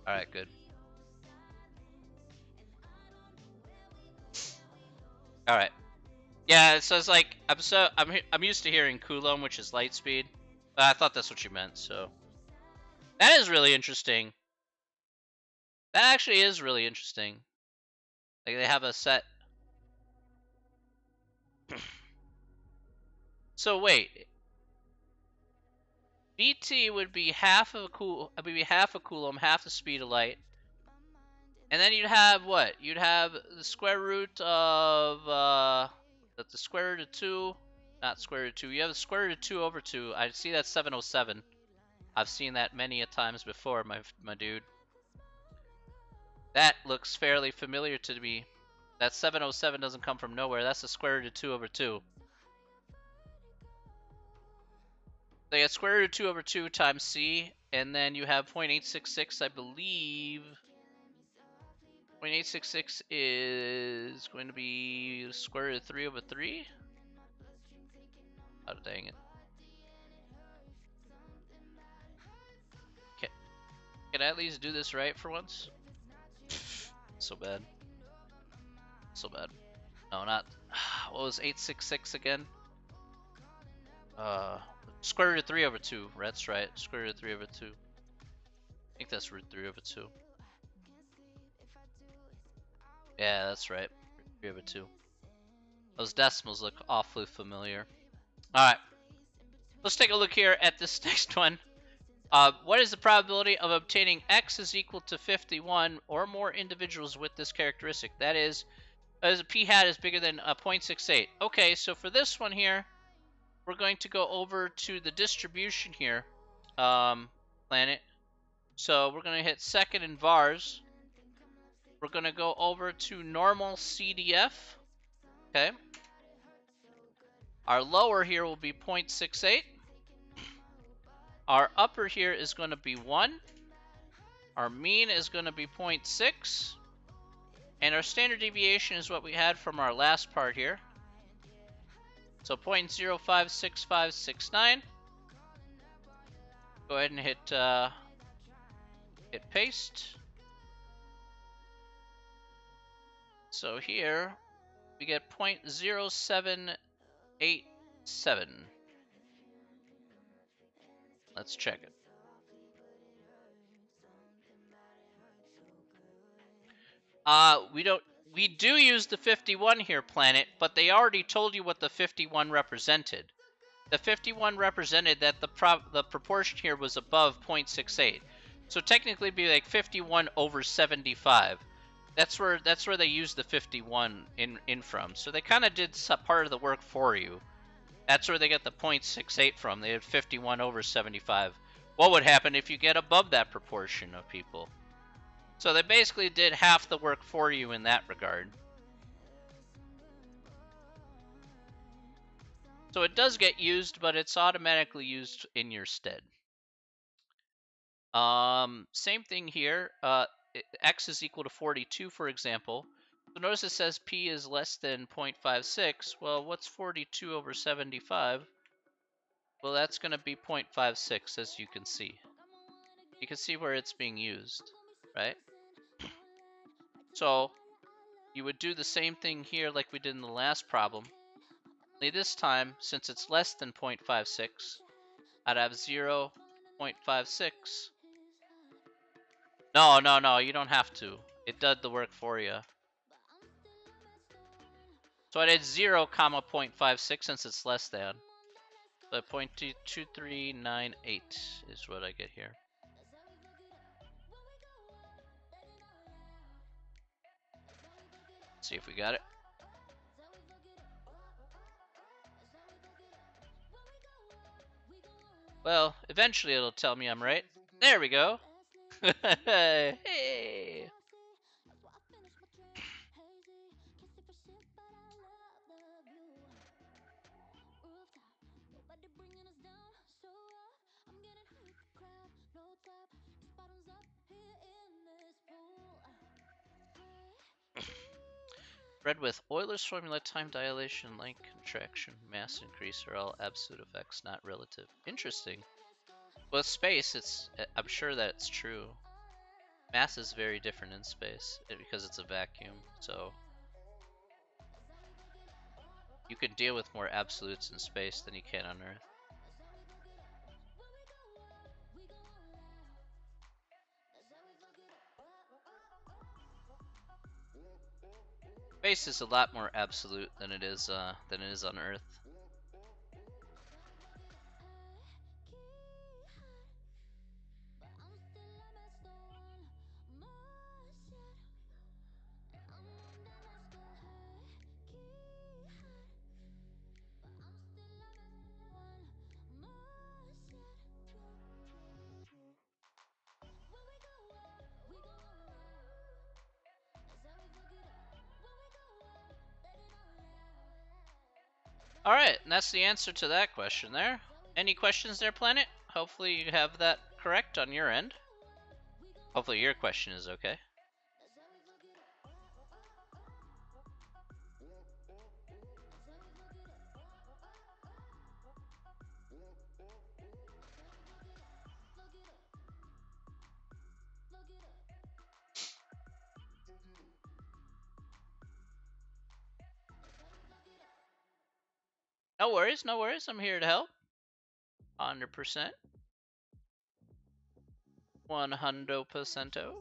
Alright, good. Alright. Yeah, so it's like I'm used to hearing Coulomb, which is light speed. But I thought that's what you meant, so that is really interesting. That actually is really interesting. Like they have a set. So wait, BT would be half of a Coulomb, half the speed of light, and then you'd have what? You'd have the square root of the square root of 2, not square root of 2. You have the square root of 2 over 2. I see that's 707. I've seen that many a times before, my dude. That looks fairly familiar to me. That 707 doesn't come from nowhere. That's the square root of 2 over 2. They get square root of 2 over 2 times c, and then you have 0.866, I believe. 0.866 is going to be square root of 3 over 3. Oh, dang it. Can I at least do this right for once? So bad. So bad. No, not. What was 866 again? Square root of 3 over 2. That's right. Square root of 3 over 2. I think that's root 3 over 2. Yeah, that's right. Root 3 over 2. Those decimals look awfully familiar. Alright. Let's take a look here at this next one. What is the probability of obtaining x is equal to 51 or more individuals with this characteristic? That is, as a p hat is bigger than 0.68. Okay, so for this one here, we're going to go over to the distribution here, planet. So we're going to hit second in vars. We're going to go over to normal CDF. Okay. Our lower here will be 0.68. Our upper here is going to be 1. Our mean is going to be 0.6. And our standard deviation is what we had from our last part here. So 0.056569. Go ahead and hit paste. So here we get 0.0787. Let's check it. We do use the 51 here, planet, but they already told you what the 51 represented. The 51 represented that the proportion here was above 0.68. So technically it'd be like 51 over 75. That's where they used the 51 in from. So they kind of did part of the work for you. That's where they get the 0.68 from. They had 51 over 75. What would happen if you get above that proportion of people? So they basically did half the work for you in that regard. So it does get used, but it's automatically used in your stead. Same thing here. X is equal to 42, for example. So notice it says P is less than 0.56. Well, what's 42 over 75? Well, that's going to be 0.56, as you can see. You can see where it's being used, right? So you would do the same thing here like we did in the last problem. Only this time, since it's less than 0.56, I'd have 0.56. No, you don't have to. It did the work for you. So I did 0, comma 0.56 since it's less than. So 0.2398 is what I get here. Let's see if we got it. Well, eventually it'll tell me I'm right. There we go. Hey. Read with Euler's formula, time dilation, length contraction, mass increase are all absolute effects, not relative. Interesting. With space, I'm sure that it's true. Mass is very different in space because it's a vacuum, so you can deal with more absolutes in space than you can on Earth. Space is a lot more absolute than it is on Earth. Alright, and that's the answer to that question there. Any questions there, Planet? Hopefully you have that correct on your end. Hopefully your question is okay. No worries, no worries. I'm here to help. 100%. 100%.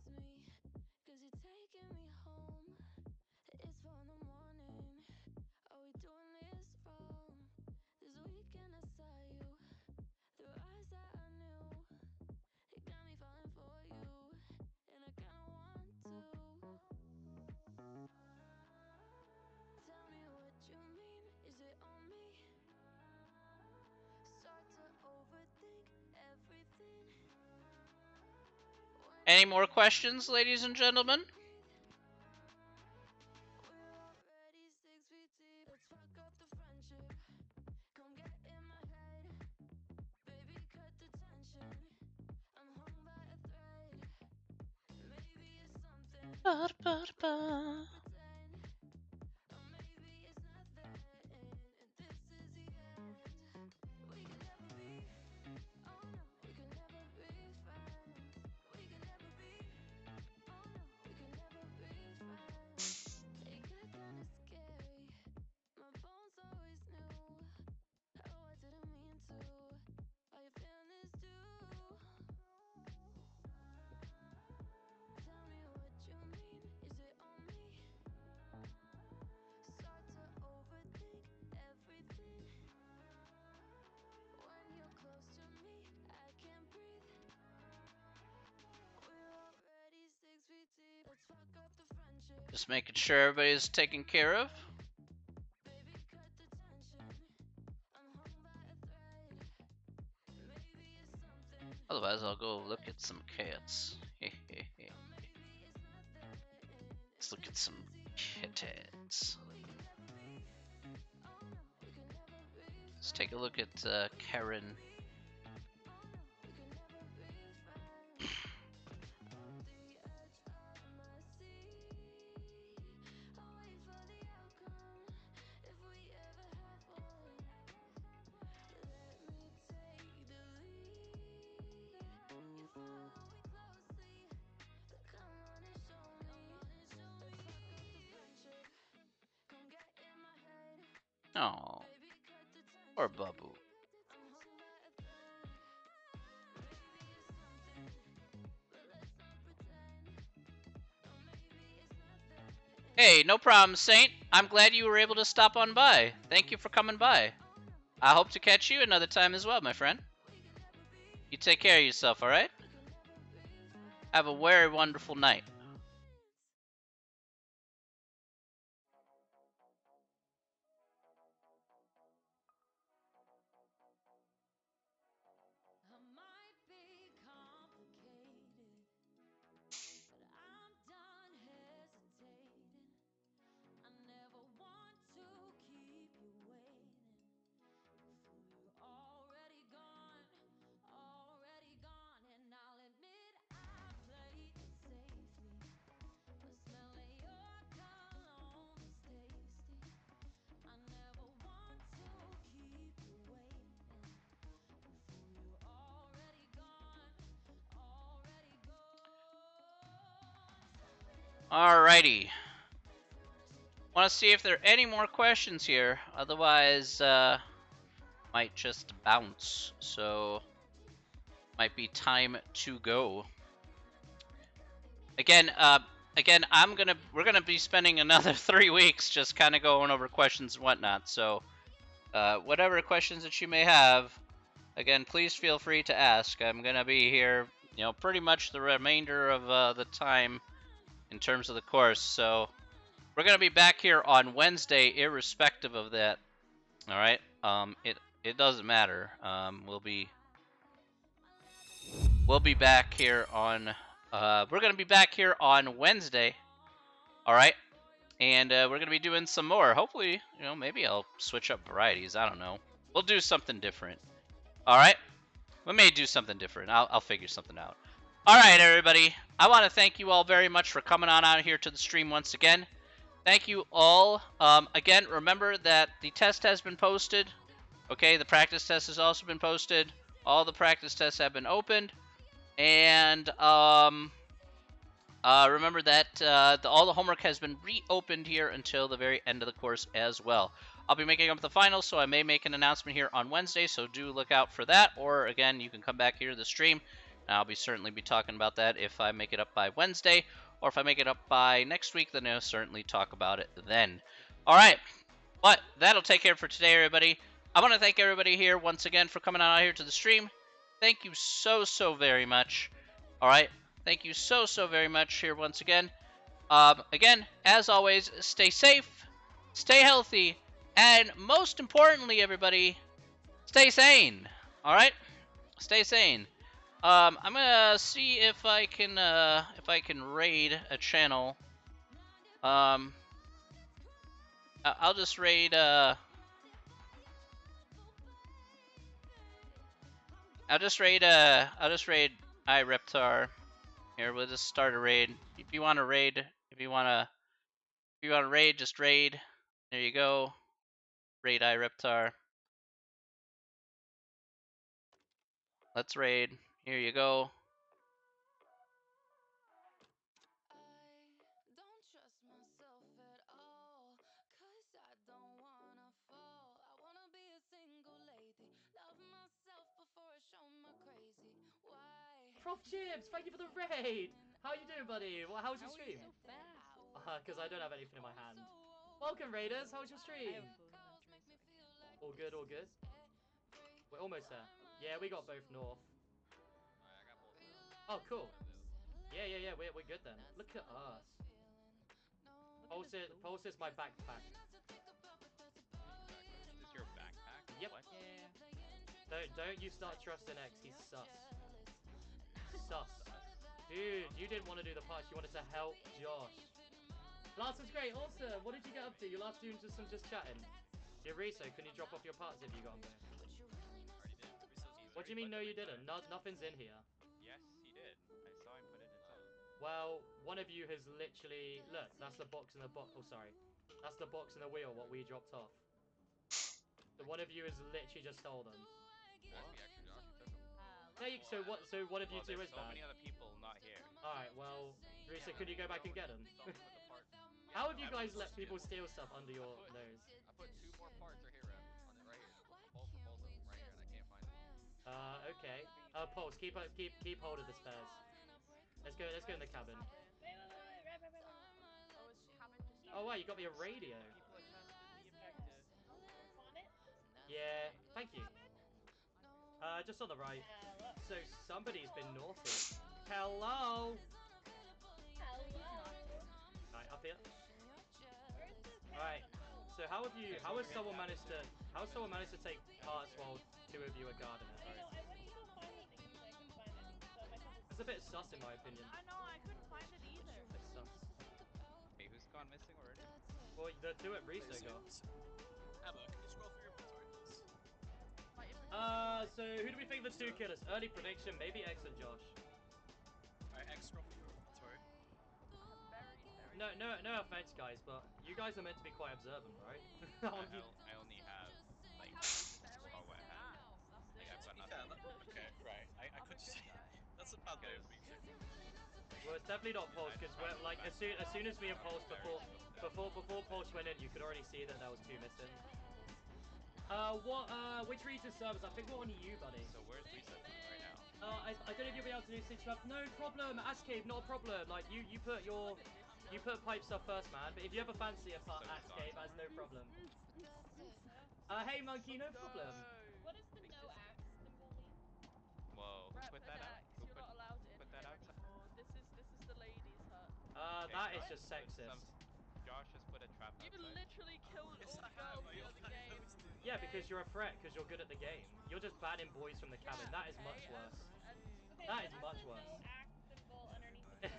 Any more questions, ladies and gentlemen? Just making sure everybody's taken care of. Otherwise, I'll go look at some cats. Let's look at some kittens. Let's take a look at Karen. Oh, or Babu. Hey, no problem, Saint. I'm glad you were able to stop on by. Thank you for coming by. I hope to catch you another time as well, my friend. You take care of yourself, alright? Have a very wonderful night. Alrighty. Want to see if there are any more questions here. Otherwise, might just bounce. So, might be time to go. Again, we're gonna be spending another 3 weeks just kind of going over questions and whatnot. So, whatever questions that you may have, again, please feel free to ask. I'm gonna be here, pretty much the remainder of the time in terms of the course. So, we're gonna be back here on Wednesday, irrespective of that. All right. It doesn't matter. We'll be back here on. We're gonna be back here on Wednesday. All right. And we're gonna be doing some more. Hopefully, maybe I'll switch up varieties. I don't know. We'll do something different. All right. We may do something different. I'll figure something out. All right, everybody. I want to thank you all very much for coming on out here to the stream once again. Thank you all. Again, remember that the test has been posted. Okay, the practice test has also been posted. All the practice tests have been opened. And Remember that all the homework has been reopened here until the very end of the course as well. I'll be making up the finals, so I may make an announcement here on Wednesday, so do look out for that. Or again, you can come back here to the stream, and I'll certainly be talking about that if I make it up by Wednesday, or if I make it up by next week, then I'll certainly talk about it then. All right, but that'll take care for today, everybody. I want to thank everybody here once again for coming out here to the stream. Thank you so very much. All right. Thank you so very much here once again. Again, as always, stay safe, stay healthy, and most importantly, everybody, stay sane. All right, stay sane. I'm gonna see if I can raid a channel. I'll just raid. I'll just raid iReptar. Here, we'll just start a raid. If you want to raid, if you want to raid, just raid. There you go. Raid iReptar. Let's raid. Here you go. Prof Chips, thank you for the raid! How you doing, buddy? Well, how's your stream? Because I don't have anything in my hand. Welcome, Raiders. How was your stream? All good, all good. We're almost there. Yeah, we got both north. Oh, cool. Yeah, we're good then. Look at us. Pulse is my backpack. Is your backpack? Yep. What? Don't you start trusting X. He's sus. Sus. Dude, you didn't want to do the parts. You wanted to help Josh. Last was great. Awesome. What did you get up to? You last doing just chatting. Riso, can you drop off your parts if you got them? Already did. What do you mean, no, you didn't? Nothing's in here. Yes, he did. I saw him put it inside. Well, one of you has literally... Look, that's the box and the box... Oh, sorry. That's the box and the wheel, what we dropped off. So one of you has literally just stole them. That's the extra Josh who took him. Hey, so one of you two is there's so bad? many other people not here. Alright, well, Riso, could you go back and get them? Someone put the part. How have you guys let people steal stuff under your nose? I put 2 more parts right here, Rev. On it, right here. Both of them, right here, and I can't find them. Okay. Pulse, keep hold of the spares. Let's go in the cabin. Oh wow, you got me a radio. Yeah, thank you. Just on the right. So somebody's been naughty. Hello. Right, up here. Alright. So how has someone managed to take parts while 2 of you are guarding it? It's a bit sus in my opinion. I know, I couldn't find it either. It's a bit sus. Hey, who's gone missing already? Well, the 2 at Riso got. Emma, can you scroll through your inventory, please? My inventory. So who do we think the 2 killers? Early prediction, maybe X and Josh. Alright, X, scroll through your inventory. No offense, guys, but you guys are meant to be quite observant, right? I only have, like, oh, what I have. Like, I've got nothing. Okay, right. I could just... That's a bad way of reaching. Well, it's definitely not Pulse, because we're like as soon as me and Pulse before Pulse went in, you could already see that there was 2 missing. Which region servers? I think we're on you, buddy. So where's Lisa right now? I don't know if you'll be able to do 6 map. No problem, Ascave, not a problem. Like you put pipe stuff first, man. But if you ever fancy a part Ascave, that's no problem. Hey monkey, no problem. What does the no axe symbol mean? Whoa, who put that out? Who You're not allowed in put that here out? anymore. This is the ladies' hut. That is just sexist. Josh has put a trap You outside. literally killed Yes, all I the have. girls in the game. Yeah, because you're a threat, because you're good at the game. You're just banning boys from the cabin. That is much worse. That is much worse. Axe symbol underneath the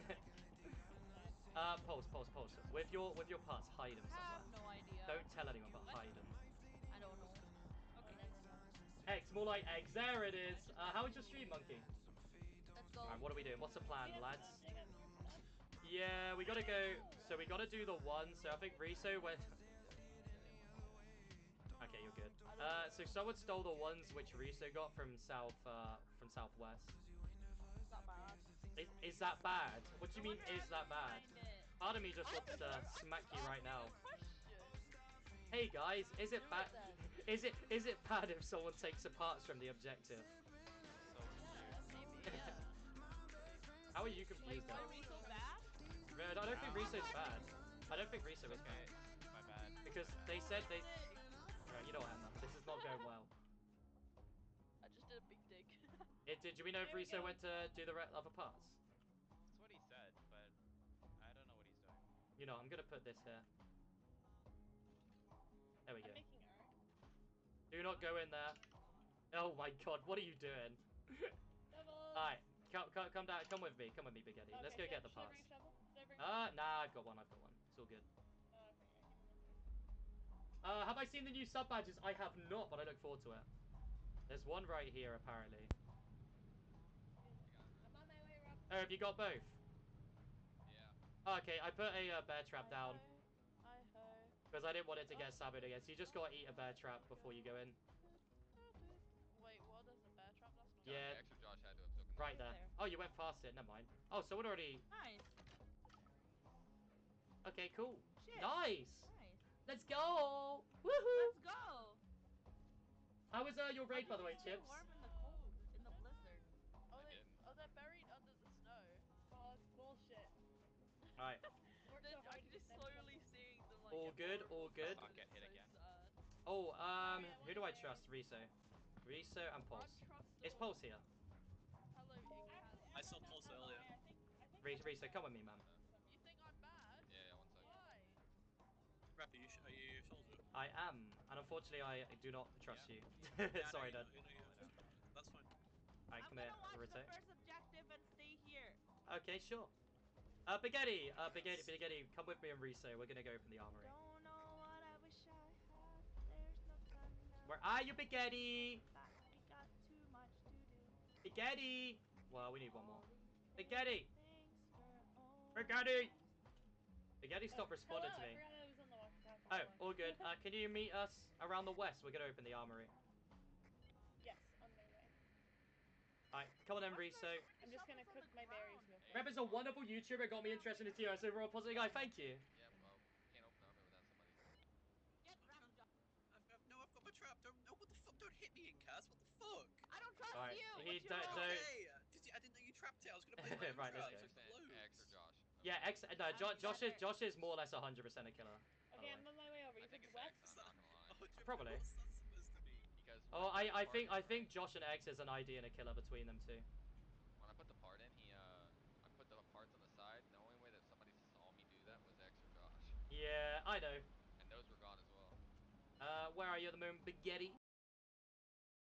Pulse. With your parts, hide them I have somewhere. no idea. Don't tell anyone, but hide them. I don't know. Okay. X, more like X. There it is. How was your stream, monkey? Let's go. Alright, what are we doing? What's the plan, lads? Yeah, we gotta go. So we gotta do the 1. So I think Riso went. Okay, you're good. So someone stole the ones which Riso got from southwest. Is that bad? Is that bad? What do you mean, is that bad? Part of me just wants to smack you right now. Hey guys, is it bad? Is it bad if someone takes the parts from the objective? So confused. Maybe, yeah. How are you Wait, confused why now? are we so bad? I don't think Riso's bad. I don't think Riso is Okay, bad. my bad. Because they said they... Right, you know what, Emma? This is not going well. I just did a big dig. Do we know if There we Riso go. went to do the other parts? That's what he said, but I don't know what he's doing. You know, I'm gonna put this here. There we go. I'm making Eric. Do not go in there. Oh my god, what are you doing? Alright, come down, come with me, Big Eddie. Let's go get the parts. Nah, I've got one. It's all good. Have I seen the new sub badges? I have not, but I look forward to it. There's one right here, apparently. I'm on my way, Rob. Oh, have you got both? Yeah. Okay, I put a bear trap down Hi ho. because I didn't want it to get sabotaged again. So you just gotta eat a bear trap before you go in. Wait, what is a bear trap? That's not. Yeah. Extra Josh had to have taken Right there. Oh, you went past it. Never mind. Oh, someone already. Nice. Okay, cool. Shit. Nice. Nice. Let's go. Woohoo. Let's go. How was your raid, by the way, Stay Chips? warm in the cold, in the blizzard. They're buried under the snow. Oh, it's bullshit. All right. I can just slowly seeing them like. All good. All good. Not get hit again. Oh, who do I trust? Riso and Pulse. Is Pulse here? Hello, I saw Pulse earlier. Riso, come with me, man. You think I'm bad? Yeah, 1 second. Why? Rapper, are you soldier? I am, and unfortunately, I do not trust you. Yeah, Sorry, no, Dad. That's fine. Alright, I'm come here, gonna watch Naruto. the first objective and stay here. Okay, sure. Big Eddie, come with me and Riso. We're gonna go open the armory. Don't know what I wish I had. There's no time now. Where are you, Big Eddie? Back, we got too much to do. Big Eddie! Well, we need one more. Big Eddie! Things were Big Eddie! Big Eddie stopped responding to me. Oh, all good. Can you meet us around the west? We're gonna open the armory. Yes, on my way. Alright, come on then, Riso. I'm just gonna cook my berries real quick. Rep is a wonderful YouTuber, got me interested in TR, so we're all positive guy, thank you. Yeah, well, can't open armor without somebody. No, I've got my trap. What the fuck? Don't hit me in, Kaz. What the fuck? I don't trust Alright, you. he What you don't- want? don't- Hey, I didn't know you trapped it. I was gonna play my Right, let's trap. go. It's Understand loads. X or Josh. Yeah, no, Josh is more or less 100% a killer. by the Okay, way. I'm on my way over. I You think said it's west? X, I'm not gonna lie. Oh, Probably. What's that supposed to mean? Because Oh, when I put the I part think Josh and X is an ID and a killer between them two. when I put the part in, I put the parts on the side. The only way that somebody saw me do that was X or Josh, Yeah, I know. and those were gone as well. Where are you at the moment, Big Getty?